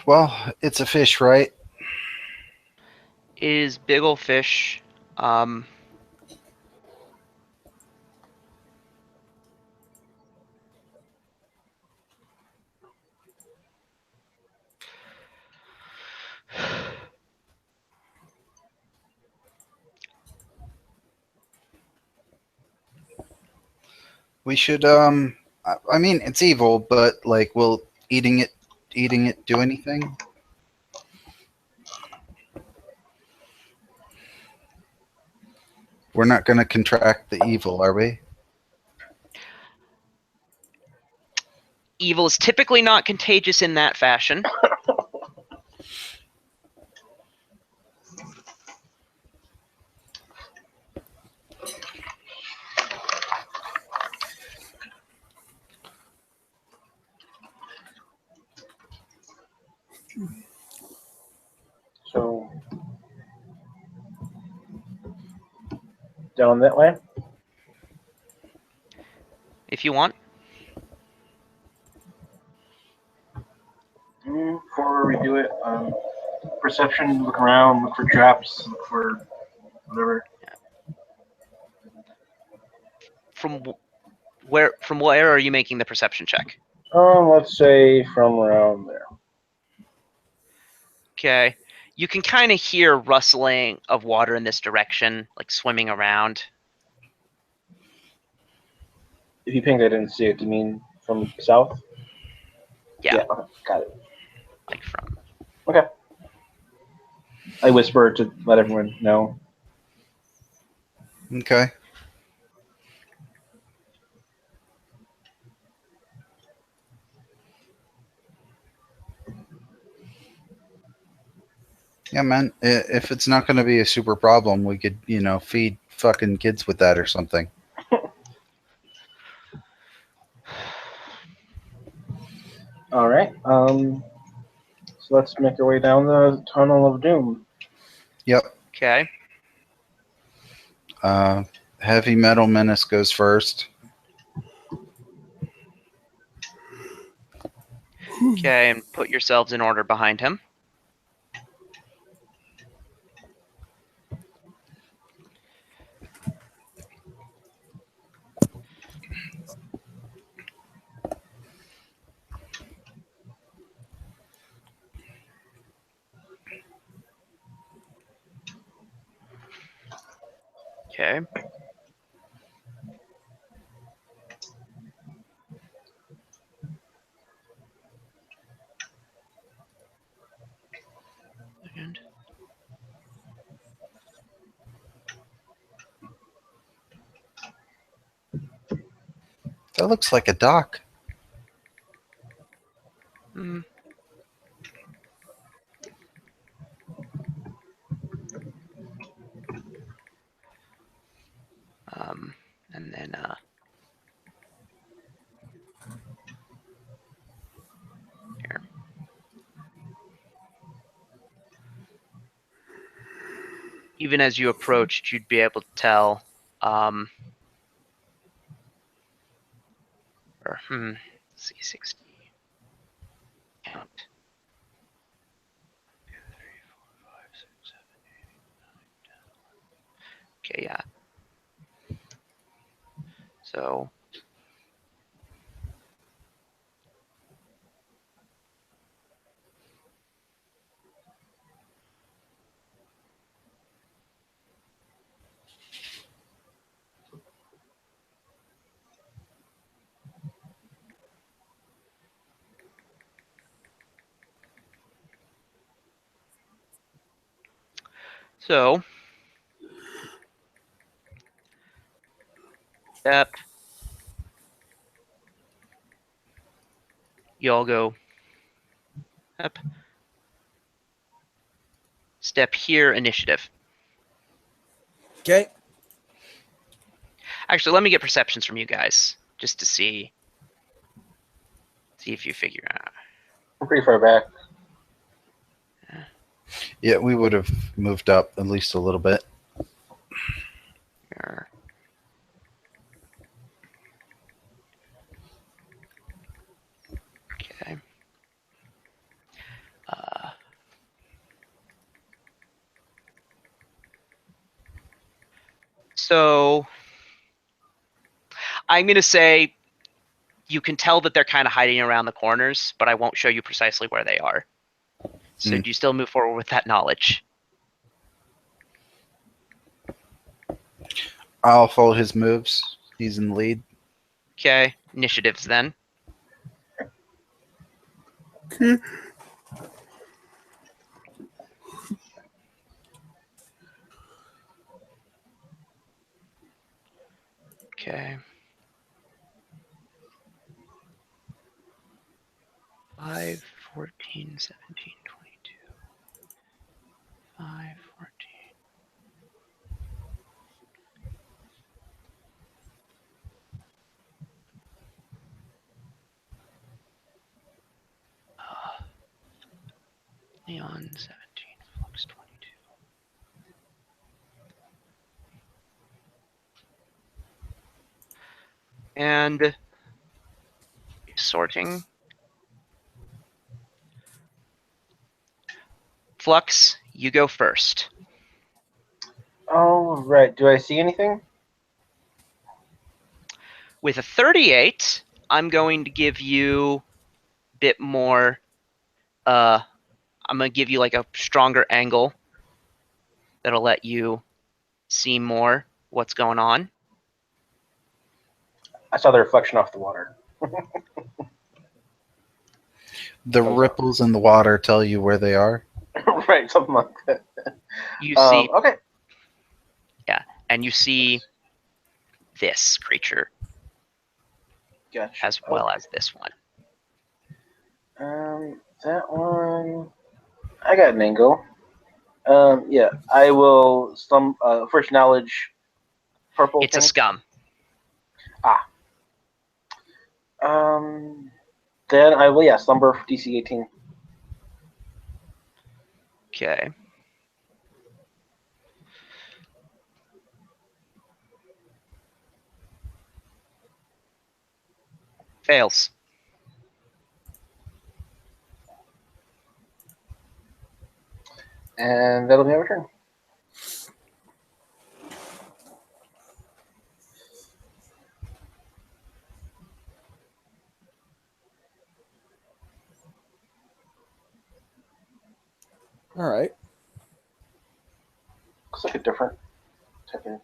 Well, it's a fish, right? Is big ol' fish. We should. I mean, it's evil, but like, will eating it do anything? We're not going to contract the evil, are we? Evil is typically not contagious in that fashion. So down that way. If you want. Before we do it, perception, look around, look for traps, look for whatever. From where are you making the perception check? Let's say from around there. Okay. You can kind of hear rustling of water in this direction, like swimming around. If you pinged, I didn't see it. Do you mean from south? Yeah. Okay, got it. Like from. Okay. I whisper to let everyone know. Okay. Yeah, man. If it's not going to be a super problem, we could, feed fucking kids with that or something. All right. So let's make our way down the tunnel of doom. Yep. Okay. Heavy Metal Menace goes first. Okay, and put yourselves in order behind him. Okay. And That looks like a dock. And then here. Even as you approached, you'd be able to tell. Let's see, 60. Count. 2, 3, 4, 5, 6, 7, 8, 9, 10, 11. Okay, yeah. So. So. Step. You all go up. Step here, initiative. Okay. Actually, let me get perceptions from you guys, just to see if you figure out. I'm pretty far back. Yeah, we would have moved up at least a little bit. Here. Okay. So I'm going to say you can tell that they're kind of hiding around the corners, but I won't show you precisely where they are. So do you still move forward with that knowledge? I'll follow his moves. He's in the lead. Okay, initiatives then. Okay. 5, 14, 17, 22. 5, 14. Neon 17, Flux 22. And sorting. Flux, you go first. All right. Do I see anything? With a 38, I'm going to give you a bit more. I'm going to give you like a stronger angle that'll let you see more what's going on. I saw the reflection off the water. The ripples in the water tell you where they are. Right, something like that. You see, Okay. yeah, and you see this creature Gotcha. as well as this one. That one. I got an angle. Yeah, I will. First knowledge. Purple. It's a scum. Then I will. Yeah, slumber for DC 18. Okay. Fails. And that'll be my turn. All right. Looks like a different type of thing.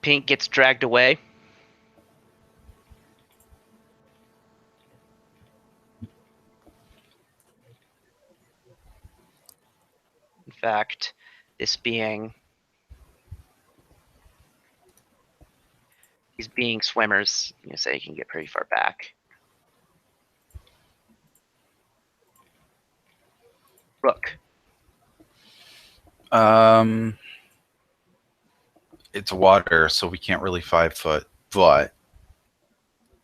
Pink gets dragged away. In fact, this being these being swimmers, you say you can get pretty far back. Rook. It's water, so we can't really 5 foot, but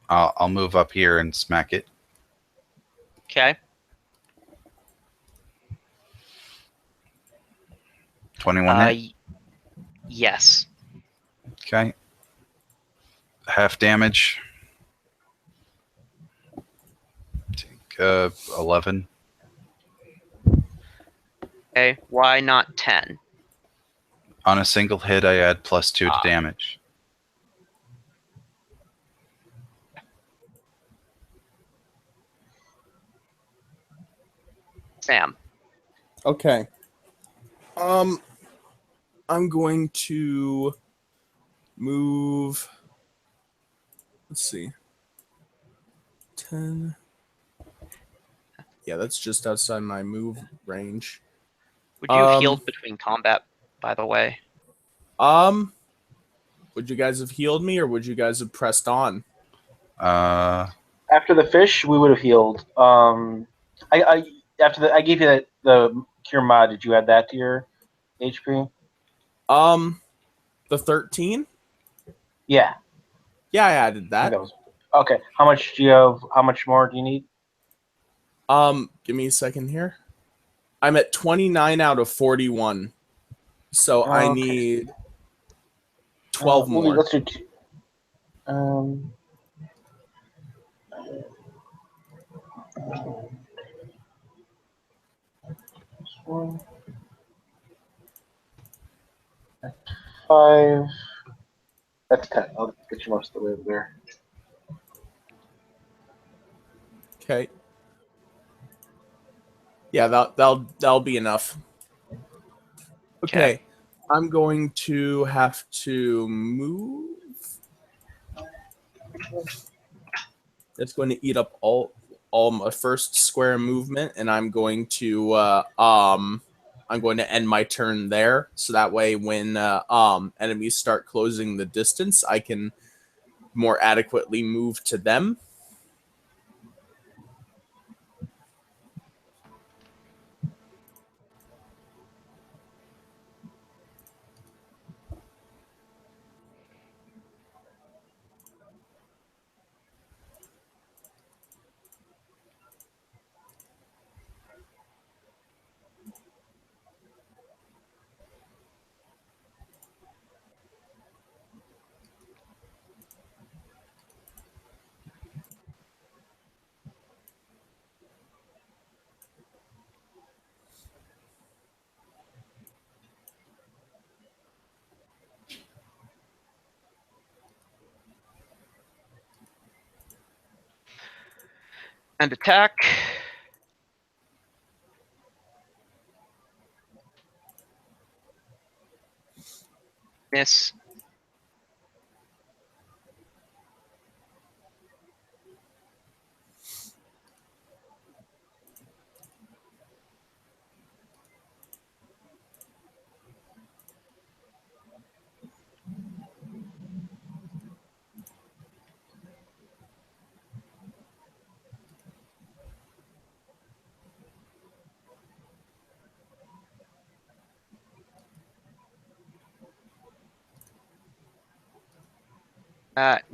I'll move up here and smack it. Okay. 21 hit. Yes. Okay. Half damage. Take 11. Okay. Why not 10? On a single hit, I add +2 to damage. Sam. Okay. I'm going to move. Let's see. 10. Yeah, that's just outside my move range. Would you have healed between combat, by the way? Would you guys have healed me, or would you guys have pressed on? After the fish, we would have healed. I gave you the cure mod. Did you add that to your HP? The 13? Yeah. Yeah, I added that. Okay. How much do you have? How much more do you need? Give me a second here. I'm at 29 out of 41. So I need 12 more. Let's do two. Um, one, 5. That's 10. I'll get you most of the way over there. Okay. Yeah, that'll be enough. Okay. I'm going to have to move. That's going to eat up all my first square movement, and I'm going to end my turn there. So that way, when enemies start closing the distance, I can more adequately move to them. And attack. Miss.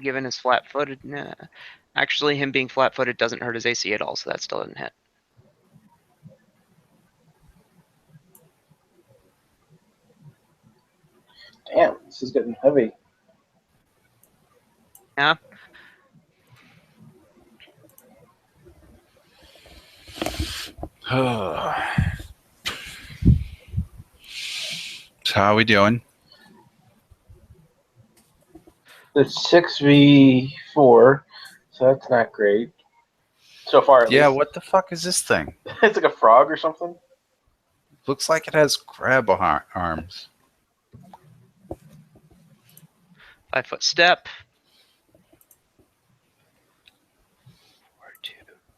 Given his flat-footed, nah. Actually, him being flat-footed doesn't hurt his AC at all, so that still doesn't hit. Damn, this is getting heavy. Yeah. So how are we doing? It's 6v4, so that's not great. So far, at Yeah, least. what the fuck is this thing? It's like a frog or something. Looks like it has crab arms. 5-foot step. 4, 2,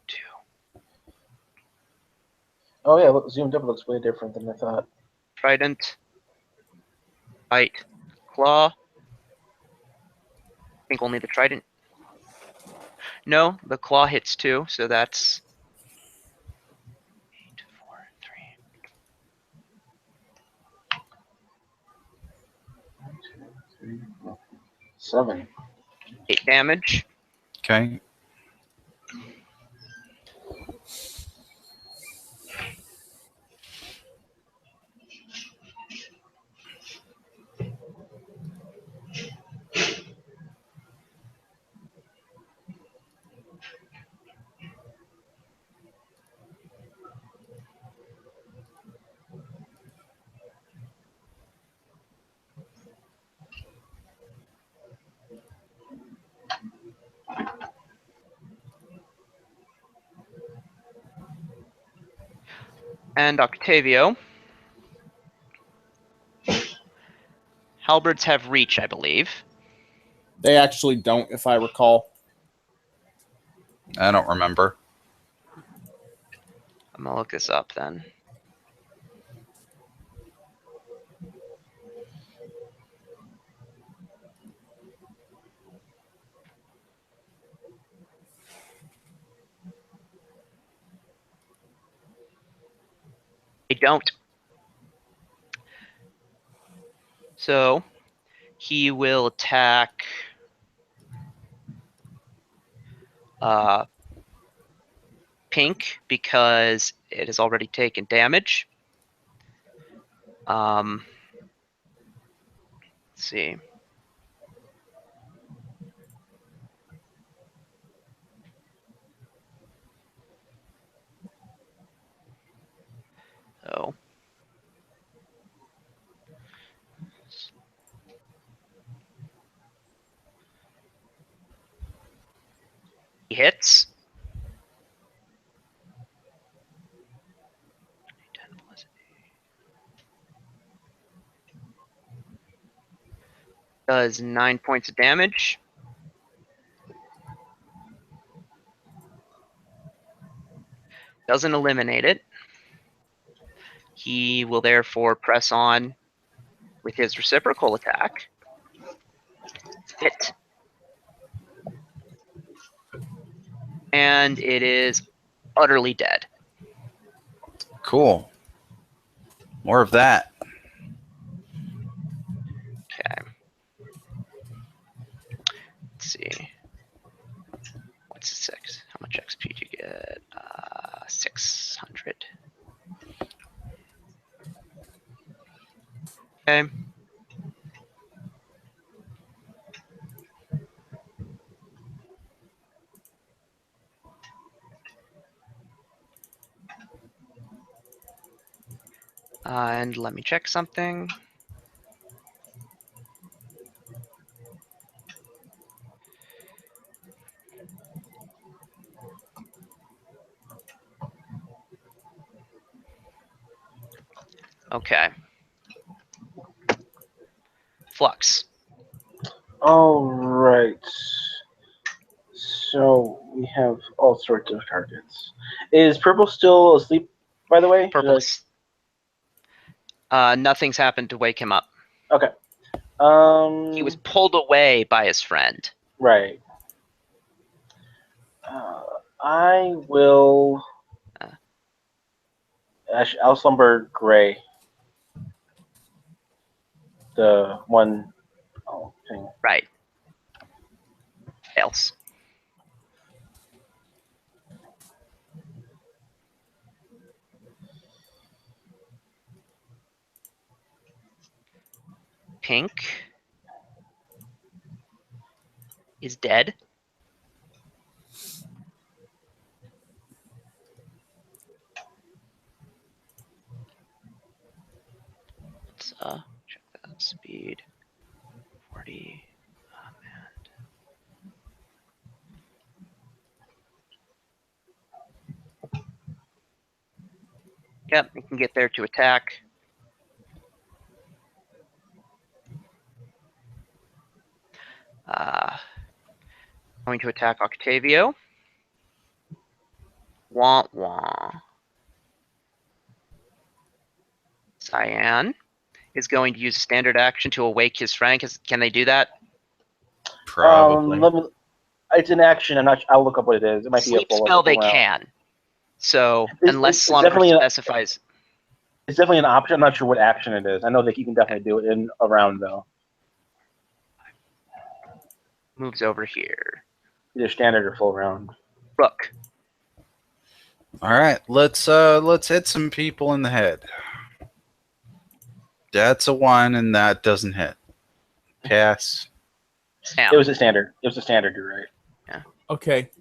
2. Oh yeah, look, zoomed up, it looks way different than I thought. Trident. Bite. Claw. I think only the trident. No, the claw hits too, so that's 8, 4, 3. 7. 8 damage. Okay. And Octavio. Halberds have reach, I believe. They actually don't, if I recall. I don't remember. I'm gonna look this up then. They don't. So he will attack pink because it has already taken damage. Let's see. He hits. Does 9 points of damage. Doesn't eliminate it. He will therefore press on with his reciprocal attack. Hit. And it is utterly dead. Cool. More of that. Okay. Let's see. What's 6? How much XP do you get? 600. Okay. And let me check something. Okay. Flux. All right. So we have all sorts of targets. Is Purple still asleep, by the way? Purple is. Nothing's happened to wake him up. Okay. He was pulled away by his friend. Right. I will. I'll slumber Gray. The one. Oh, thing. Right. Else. Pink is dead. Let's check that speed. 40. Yep, you can get there to attack. Going to attack Octavio. Wah wah. Cyan is going to use a standard action to awake his friend. Can they do that? Probably. It's an action. I'm not. I'll look up what it is. It might Sleep be a full spell. They round. can. So It's- unless it's slumber definitely specifies. It's definitely an option. I'm not sure what action it is. I know that you can definitely do it in a round though. Moves over here. Either standard or full round. Rook. All right, let's hit some people in the head. That's a 1, and that doesn't hit. Pass. Sam. It was a standard. It was a standard. You're right. Yeah. Okay.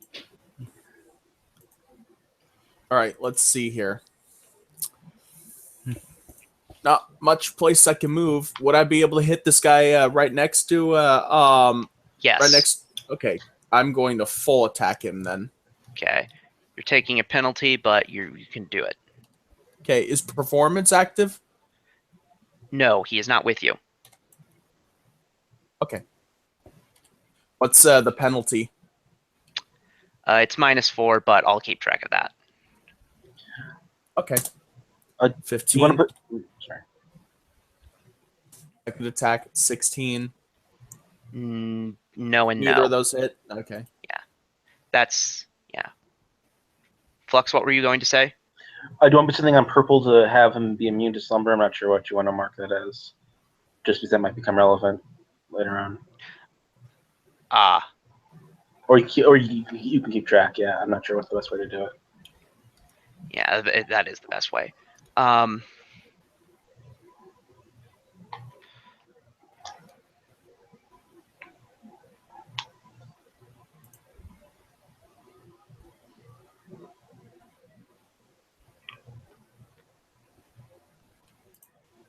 All right, let's see here. Not much place I can move. Would I be able to hit this guy right next to Yes. right next? Okay. I'm going to full attack him then. Okay. You're taking a penalty, but you can do it. Okay, is performance active? No, he is not with you. Okay. What's the penalty? It's -4, but I'll keep track of that. Okay. 15. You want to put? Sorry. I could attack 16. No and Neither no. of those hit. Okay. That's yeah. Flux, what were you going to say? I do want to put something on Purple to have him be immune to slumber. I'm not sure what you want to mark that as, just because that might become relevant later on. Or you can keep track. Yeah, I'm not sure what's the best way to do it. Yeah, that is the best way.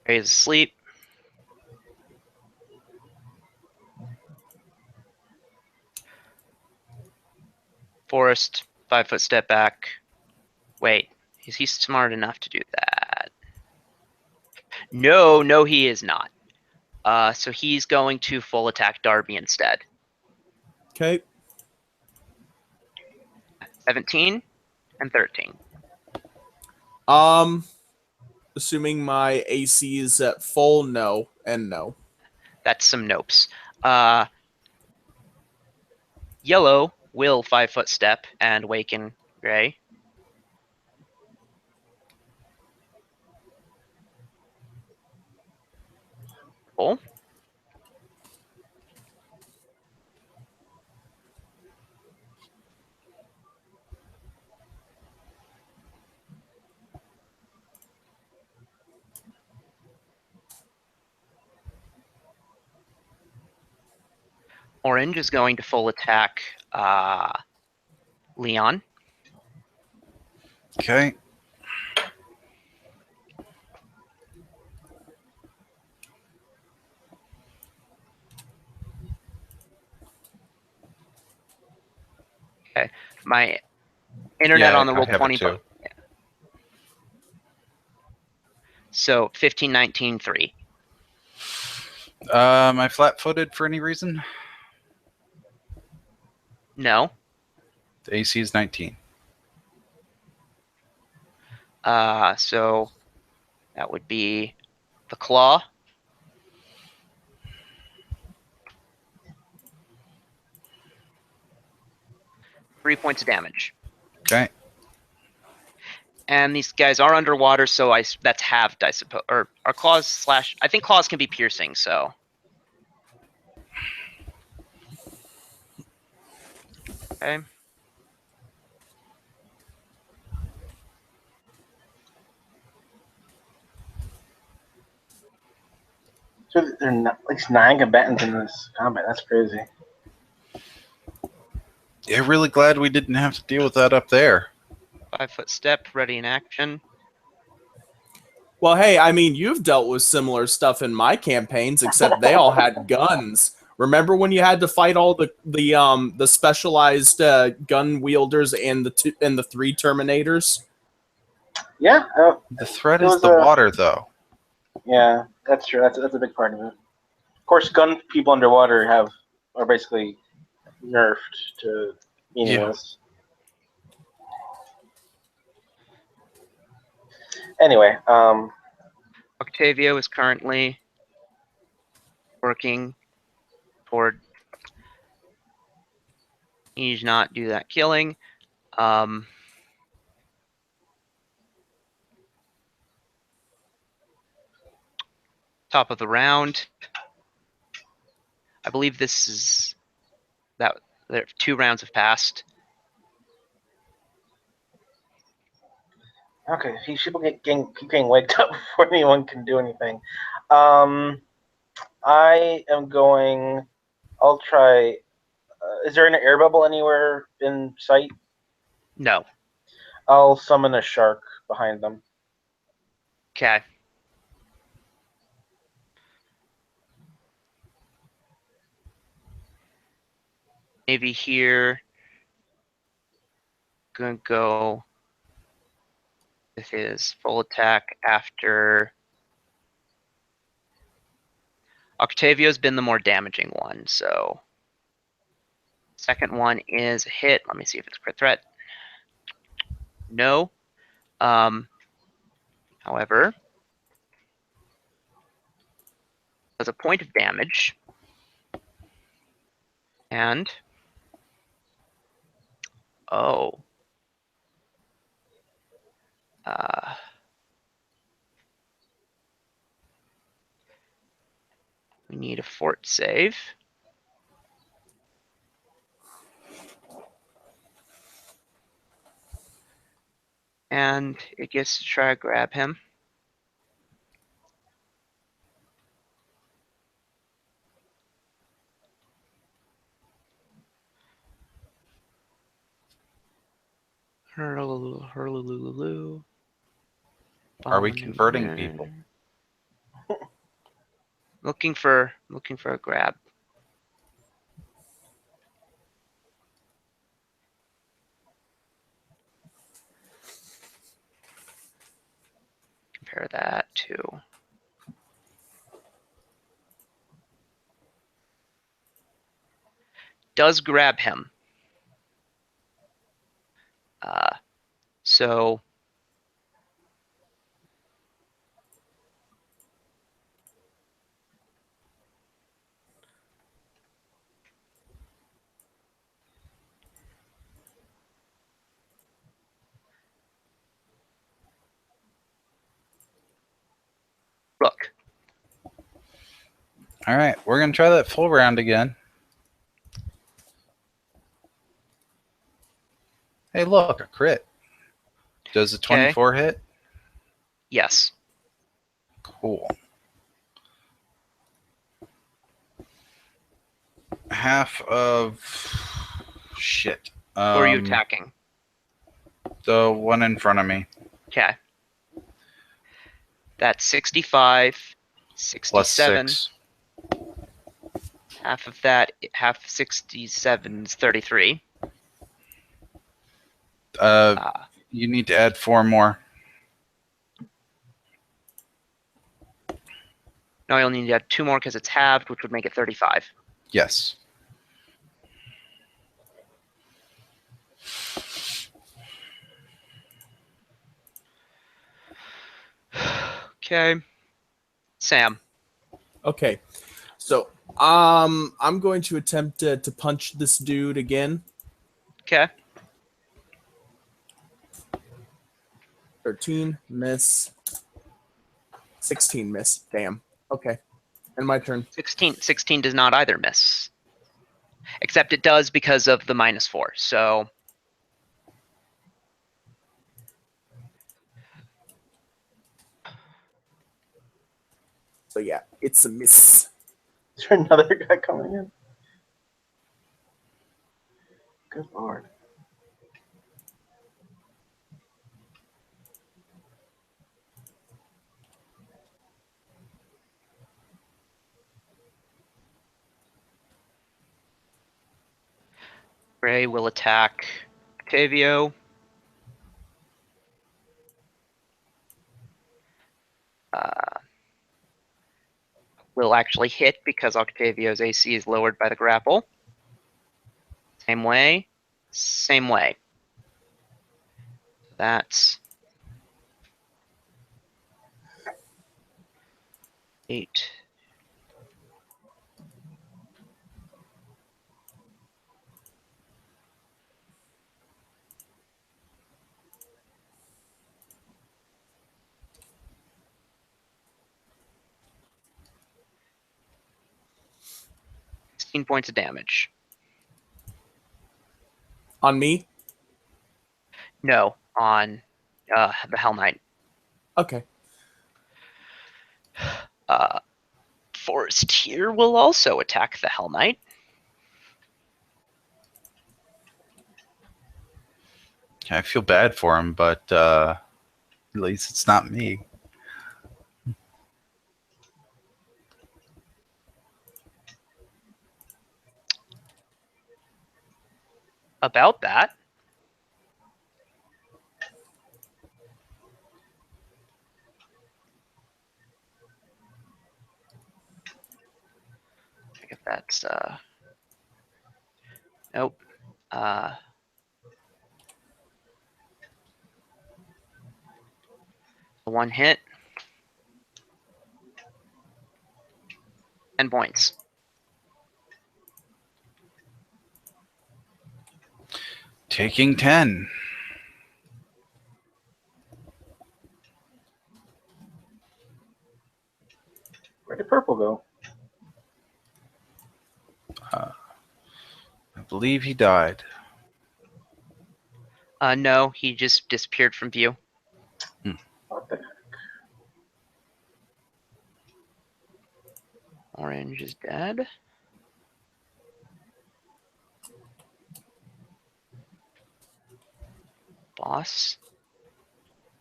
He's asleep. Forest, 5-foot step back. Wait, is he smart enough to do that? No, he is not. So he's going to full attack Darby instead. Okay. 17 and 13. Assuming my AC is at full, no, and no. That's some nopes. Yellow will 5-foot step and waken Gray. Full. Orange is going to full attack Leon. Okay. Okay. My internet on the roll I have 20. it too. Yeah. So 15, 19, 3. Am I flat-footed for any reason? No. The AC is 19. So that would be the claw. Three points of damage. Okay. And these guys are underwater, so that's halved, I suppose. Or our claws slash. I think claws can be piercing, so. Okay. So there are at least 9 combatants in this combat. That's crazy. Yeah, really glad we didn't have to deal with that up there. 5-foot step, ready in action. Well, hey, I mean, you've dealt with similar stuff in my campaigns, except they all had guns. Remember when you had to fight all the specialized gun wielders and the 3 Terminators? Yeah. The threat is the water, though. Yeah, that's true. That's a big part of it. Of course, gun people underwater are basically nerfed to meaningless. Yeah. Anyway, Octavio is currently working toward. He does not do that killing. Top of the round. I believe this is that. There 2 rounds have passed. okay, these people keep getting waked up before anyone can do anything. I am going. I'll try. Is there an air bubble anywhere in sight? No. I'll summon a shark behind them. Okay. Maybe here. Gonna go with his full attack after. Octavio's been the more damaging one, so. Second one is a hit. Let me see if it's crit threat. No. However, does a point of damage. And we need a fort save. And it gets to try to grab him. Hurlaloo. Are we converting people? Looking for a grab. does grab him. So look. All right, we're gonna try that full round again. Hey, look, a crit. Does the 24 hit? Yes. Cool. Half of shit. Who are you attacking? The one in front of me. Okay. That's 65, 67. Plus 6. Half of that, half of 67 is 33. You need to add 4 more. No, I only need to add 2 more because it's halved, which would make it 35. Yes. Okay. Sam. Okay. So I'm going to attempt to punch this dude again. Okay. 13, miss. 16, miss. Damn. Okay. And my turn. 16 does not either miss. Except it does because of the -4. So yeah, it's a miss. Is there another guy coming in? Good lord. Ray will attack Octavio. Will actually hit because Octavio's AC is lowered by the grapple. Same way. Same way. That's 8. Points of damage. On me? No, on the Hell Knight. Okay. Forest here will also attack the Hell Knight. I feel bad for him, but at least it's not me. About that. I think that's nope. One hit. 10 points. Taking 10. Where did purple go? I believe he died. No, he just disappeared from view. What the heck? Orange is dead. Boss.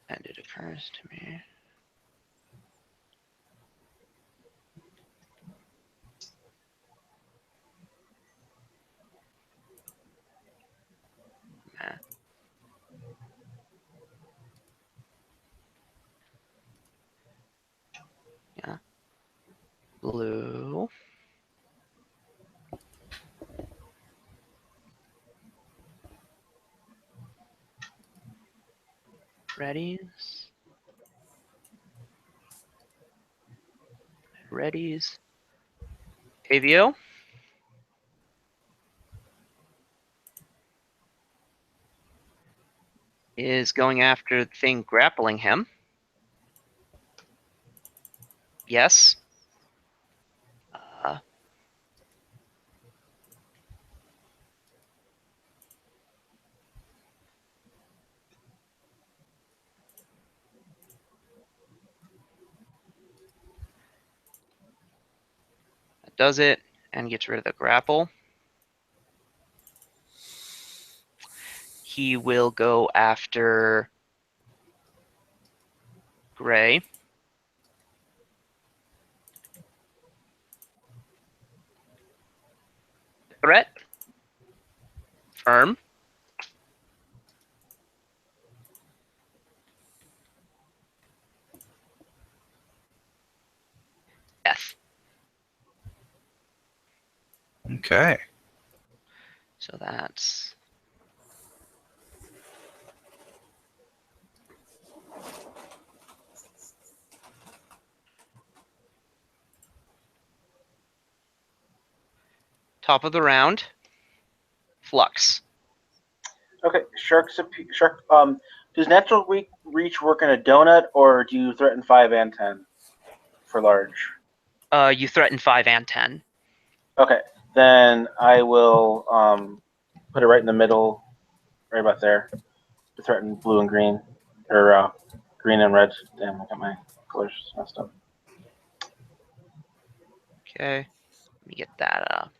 And it occurs to me. Yeah. Blue. Readies. Tavio. Is going after the thing grappling him. Yes. That does it, and gets rid of the grapple. He will go after Gray. Threat. Firm. Death. Okay. So that's top of the round. Flux. Okay, shark. Does natural reach work in a donut, or do you threaten 5 and 10 for large? You threaten 5 and 10. Okay, then I will put it right in the middle, right about there, to threaten blue and green, or green and red. Damn, I got my colors messed up. Okay. Let me get that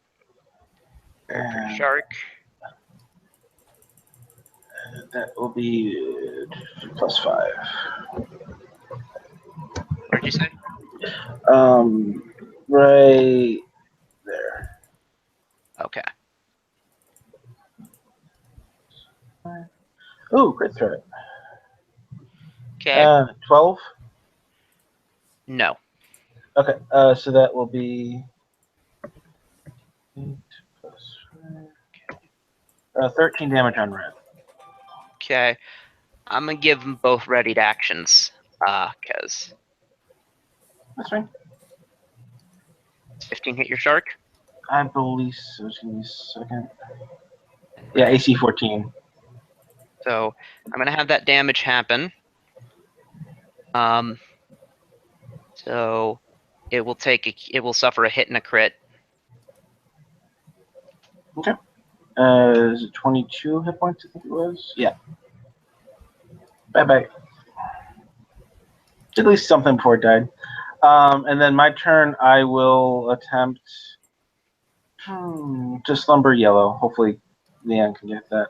shark. That will be +5. What did you say? Right there. Okay. Ooh, great threat. Okay. 12. No. Okay, so that will be 8 +5. 13 damage on red. Okay. I'm gonna give them both readied actions. Cause That's fine. 15 hit your shark. I believe so. Just give me a second. Yeah, AC 14. So I'm gonna have that damage happen. So it will suffer a hit and a crit. Okay. Is it 22 hit points? I think it was. Yeah. Bye bye. At least something before it died. And then my turn, I will attempt to slumber yellow. Hopefully, Leanne can get that.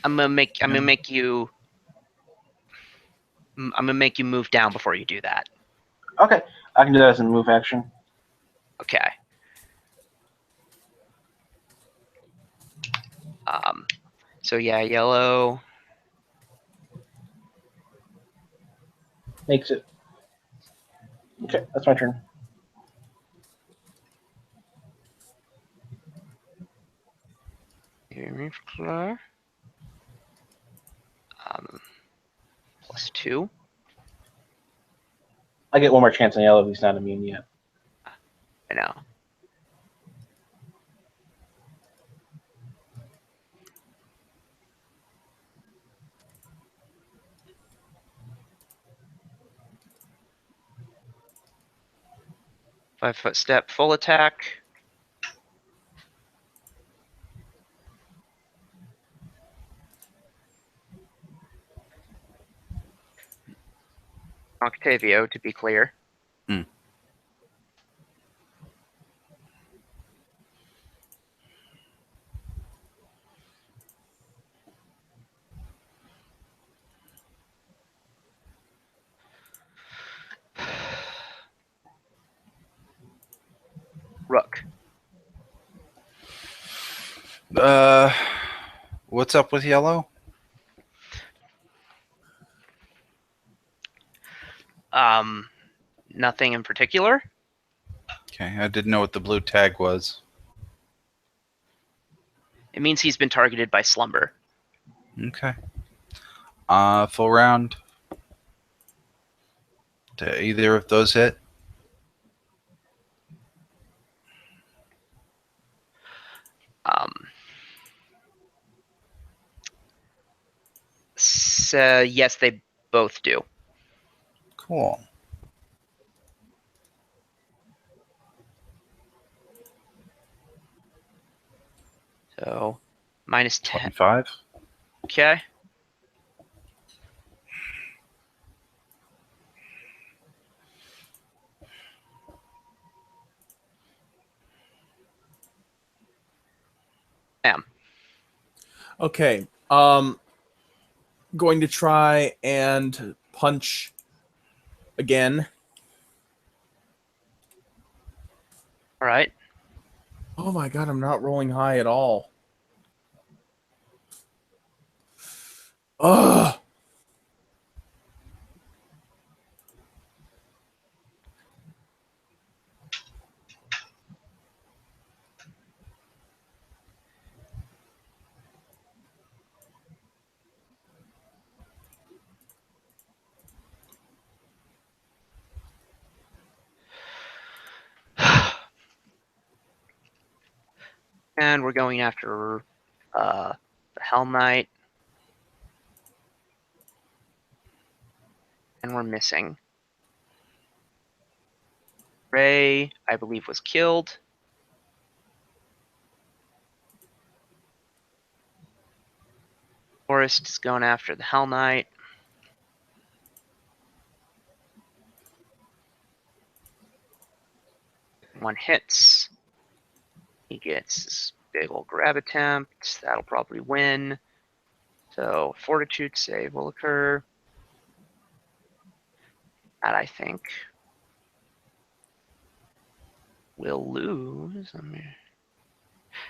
I'm gonna make you move down before you do that. Okay, I can do that as a move action. Okay. So yeah, yellow Makes it. Okay, that's my turn. +2. I get one more chance on yellow if he's not immune yet. I know. Five-foot step, full attack. Octavio, to be clear. Rook. What's up with yellow? Nothing in particular. Okay, I didn't know what the blue tag was. It means he's been targeted by slumber. Okay. Full round. Do either of those hit? So yes, they both do. Cool. So minus 10. 25. Okay. Bam. Okay. Going to try and punch again. All right. Oh my god, I'm not rolling high at all. Ugh. And we're going after the Hell Knight. And we're missing. Ray, I believe, was killed. Forrest is going after the Hell Knight. One hits. He gets this big old grab attempt. That'll probably win. So Fortitude save will occur. That, I think, will lose.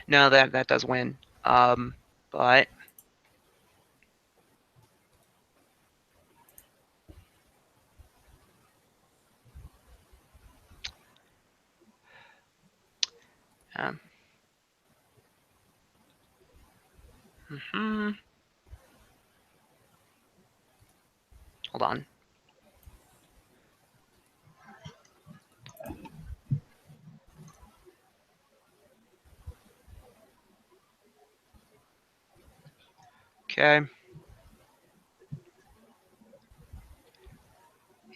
No, that does win. But hold on. Okay.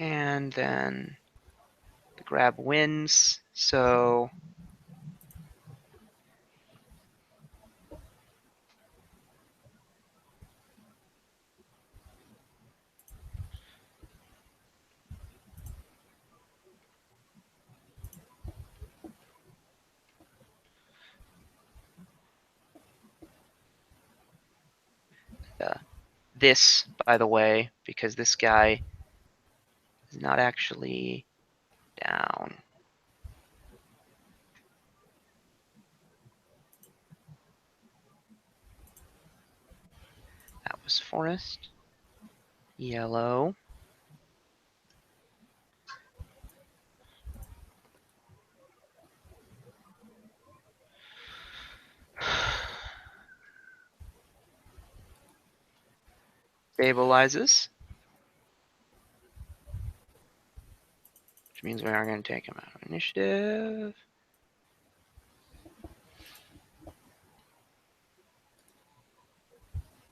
And then the grab wins. So this, by the way, because this guy is not actually down. That was Forest. Yellow. Stabilizes. Which means we are going to take him out of initiative.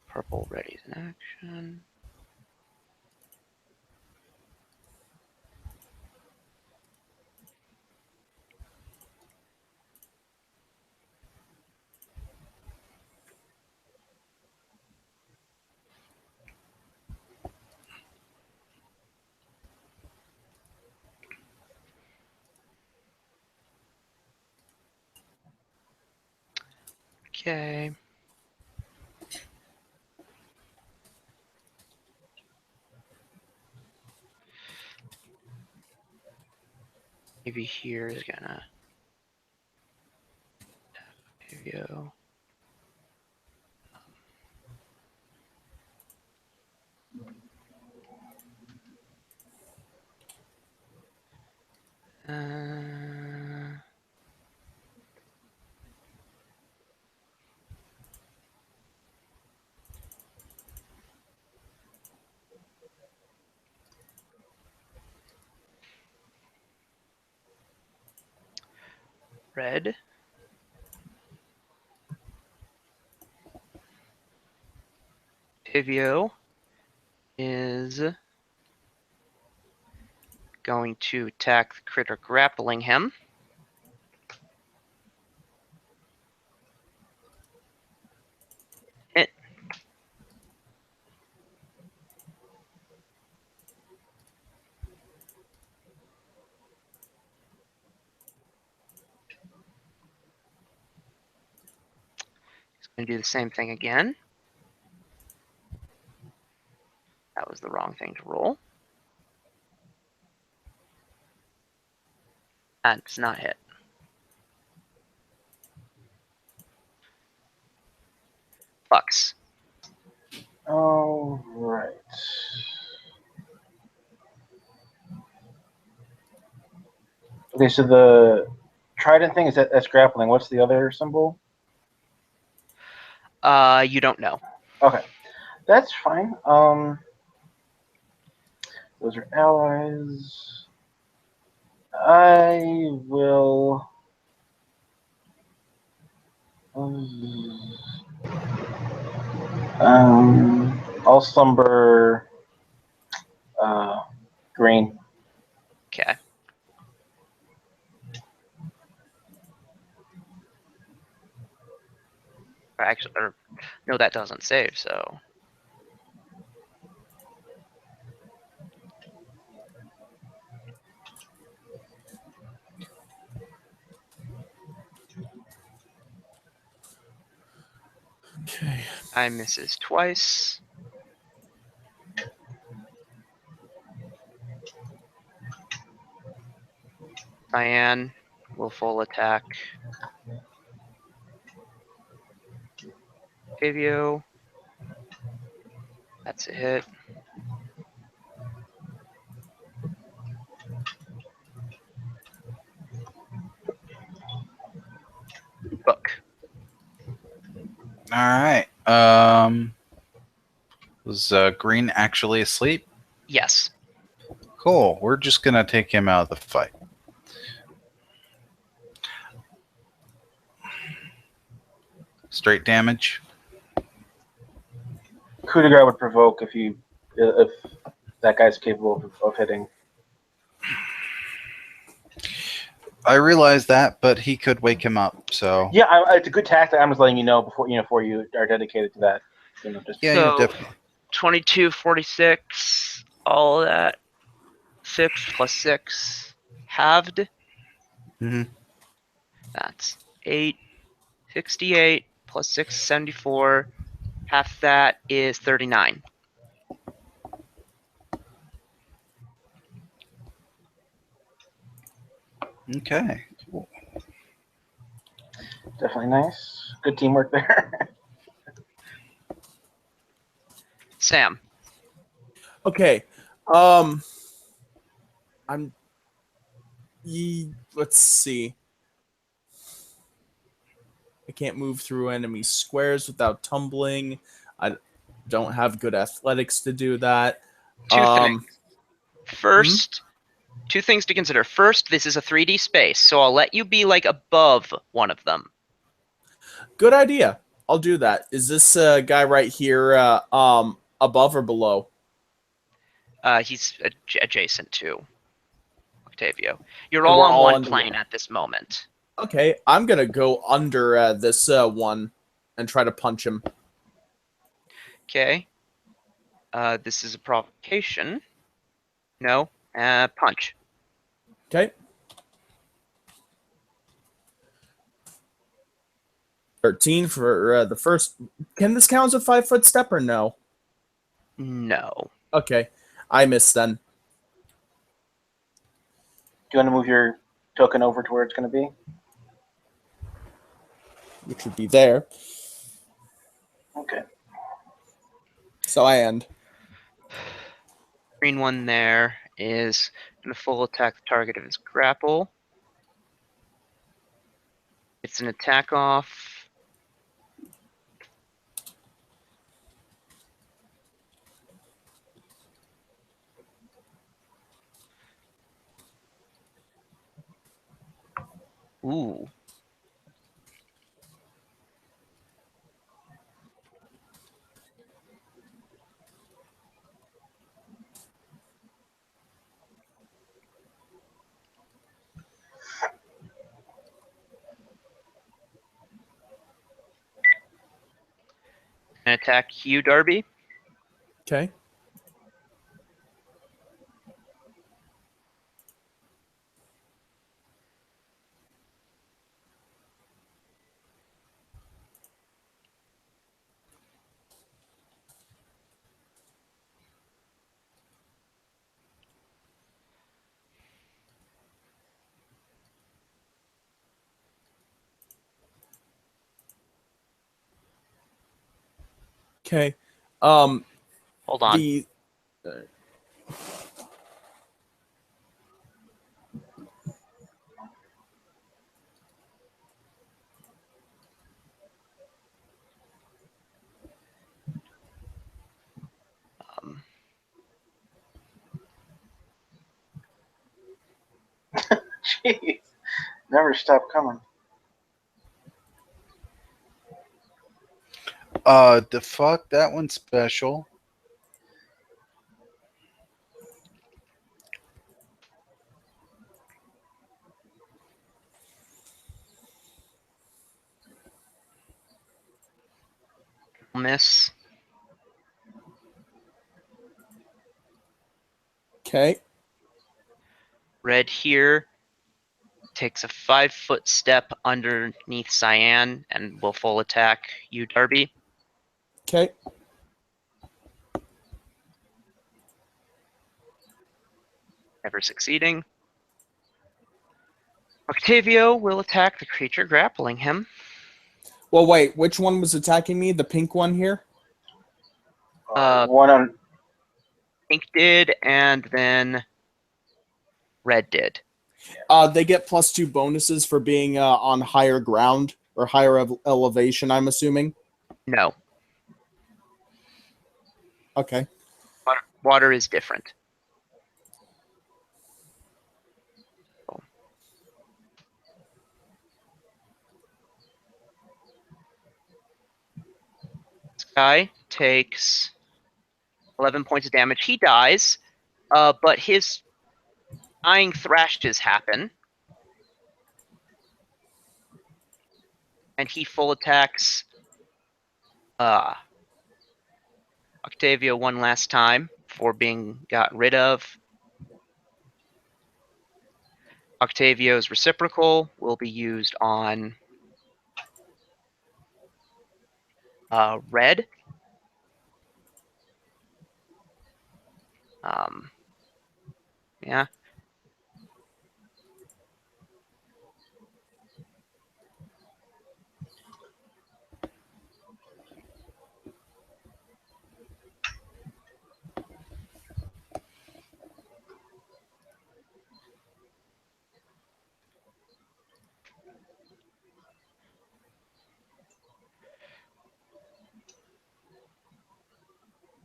Purple readies in action. Okay. Maybe here is gonna. Here we go. red. Tivio is going to attack the critter grappling him. Hit. He's going to do the same thing again. That was the wrong thing to roll. That's not hit. Bucks. All right. Okay, so the trident thing that's grappling. What's the other symbol? You don't know. Okay, that's fine. Those are allies. I will. I'll slumber. Green. Okay. Actually, no, that doesn't save, so. Okay. I misses twice. Cyan will full attack. Octavio. That's a hit. Book. All right. Was Green actually asleep? Yes. Cool. We're just gonna take him out of the fight. Straight damage. Coup de grace would provoke if that guy's capable of hitting. I realize that, but he could wake him up. So Yeah, it's a good tactic. I'm just letting you know before you are dedicated to that. Just yeah, So- definitely. 22, 46, all of that. 6 plus 6 halved. Mhm. That's 8. 68 plus 6, 74. Half that is 39. Okay. Cool. definitely nice. Good teamwork there. Sam. Okay. Let's see. I can't move through enemy squares without tumbling. I don't have good athletics to do that. Two things. First, two things to consider. First, this is a 3D space, so I'll let you be like above one of them. Good idea. I'll do that. Is this guy right here above or below? He's adjacent to Octavio. You're all on one plane at this moment. Okay, I'm gonna go under this one and try to punch him. Okay. This is a provocation. No. Punch. Okay. 13 for the first. Can this count as a 5-foot step or no? No. Okay, I missed then. Do you want to move your token over to where it's going to be? Which would be there. Okay. So I end. Green one there is going to full attack the target of his grapple. It's an attack off. Ooh. attack you, Darby. Okay. Okay. Hold on. The Jeez, never stop coming. The fuck? That one's special. Miss. okay. Red here takes a 5-foot step underneath Cyan and will full attack you, Darby. Okay. Never succeeding. Octavio will attack the creature grappling him. Well, wait. Which one was attacking me? The pink one here? One on. Pink did, and then red did. They get +2 bonuses for being on higher ground or higher elevation, I'm assuming. No. Okay. Water is different. This guy takes 11 points of damage. He dies, but his dying thrashes happen. And he full attacks Octavio one last time for being got rid of. Octavio's reciprocal will be used on red. Yeah.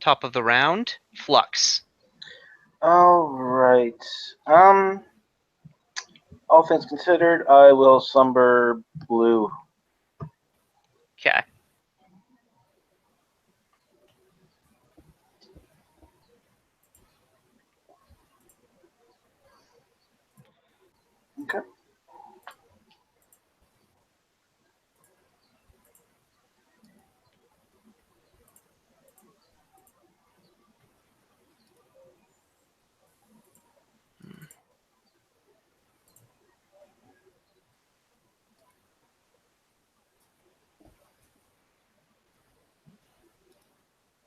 Top of the round, Flux. All right. All things considered, I will slumber blue. Okay. Okay.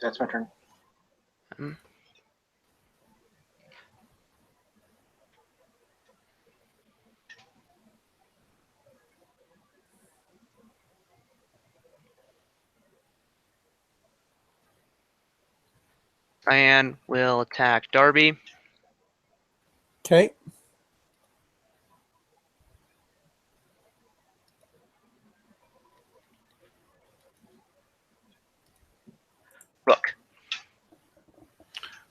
That's my turn. Cyan will attack Darby. Okay. Rook.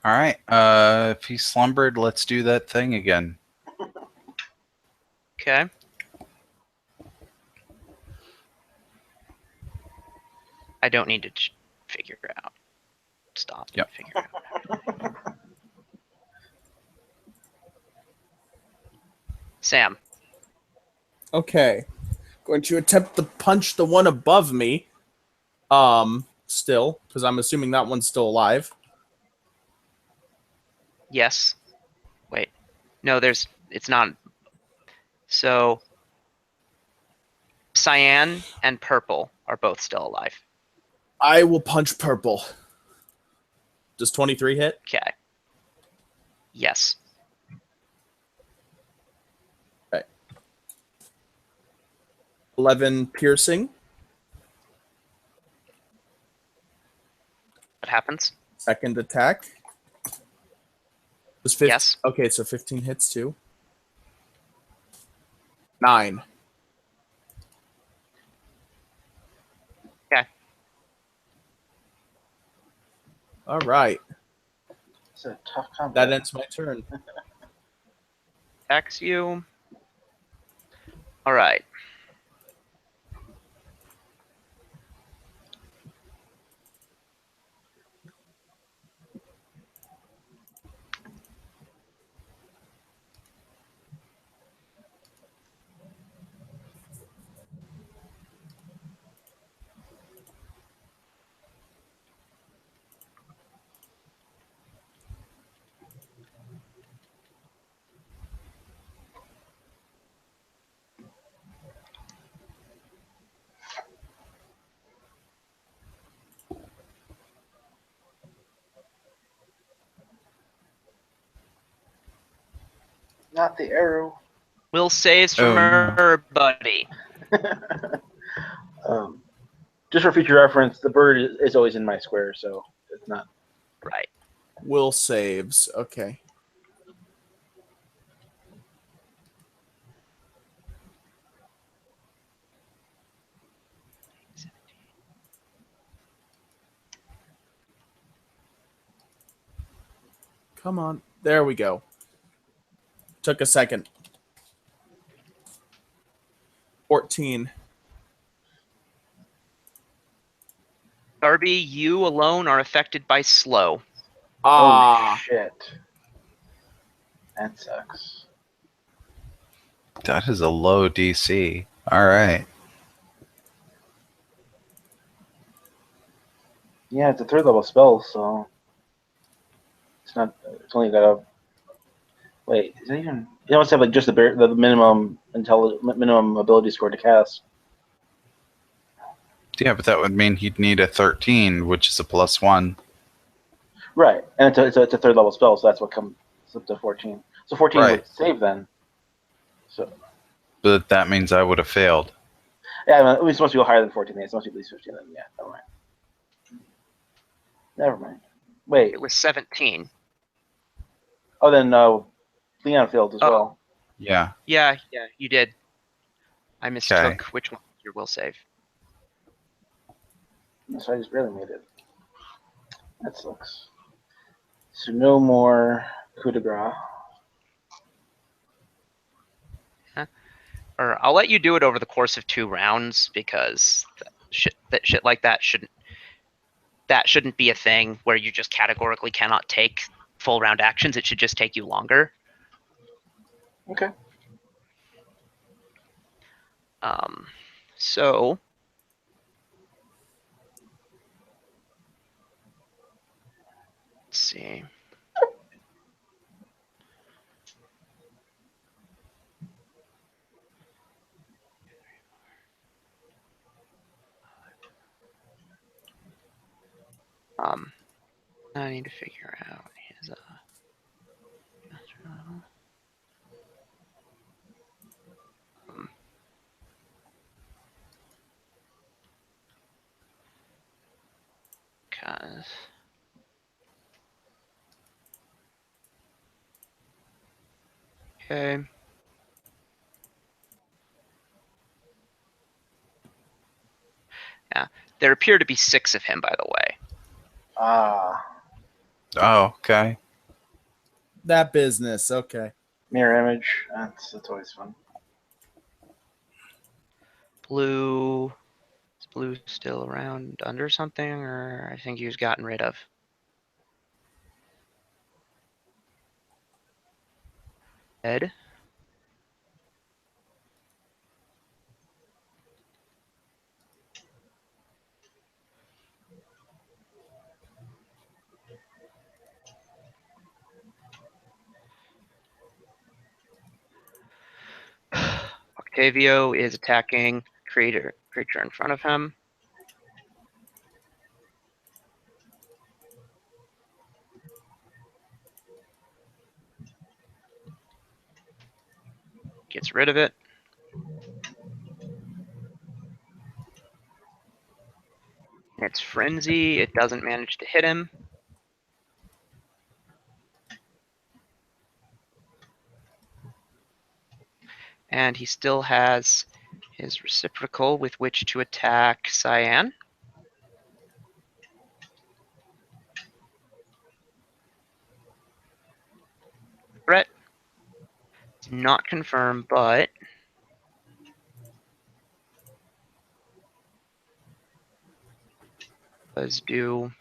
All right. If he slumbered, let's do that thing again. Okay. I don't need to figure it out. Stop. Yep. Figure it out. Sam. Okay. Going to attempt to punch the one above me. still, because I'm assuming that one's still alive. Yes. Wait. No, it's not. So cyan and purple are both still alive. I will punch purple. Does 23 hit? Okay. Yes. Okay. 11 piercing. What happens? Second attack. Was Yes. Okay, so 15 hits too. 9. Okay. All right. It's a tough combat. That ends my turn. Attacks you. All right. Not the arrow. Will saves from Oh, no. everybody. Just for future reference, the bird is always in my square, so it's not. Right. Will saves. Okay. Come on. There we go. Took a second. 14. Darby, you alone are affected by slow. Oh shit. That sucks. That is a low DC. All right. Yeah, it's a 3rd level spell, so it's not. It's only got a. Wait, is it even? You almost have like just the minimum minimum ability score to cast. Yeah, but that would mean he'd need a 13, which is a +1. Right, and it's a 3rd level spell, so that's what comes up to 14. So 14 Right. would save then. So But that means I would have failed. yeah, I mean, it's supposed to go higher than 14. It's supposed to be at least 15. Then yeah, never mind. Never mind. Wait. It was 17. Oh, then Leon failed as well. Yeah. Yeah, you did. I mistook which one was your will save. So I just barely made it. That sucks. So no more coup de grace. Or I'll let you do it over the course of 2 rounds because shit like that shouldn't be a thing where you just categorically cannot take full round actions. It should just take you longer. Okay. So let's see. I need to figure out his cause okay. Yeah, there appear to be 6 of him, by the way. Ah. Oh, okay. That business. Okay. Mirror image. That's always fun. Blue. Is blue still around under something, or I think he was gotten rid of? Ed? Octavio is attacking creature in front of him. Gets rid of it. It's Frenzy. It doesn't manage to hit him. And he still has his reciprocal with which to attack Cyan. Threat. It's not confirmed, but does do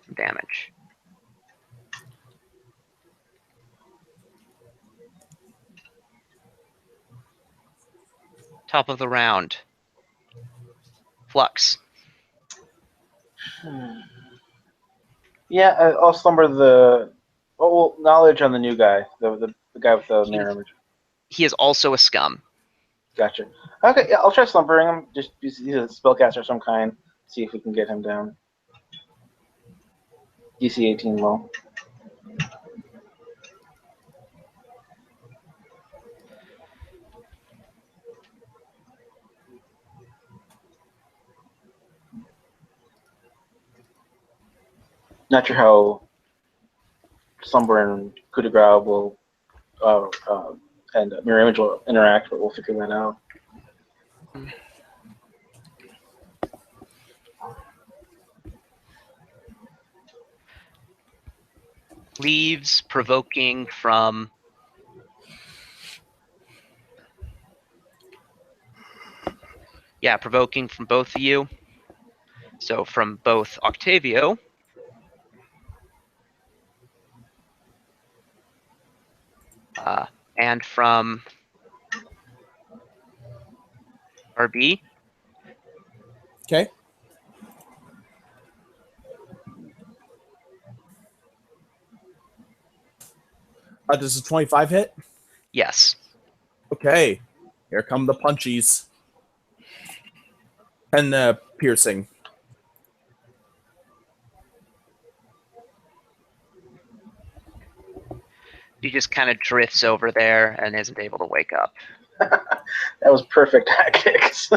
some damage. Top of the round. Flux. Yeah, I'll slumber the knowledge on the new guy, the guy with the mirror image. He is also a scum. Gotcha. Okay, yeah, I'll try slumbering him. Just he's a spellcaster of some kind. See if we can get him down. DC 18 low. Not sure how slumber and coup de grace will and mirror image will interact, but we'll figure that out. Leaves provoking from provoking from both of you. So from both Octavio and from RB. Okay. Does a 25 hit? Yes. Okay. Here come the punchies. And the piercing. He just kind of drifts over there and isn't able to wake up. That was perfect tactics.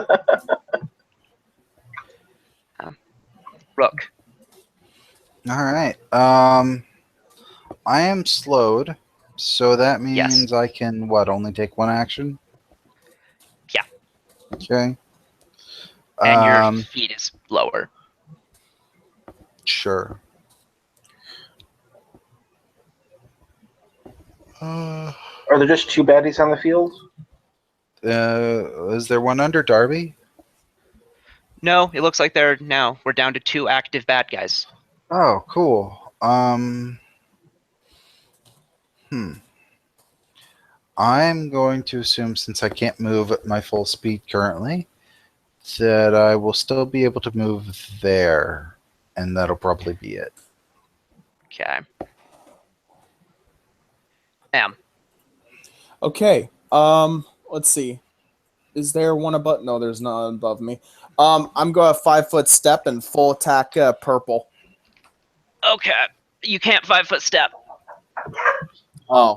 Rook. All right. I am slowed, so that means Yes. I can only take one action? Yeah. Okay. And your speed is lower. Sure. Are there just two baddies on the field? Is there one under Darby? No, it looks like we're down to 2 active bad guys. Oh, cool. I'm going to assume, since I can't move at my full speed currently, that I will still be able to move there, and that'll probably be it. Okay. Okay. Let's see. Is there one above? No, there's none above me. I'm going to 5-foot step and full attack purple. Okay. You can't 5-foot step. Oh.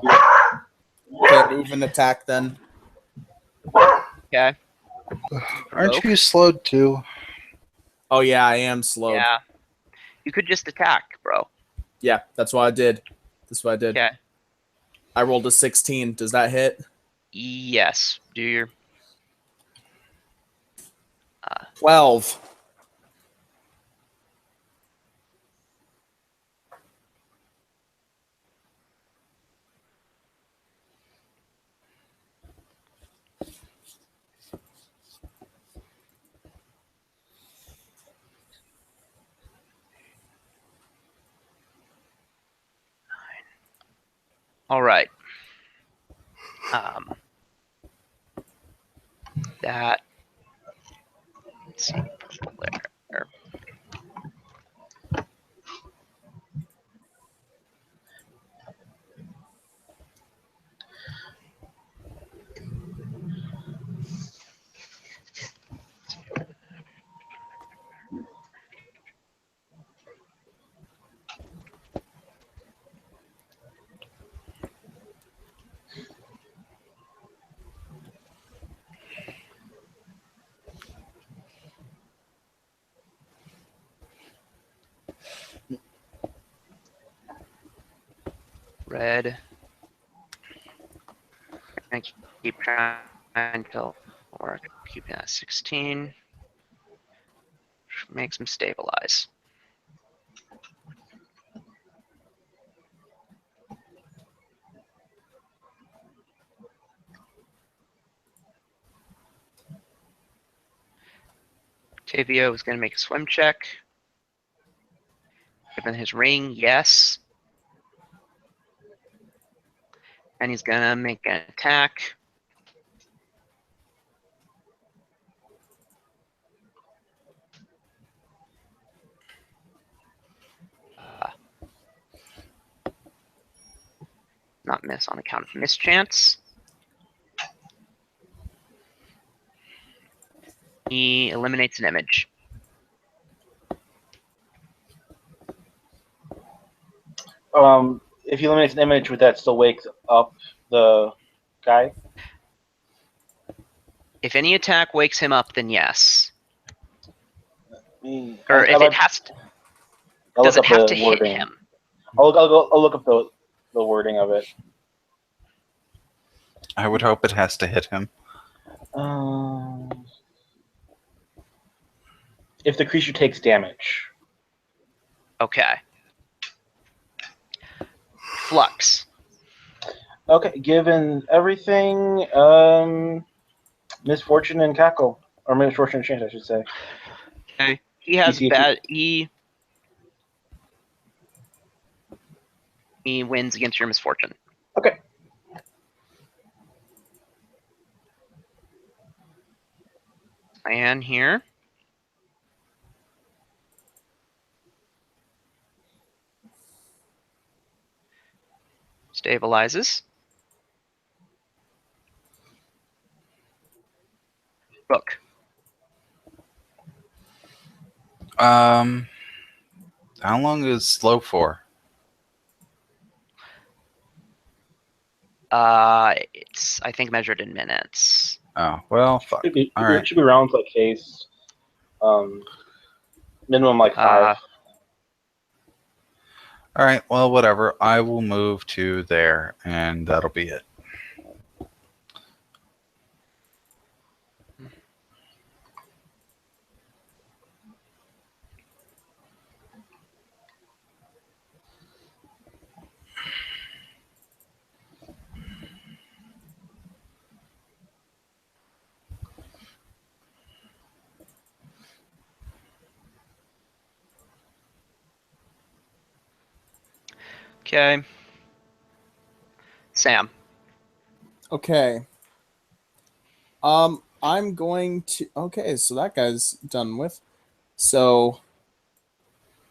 Can't move and attack then. Okay. Aren't you slowed too? Oh yeah, I am slowed. Yeah. You could just attack, bro. Yeah, that's what I did. Okay. I rolled a 16. Does that hit? Yes. Do your 12. All right. That. Let's see. There. Red. And keep trying to work. Keeping that 16. Makes him stabilize. Tavio is going to make a swim check. Given his ring, yes. And he's going to make an attack. Not miss on account of mischance. He eliminates an image. If he eliminates an image, would that still wake up the guy? If any attack wakes him up, then yes. Or if it has to, does it have to hit him? I'll look up the wording of it. I would hope it has to hit him. If the creature takes damage. Okay. Flux. Okay, given everything, misfortune and cackle, or misfortune and chance, I should say. Okay. He has bad. He wins against your misfortune. Okay. Cyan here. Stabilizes. Book. How long is slow for? It's I think measured in minutes. Oh, well, fuck. Should be, All right. Should be rounds like haste. Minimum like 5. All right, well, whatever. I will move to there, and that'll be it. Okay. Sam. Okay. I'm going to. Okay, so that guy's done with. So,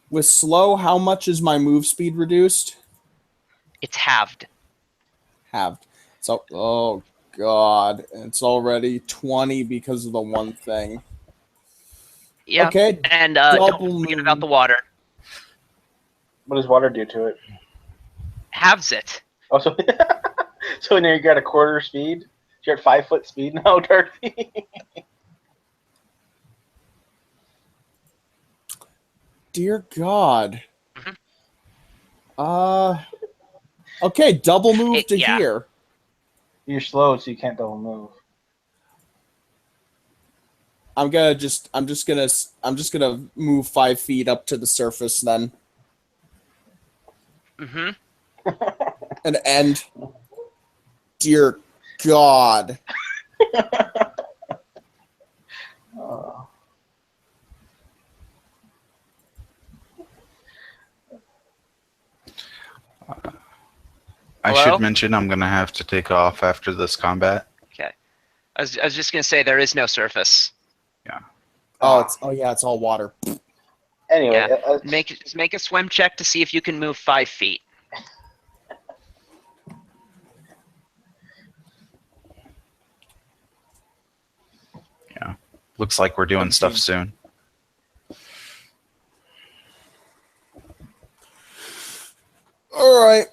with slow, how much is my move speed reduced? It's halved. Halved. So, oh god, it's already 20 because of the one thing. Yeah. Okay. And don't forget about the water. What does water do to it? Halves it. Also, so now you got a quarter speed. You're at 5 foot speed now, Darby. Dear God. Mm-hmm. Okay, double move to here. You're slow, so you can't double move. I'm just gonna move 5 feet up to the surface then. Mm-hmm. And end. Dear God. I should mention I'm going to have to take off after this combat. Okay. I was just going to say there is no surface. Yeah. It's all water. Anyway, yeah. Make a swim check to see if you can move 5 feet. Yeah. Looks like we're doing stuff soon. All right.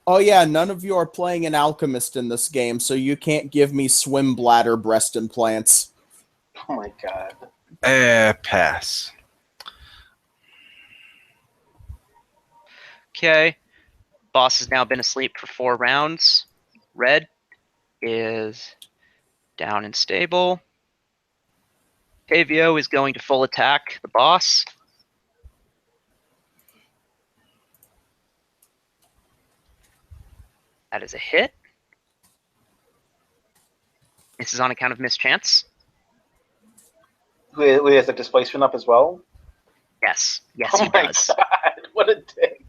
Oh yeah, none of you are playing an alchemist in this game, so you can't give me swim bladder breast implants. Oh my god. Pass. Okay. Boss has now been asleep for 4 rounds. Red is down and stable. Tavio is going to full attack the boss. That is a hit. This is on account of mischance. Who has the displacement up as well? Yes. Yes, Oh he my does. God, what a dick.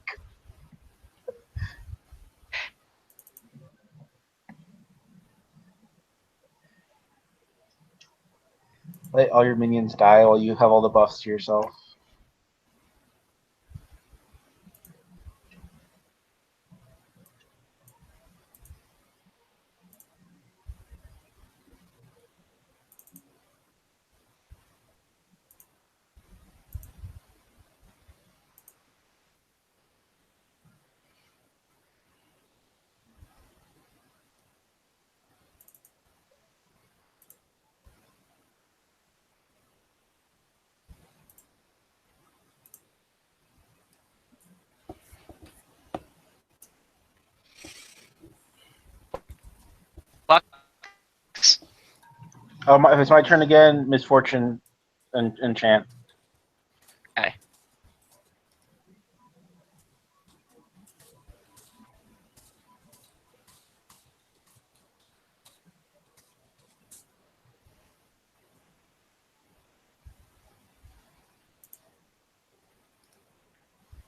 Let all your minions die while you have all the buffs to yourself. If it's my turn again, misfortune and enchant. Okay.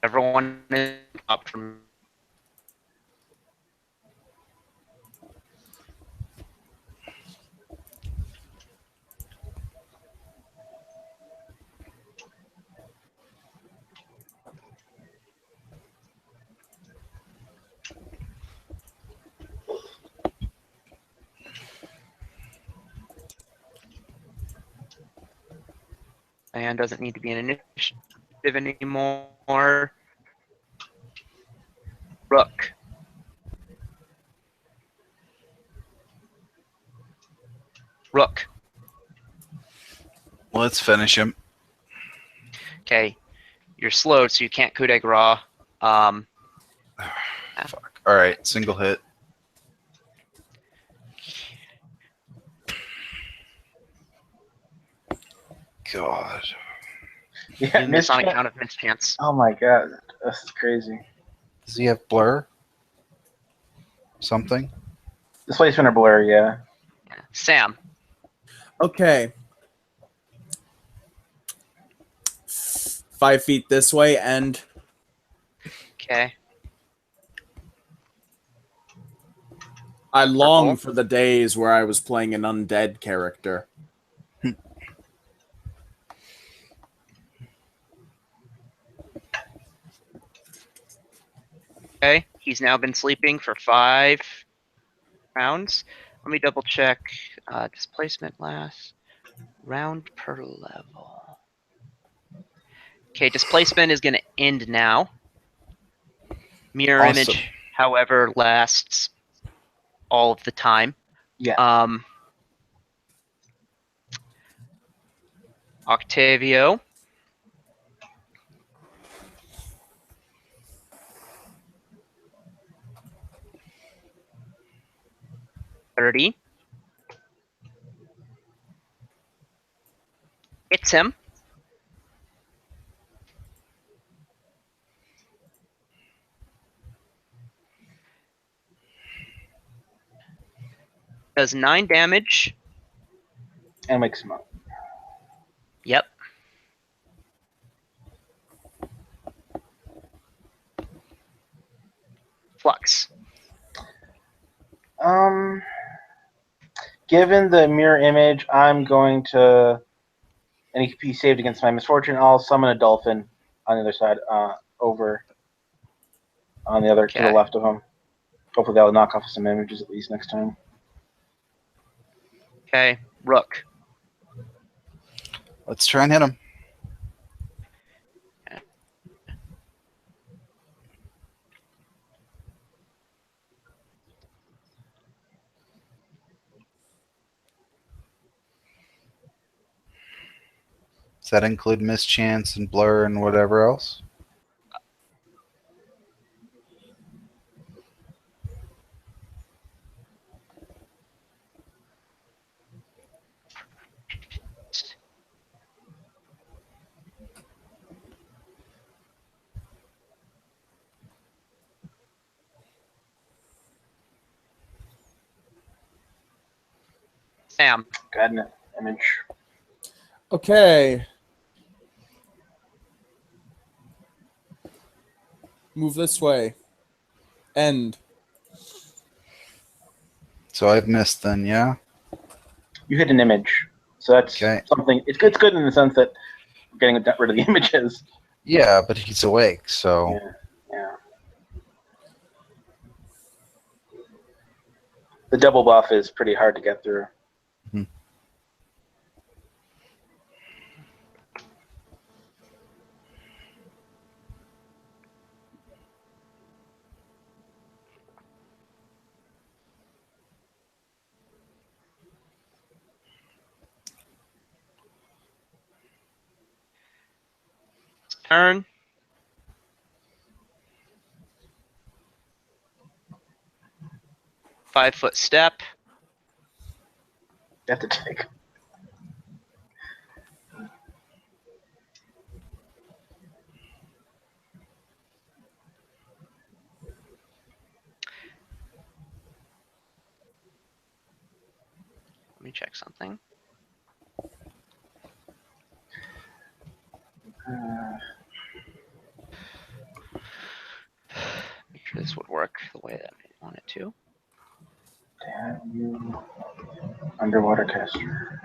Everyone is up from. And doesn't need to be an initiative anymore. Rook. Rook. Let's finish him. Okay. You're slowed, so you can't coup de grace. Fuck. All right, single hit. God. Yeah, You miss on account of mischance. Oh my God, that's crazy. Does he have blur? Something? Displacement or blur, yeah. Sam. Okay. 5 feet this way, and Okay. I long for the days where I was playing an undead character. Okay. He's now been sleeping for 5 rounds. Let me double check. Displacement last. Round per level. Okay, displacement is going to end now. Mirror Awesome. image, however, lasts all of the time. Yeah. Octavio. $30. Hits him. Does 9 damage. And wakes him up. Yep. Flux. Given the mirror image, I'm going to, and he can be saved against my misfortune. I'll summon a dolphin on the other side, over on the other to the left of him. Hopefully that'll knock off some images at least next time. Okay, Rook. Let's try and hit him. Does that include mischance and blur and whatever else? Sam. Got an image. Okay. Move this way. End. So I've missed then, yeah? You hit an image. So that's something. It's good in the sense that we're getting rid of the images. Yeah, but he's awake, so... Yeah. The double buff is pretty hard to get through. Hmm. Turn. Five-foot step. You have to take. Let me check something. Make sure this would work the way that I want it to. Damn you, underwater caster.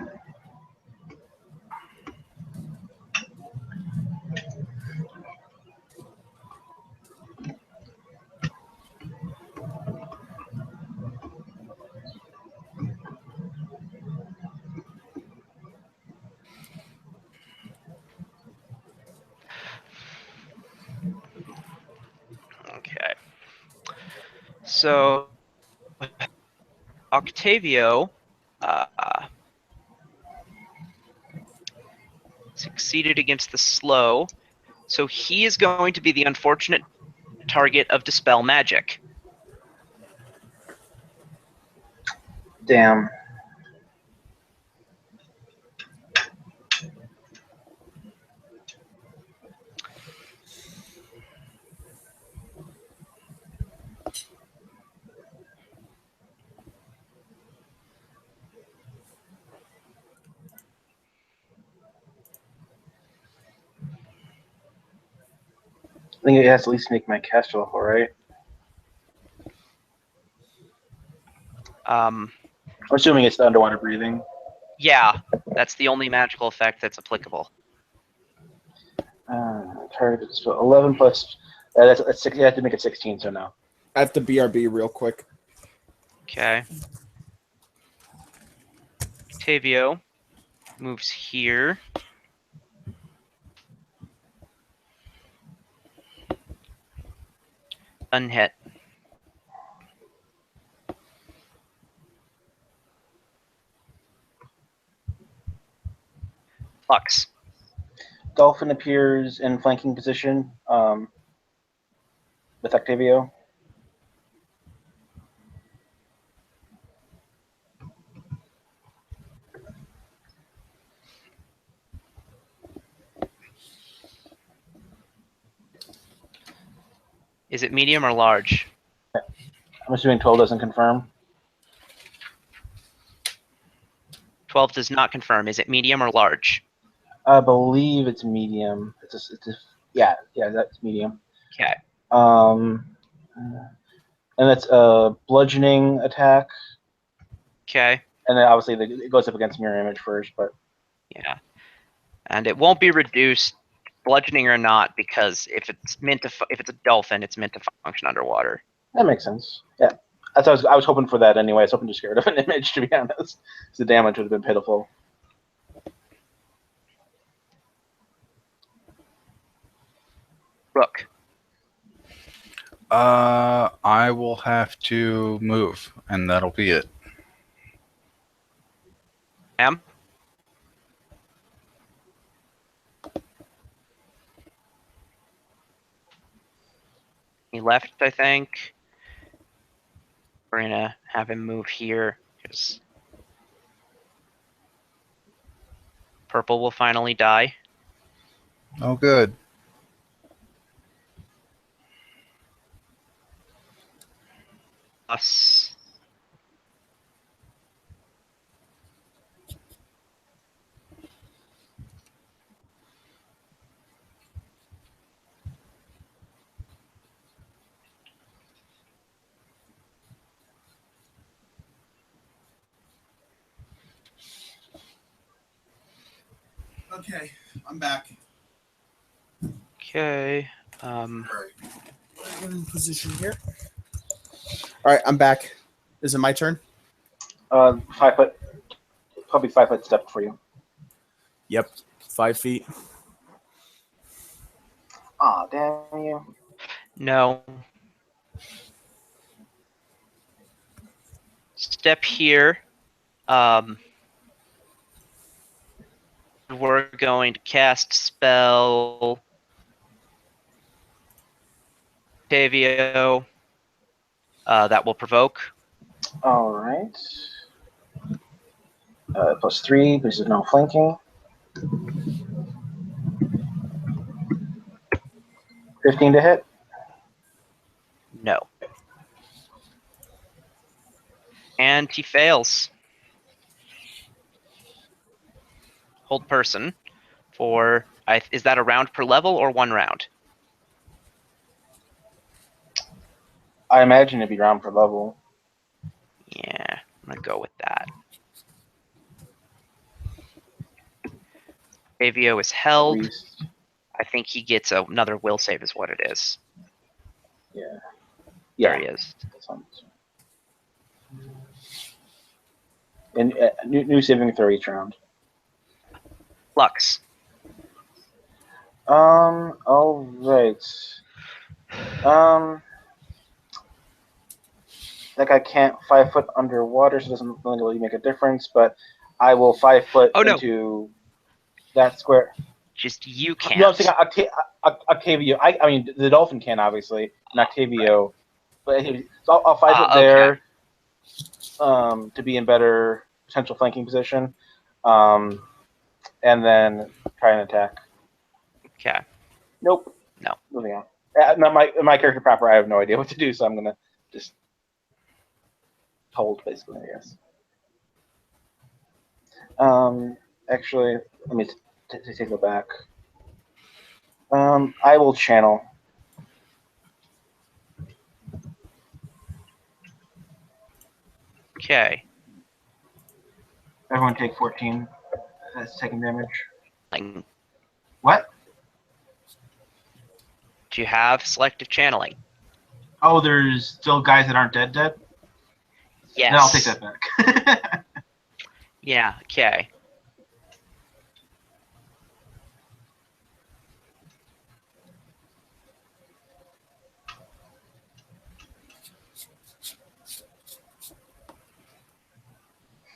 Okay. So Octavio succeeded against the slow, so he is going to be the unfortunate target of Dispel Magic. Damn. I think it has to at least make my caster level, right? I'm assuming it's the underwater breathing. Yeah, that's the only magical effect that's applicable. Target is 11 plus. That's 6. You have to make it 16. So no. I have to BRB real quick. Okay. Octavio moves here. Unhit. Flux. Dolphin appears in flanking position with Octavio. Is it medium or large? I'm assuming 12 doesn't confirm. 12 does not confirm. Is it medium or large? I believe it's medium. Yeah, that's medium. Okay. And that's a bludgeoning attack. Okay. And then obviously it goes up against mirror image first, but yeah, and it won't be reduced, bludgeoning or not, because if it's a dolphin, it's meant to function underwater. That makes sense. Yeah, I was hoping for that anyway. I was hoping to scare rid of an image, to be honest. The damage would have been pitiful. Rook. I will have to move, and that'll be it. Am? He left, I think. We're gonna have him move here because purple will finally die. Oh, good. Plus Okay, I'm back. Okay. All right. Get in position here. All right, I'm back. Is it my turn? 5 foot, probably 5 foot step for you. Yep, 5 feet. Aw, damn you. No. Step here. We're going to cast spell Tavio. That will provoke. All right. +3 because there's no flanking. 15 to hit. No. And he fails. Hold person for... is that a round per level or 1 round? I imagine it'd be round per level. Yeah, I'm going to go with that. Tavio is held. Priest. I think he gets another will save is what it is. Yeah. There he is. And new saving throw each round. Lux. All right. Like I can't 5 foot underwater, so it doesn't really make a difference. But I will 5 foot into that square. Just you can't. No, I'm saying Octavio. I mean, the dolphin can obviously, and Octavio. But so I'll 5 foot there. To be in better potential flanking position, and then try and attack. Okay. Nope. No. Moving on. Not my character proper. I have no idea what to do, so I'm gonna just hold basically, I guess. Actually, let me take it back. I will channel. Okay. Everyone take 14. That's taking damage. Like, What? do you have selective channeling? Oh, there's still guys that aren't dead. Yes. No, I'll take that back. Yeah, okay.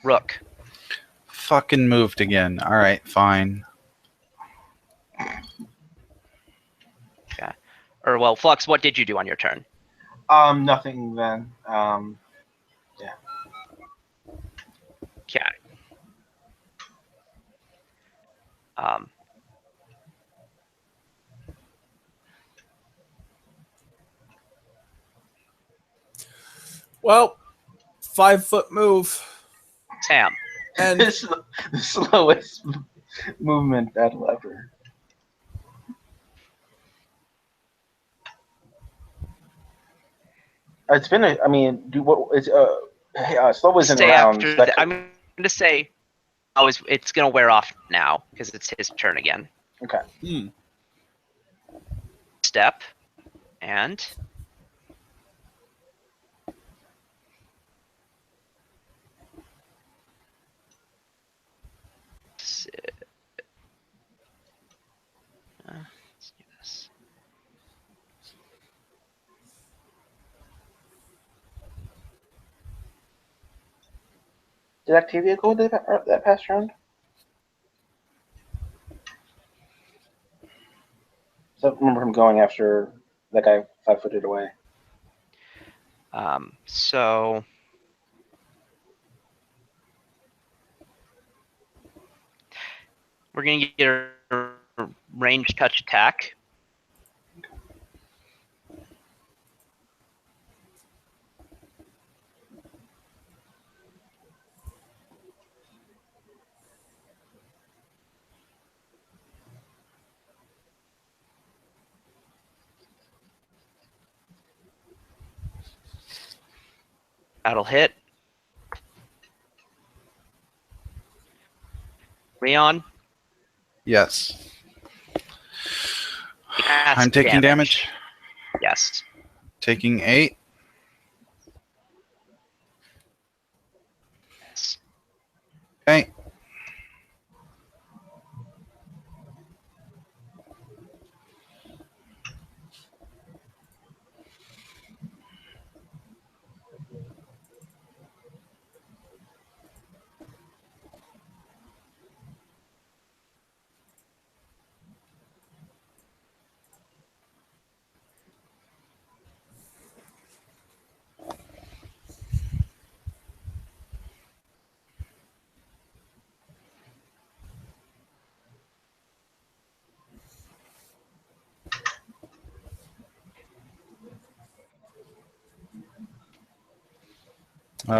Rook. Fucking moved again. All right, fine. Okay. Or, well, Flux, what did you do on your turn? Nothing then. Yeah. Okay. Well, 5 foot move. Sam. And This is the slowest movement battle ever. It's been I mean, do what? It's slow isn't Stay around. after. I'm going to say, it's going to wear off now because it's his turn again. Okay. Step and let's do this. Did Octavia go that past round? So I remember him going after that guy 5-footed away. So we're going to get a range touch attack. That'll hit. Leon. Yes. Cast I'm taking damage. Yes. Taking 8. Yes. Okay.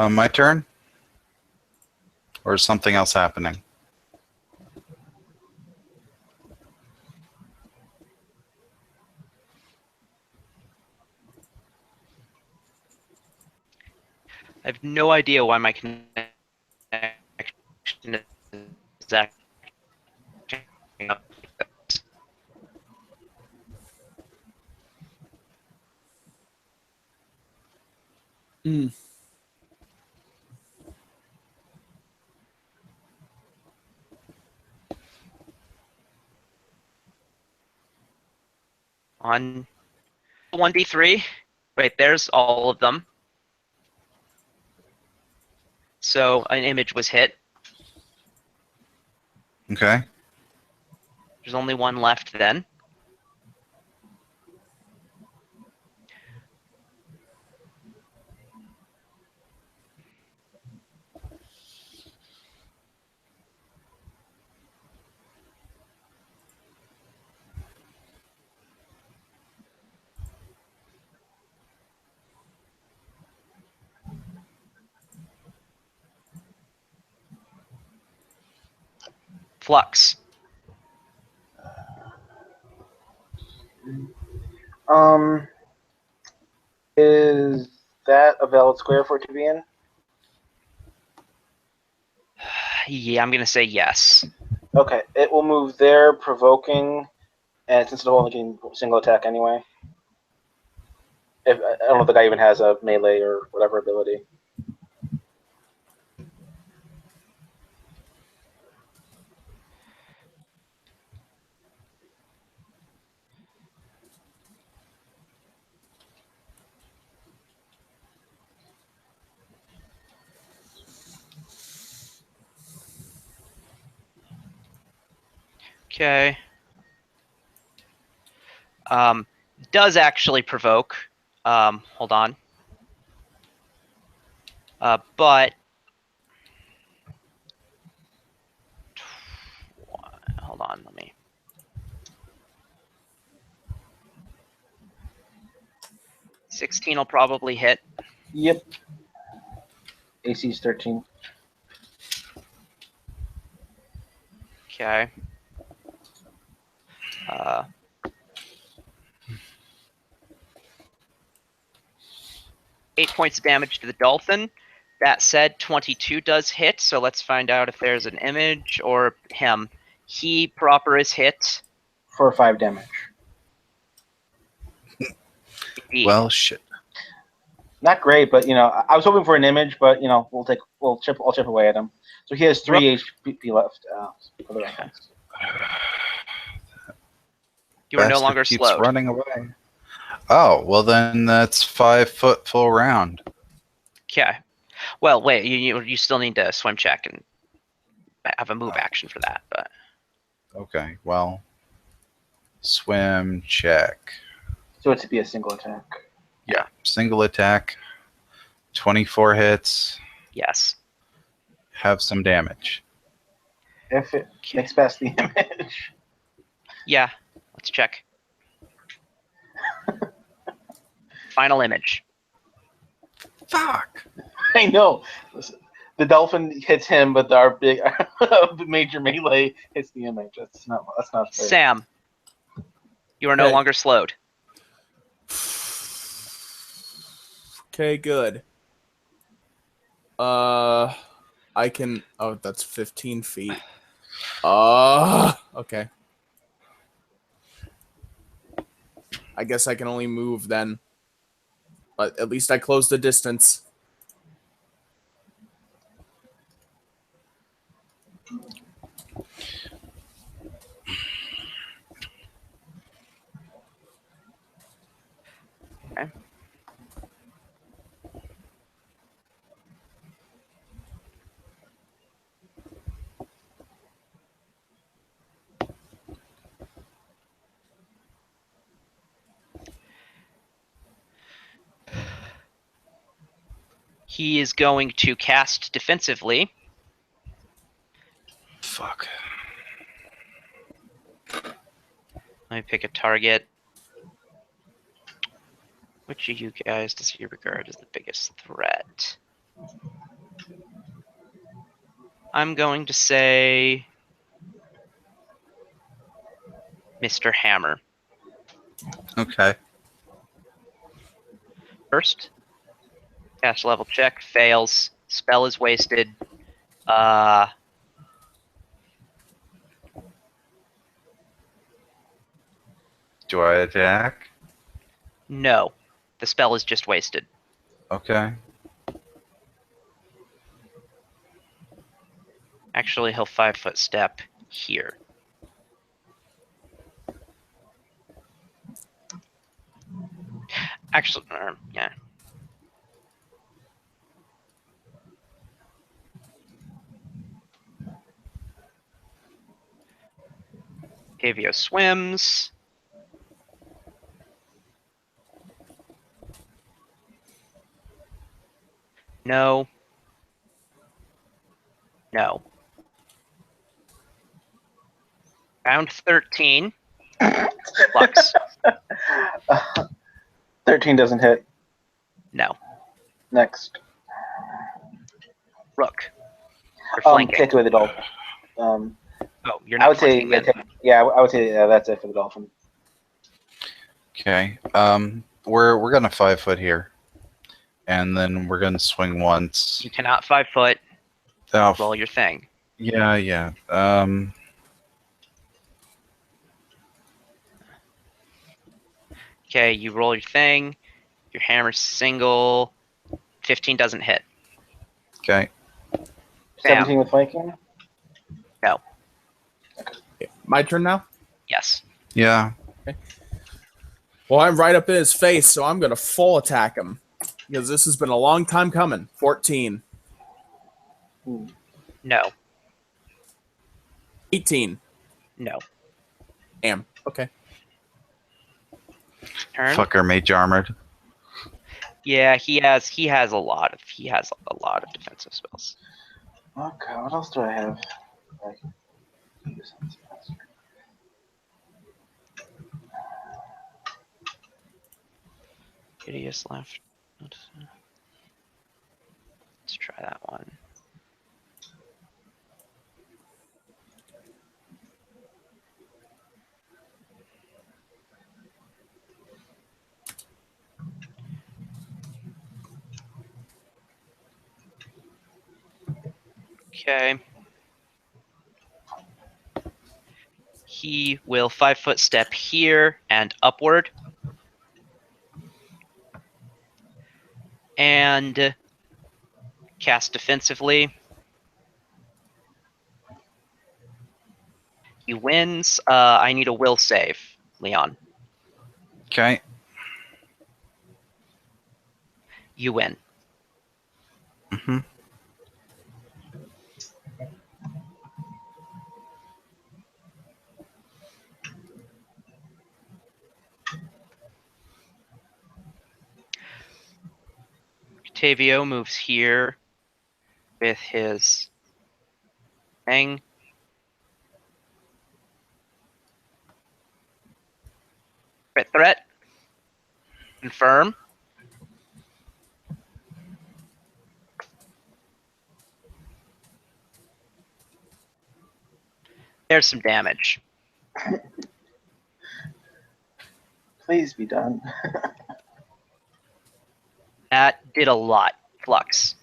My turn? Or is something else happening? I have no idea why my connection is acting up. Hmm. On 1d3. Right, there's all of them. So an image was hit. Okay. There's only one left then. Flux. Is that a valid square for it to be in? Yeah, I'm gonna say yes. Okay, it will move there, provoking, and since it'll only getting single attack anyway. If I don't know if the guy even has a melee or whatever ability. Okay. Does actually provoke. Hold on. But hold on, let me. $16 will probably hit. Yep. AC's 13. Okay. 8 points of damage to the dolphin. That said, 22 does hit, so let's find out if there's an image or him. He proper is hit. For 5 damage. Indeed. Well, shit. Not great, but I was hoping for an image, but I'll chip away at him. So he has 3 HP left. For the reference. You are no Bastard longer keeps slowed. running away. Oh, well then that's 5 foot full round. Okay. Well, wait. You still need to swim check and have a move action for that, but Okay, well, swim check. So it's to be a single attack. Yeah, single attack, 24 hits, yes. have some damage. If it makes past the image. Yeah. Let's check. Final image. Fuck! I know. Listen, the dolphin hits him, but our big major melee hits the image. That's not fair. Sam, you are no Okay. longer slowed. Okay, good. I can. Oh, that's 15 feet. Okay. I guess I can only move then. But at least I closed the distance. Okay. He is going to cast defensively. Fuck. Let me pick a target. Which of you guys does he regard as the biggest threat? I'm going to say Mr. Hammer. Okay. First, cast level check, fails. Spell is wasted. Do I attack? No. The spell is just wasted. Okay. Actually, he'll 5-foot step here. Actually, yeah. Octavio swims. No. No. Round 13. Flux. 13 doesn't hit. No. Next. Rook. You're flanking. Take away the dolphin. Oh, you're I not would say, flanking then. I would say that's it for the dolphin. Okay. We're gonna 5-foot here, and then we're gonna swing once. You cannot 5-foot. Oh, Roll your thing. yeah. Okay, you roll your thing. Your hammer's single. 15 doesn't hit. Okay. 17 with flanking? No. Okay. My turn now? Yes. Yeah. Okay. Well, I'm right up in his face, so I'm going to full attack him. Because this has been a long time coming. 14. No. 18. No. Damn. Okay. Turn. Fucker mage armored. Yeah, he has a lot of defensive spells. Okay, what else do I have? Hideous left. Let's try that one. Okay. He will 5-foot step here and upward. And cast defensively. He wins. I need a will save, Leon. Okay. You win. Mm-hmm. Octavio moves here with his thing. Crit threat. Confirm. There's some damage. Please be done. That did a lot. Flux.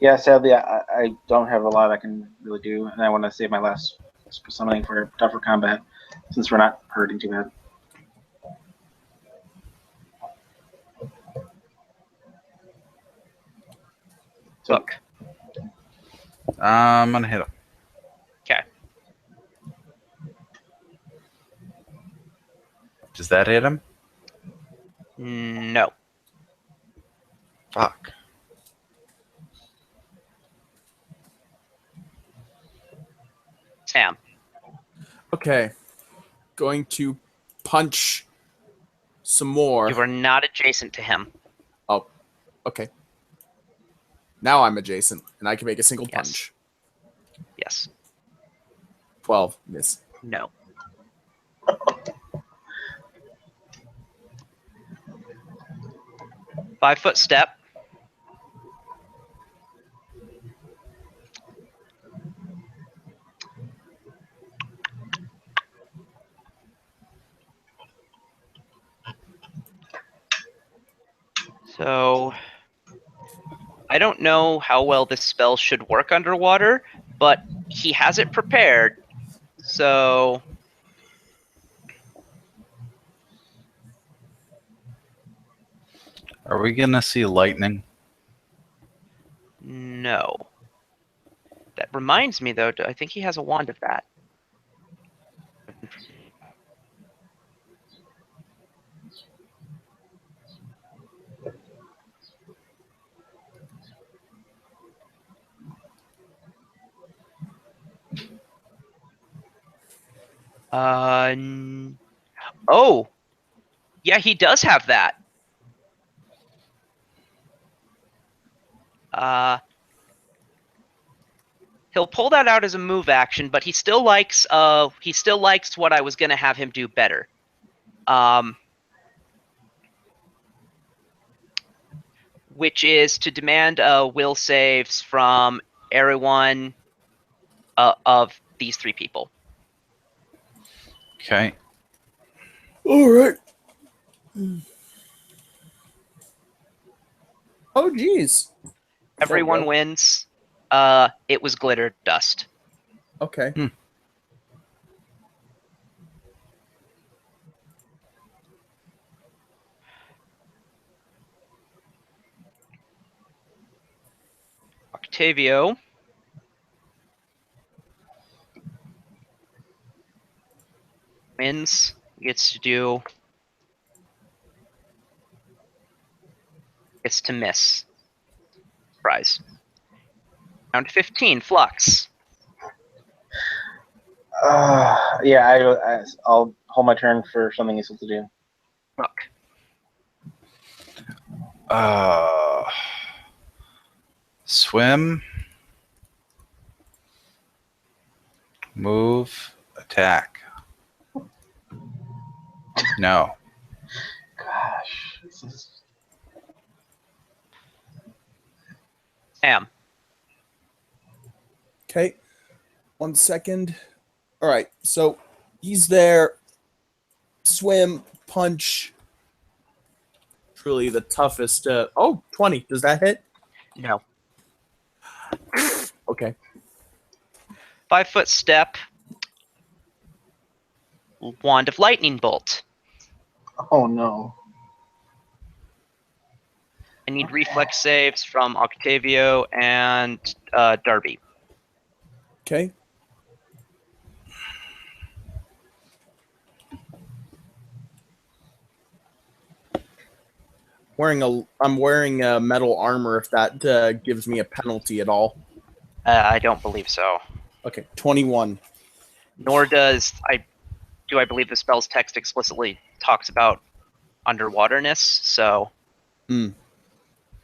Yeah, sadly, I don't have a lot I can really do, and I want to save my last summoning for tougher combat, since we're not hurting too bad. So, Look. I'm gonna hit him. Okay. Does that hit him? No. Fuck. Sam. Okay. Going to punch some more. You are not adjacent to him. Oh, okay. Now I'm adjacent, and I can make a single Yes. punch. Yes. 12. Miss. No. Five-foot step. So I don't know how well this spell should work underwater, but he has it prepared. So Are we gonna see lightning? no. That reminds me, though, I think he has a wand of that. Oh, yeah, he does have that. He'll pull that out as a move action, but he still likes what I was gonna have him do better. Which is to demand will saves from everyone of these three people. Okay. All right. Oh, geez. Everyone go. wins. It was glitter dust. Okay. Octavio wins. Gets to miss. Surprise. Round 15, Flux. Yeah, I'll hold my turn for something useful to do. Look. Swim. Move. Attack. No. Gosh, this is... Sam. Okay. 1 second. All right. So he's there. Swim, punch. Truly the toughest. 20. Does that hit? No. Okay. 5-foot step. Wand of lightning bolt. Oh no. I need reflex saves from Octavio and Darby. Okay. I'm wearing a metal armor if that gives me a penalty at all. I don't believe so. Okay, 21. Nor does I believe the spell's text explicitly talks about underwaterness, so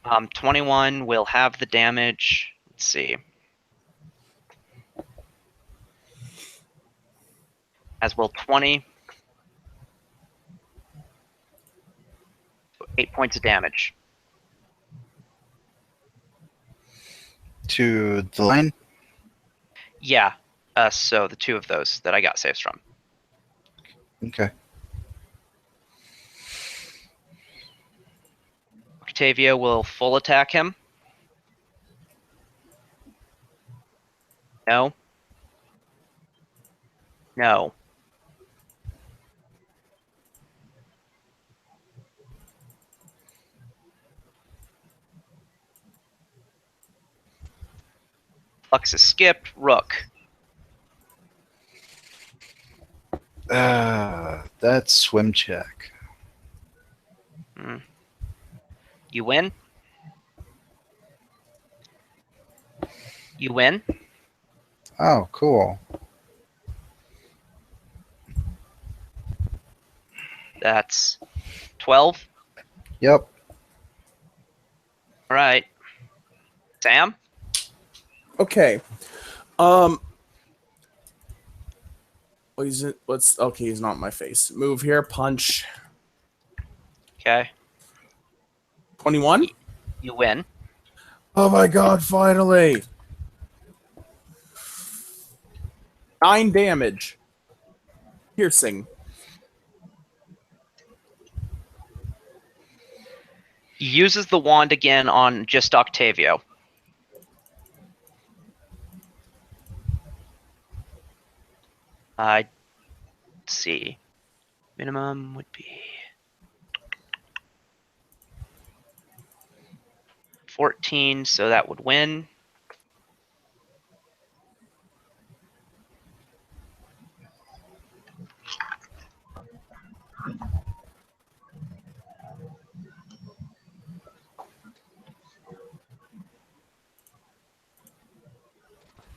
21 will have the damage. Let's see. As will 20. 8 points of damage. To the line? Yeah. So the two of those that I got saves from. Okay. Octavio will full attack him. No. No. Flux is skipped. Rook. That's swim check. You win. You win. Oh, cool. That's 12. Yep. All right. Sam? Okay. Okay, he's not in my face. Move here, punch. Okay. 21? You win. Oh my god, finally. 9 damage. Piercing. He uses the wand again on just Octavio. Let's see. Minimum would be 14, so that would win.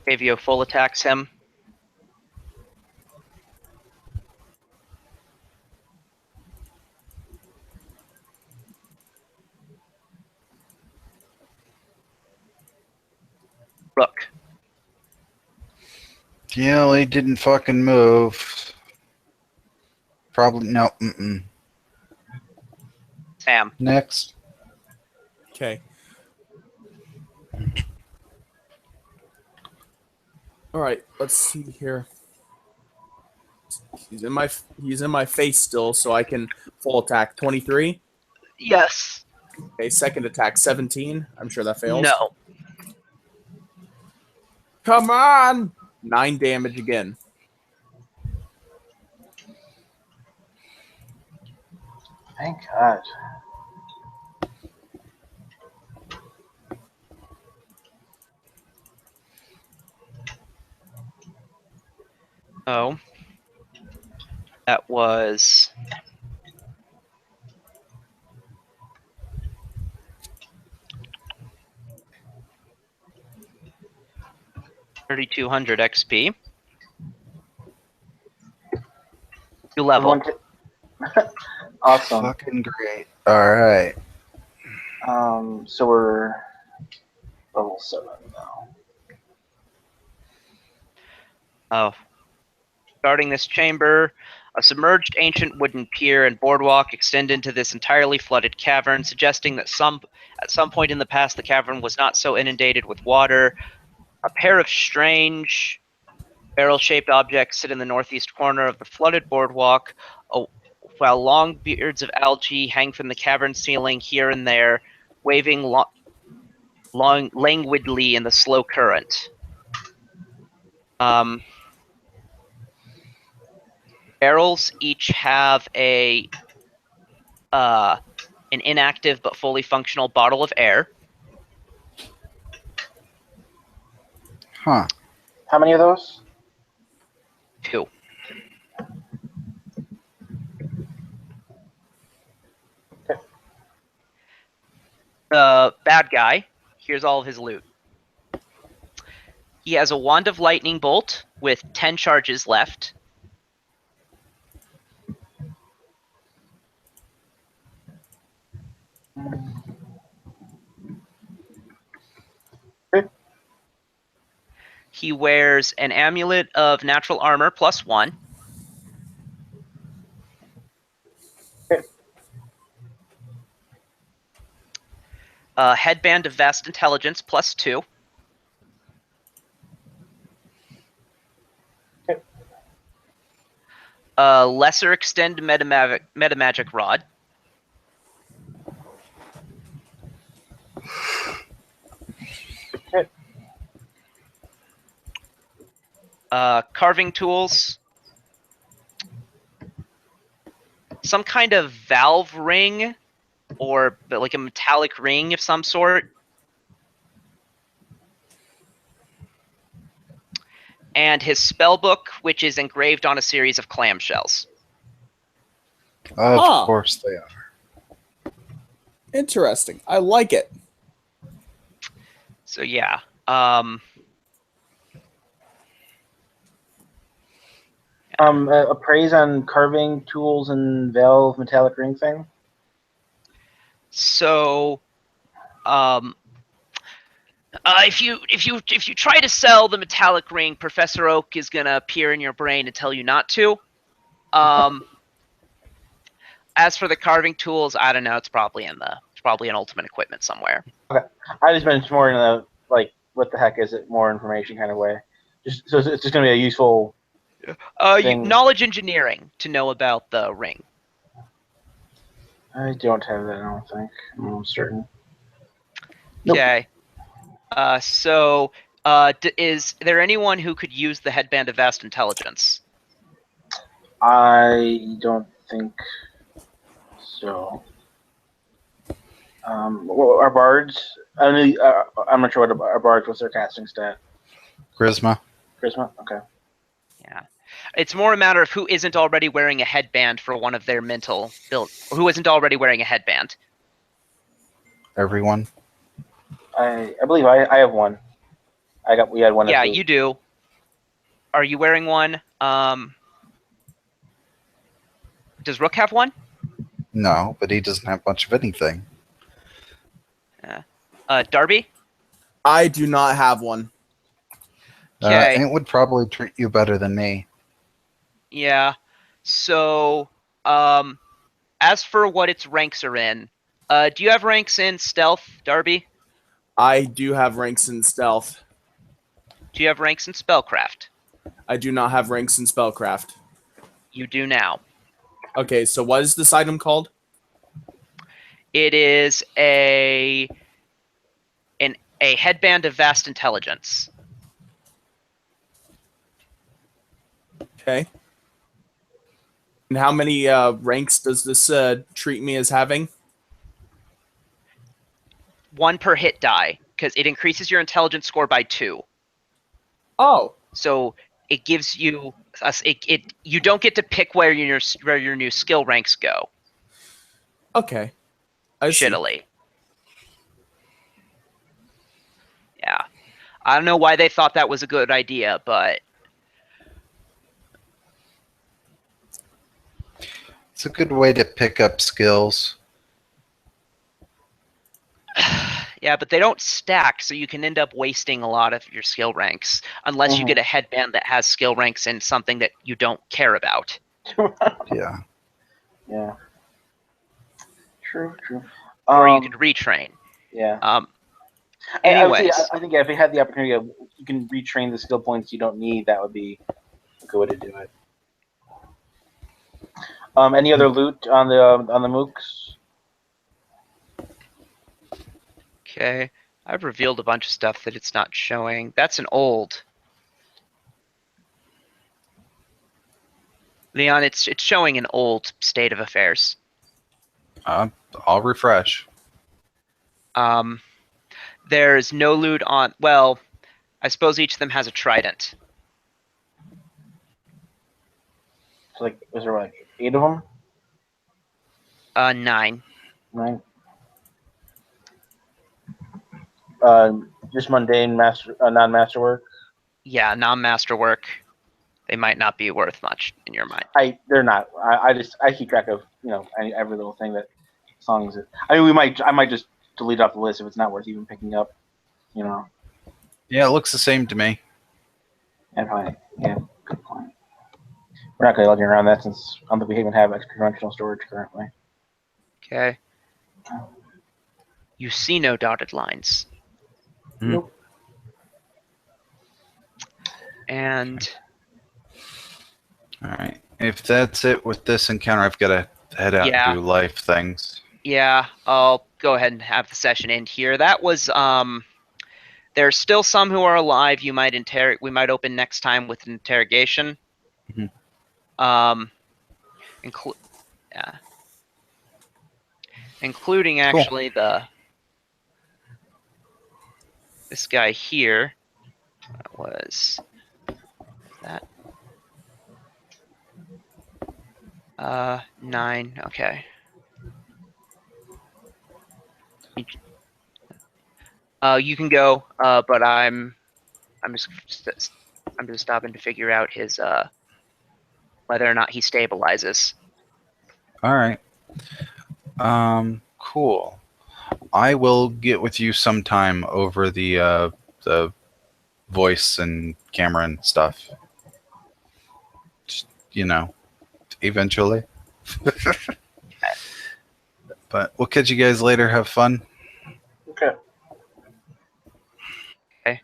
Octavio full attacks him. Rook. Yeah, he didn't fucking move. Probably no. Sam. Next. Okay. All right, let's see here. He's in my face still, so I can full attack 23. Yes. Okay, second attack 17. I'm sure that fails. No. Come on! 9 damage again. Thank God. Oh. That was 3,200 XP. You level. Awesome. Fucking great. All right. So we're level 7 now. Oh. Starting this chamber, a submerged ancient wooden pier and boardwalk extend into this entirely flooded cavern, suggesting that at some point in the past the cavern was not so inundated with water. A pair of strange barrel-shaped objects sit in the northeast corner of the flooded boardwalk, while long beards of algae hang from the cavern ceiling here and there, waving languidly in the slow current. Barrels each have an inactive but fully functional bottle of air. Huh. How many of those? 2. The bad guy, here's all of his loot. He has a wand of lightning bolt with 10 charges left. He wears an amulet of natural armor +1. A headband of vast intelligence +2. A lesser extend metamagic rod. carving tools, some kind of valve ring, or like a metallic ring of some sort, and his spell book, which is engraved on a series of clamshells. Of course they are. Interesting. I like it. So yeah. A praise on carving tools and valve metallic ring thing. So, if you try to sell the metallic ring, Professor Oak is gonna appear in your brain and tell you not to. As for the carving tools, I don't know. It's probably in Ultimate Equipment somewhere. Okay, I just meant more in a like, what the heck is it? More information kind of way. Just so it's just gonna be a useful. Knowledge engineering to know about the ring. I don't have that. I don't think. I'm almost certain. Nope. Okay. Is there anyone who could use the headband of vast intelligence? I don't think so. Our bards. I'm not sure what our bards. What's their casting stat? Charisma. Charisma. Okay. Yeah. It's more a matter of who isn't already wearing a headband for one of their mental build, or who isn't already wearing a headband. Everyone. I believe I have one. We had one. Yeah, you do. Are you wearing one? Does Rook have one? No, but he doesn't have much of anything. Darby? I do not have one. Okay. It would probably treat you better than me. Yeah. So, as for what its ranks are in, do you have ranks in stealth, Darby? I do have ranks in stealth. Do you have ranks in spellcraft? I do not have ranks in spellcraft. You do now. Okay, so what is this item called? It is a headband of vast intelligence. Okay. And how many ranks does this treat me as having? 1 per hit die, because it increases your intelligence score by 2. Oh. So it gives you you don't get to pick where your new skill ranks go. Okay. I see. Shittily. Yeah. I don't know why they thought that was a good idea, but it's a good way to pick up skills. yeah, but they don't stack, so you can end up wasting a lot of your skill ranks unless you get a headband that has skill ranks in something that you don't care about. Yeah. Yeah. True. Or you can retrain. Yeah. Anyways, I think if we had the opportunity, you can retrain the skill points you don't need. That would be a good way to do it. Any other loot on the mooks? okay. I've revealed a bunch of stuff that it's not showing. That's an old. Leon, it's showing an old state of affairs. I'll refresh. There's no loot on. Well, I suppose each of them has a trident. So is there like 8 of them? 9. 9. Just mundane non-masterwork. Yeah, non-masterwork. They might not be worth much in your mind. They're not. I keep track of every little thing that songs. I mean, I might just delete off the list if it's not worth even picking up. Yeah, it looks the same to me. Yeah, good point. We're not going to be looking around that since I don't think we even have conventional storage currently. Okay. You see no dotted lines. Nope. And all right, if that's it with this encounter, I've got to head out and do life things. Yeah, I'll go ahead and have the session end here. That was There's still some who are alive. We might open next time with an interrogation. Including actually this guy here was that 9. Okay. You can go, but I'm just stopping to figure out his whether or not he stabilizes. All right. Cool. I will get with you sometime over the voice and camera and stuff. Just, eventually. But we'll catch you guys later. Have fun. Okay. Okay.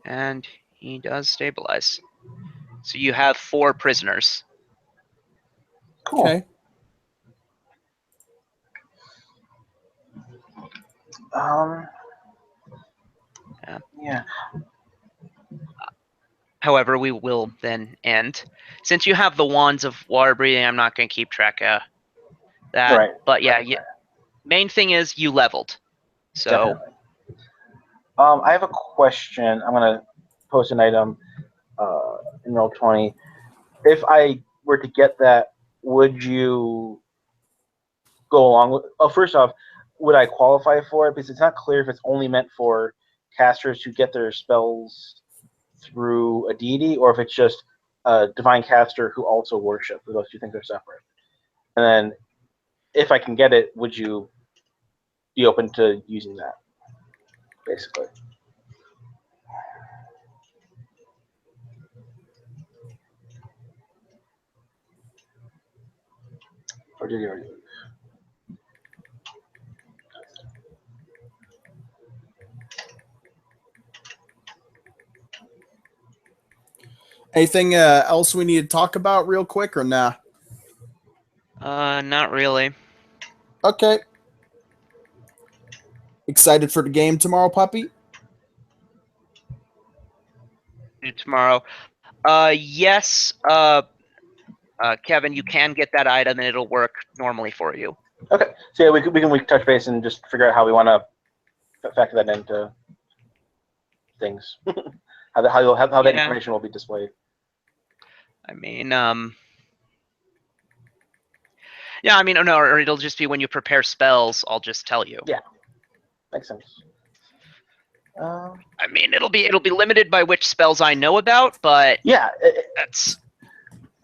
And he does stabilize. So you have 4 prisoners. Cool. Okay. Yeah. However, we will then end. Since you have the wands of water breathing, I'm not going to keep track of that. Right. But yeah, Right. main thing is you leveled. So Definitely. I have a question. I'm gonna post an item in Roll20. If I were to get that, would you go along with? Oh, first off, would I qualify for it? Because it's not clear if it's only meant for casters who get their spells through a deity, or if it's just a divine caster who also worship. Those two things are separate. And then, if I can get it, would you be open to using that? Basically. Or did you already leave? Anything else we need to talk about real quick or nah? not really. Okay. Excited for the game tomorrow, puppy? Tomorrow. Yes. Kevin, you can get that item and it'll work normally for you. Okay, so yeah, we can touch base and just figure out how we want to factor that into things. how that information will be displayed. I mean, yeah, I mean, no, or it'll just be when you prepare spells. I'll just tell you. Yeah, makes sense. I mean, it'll be limited by which spells I know about, but yeah, that's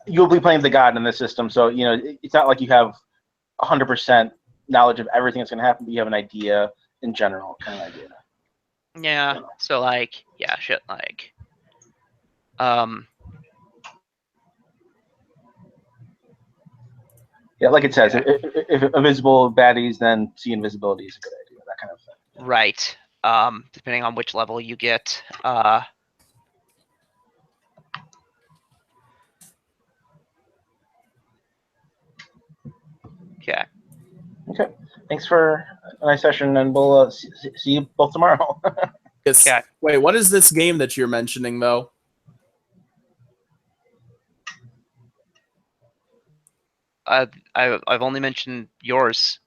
you'll be playing the god in this system, so it's not like you have 100% knowledge of everything that's going to happen, but you have an idea in general, kind of idea. Yeah. So shit, Yeah, like it says, if invisible baddies, then see invisibility is a good idea. That kind of thing. Right. Depending on which level you get. Okay. Okay. Thanks for a nice session, and we'll see you both tomorrow. Yes. Okay. Wait, what is this game that you're mentioning, though? I've only mentioned yours.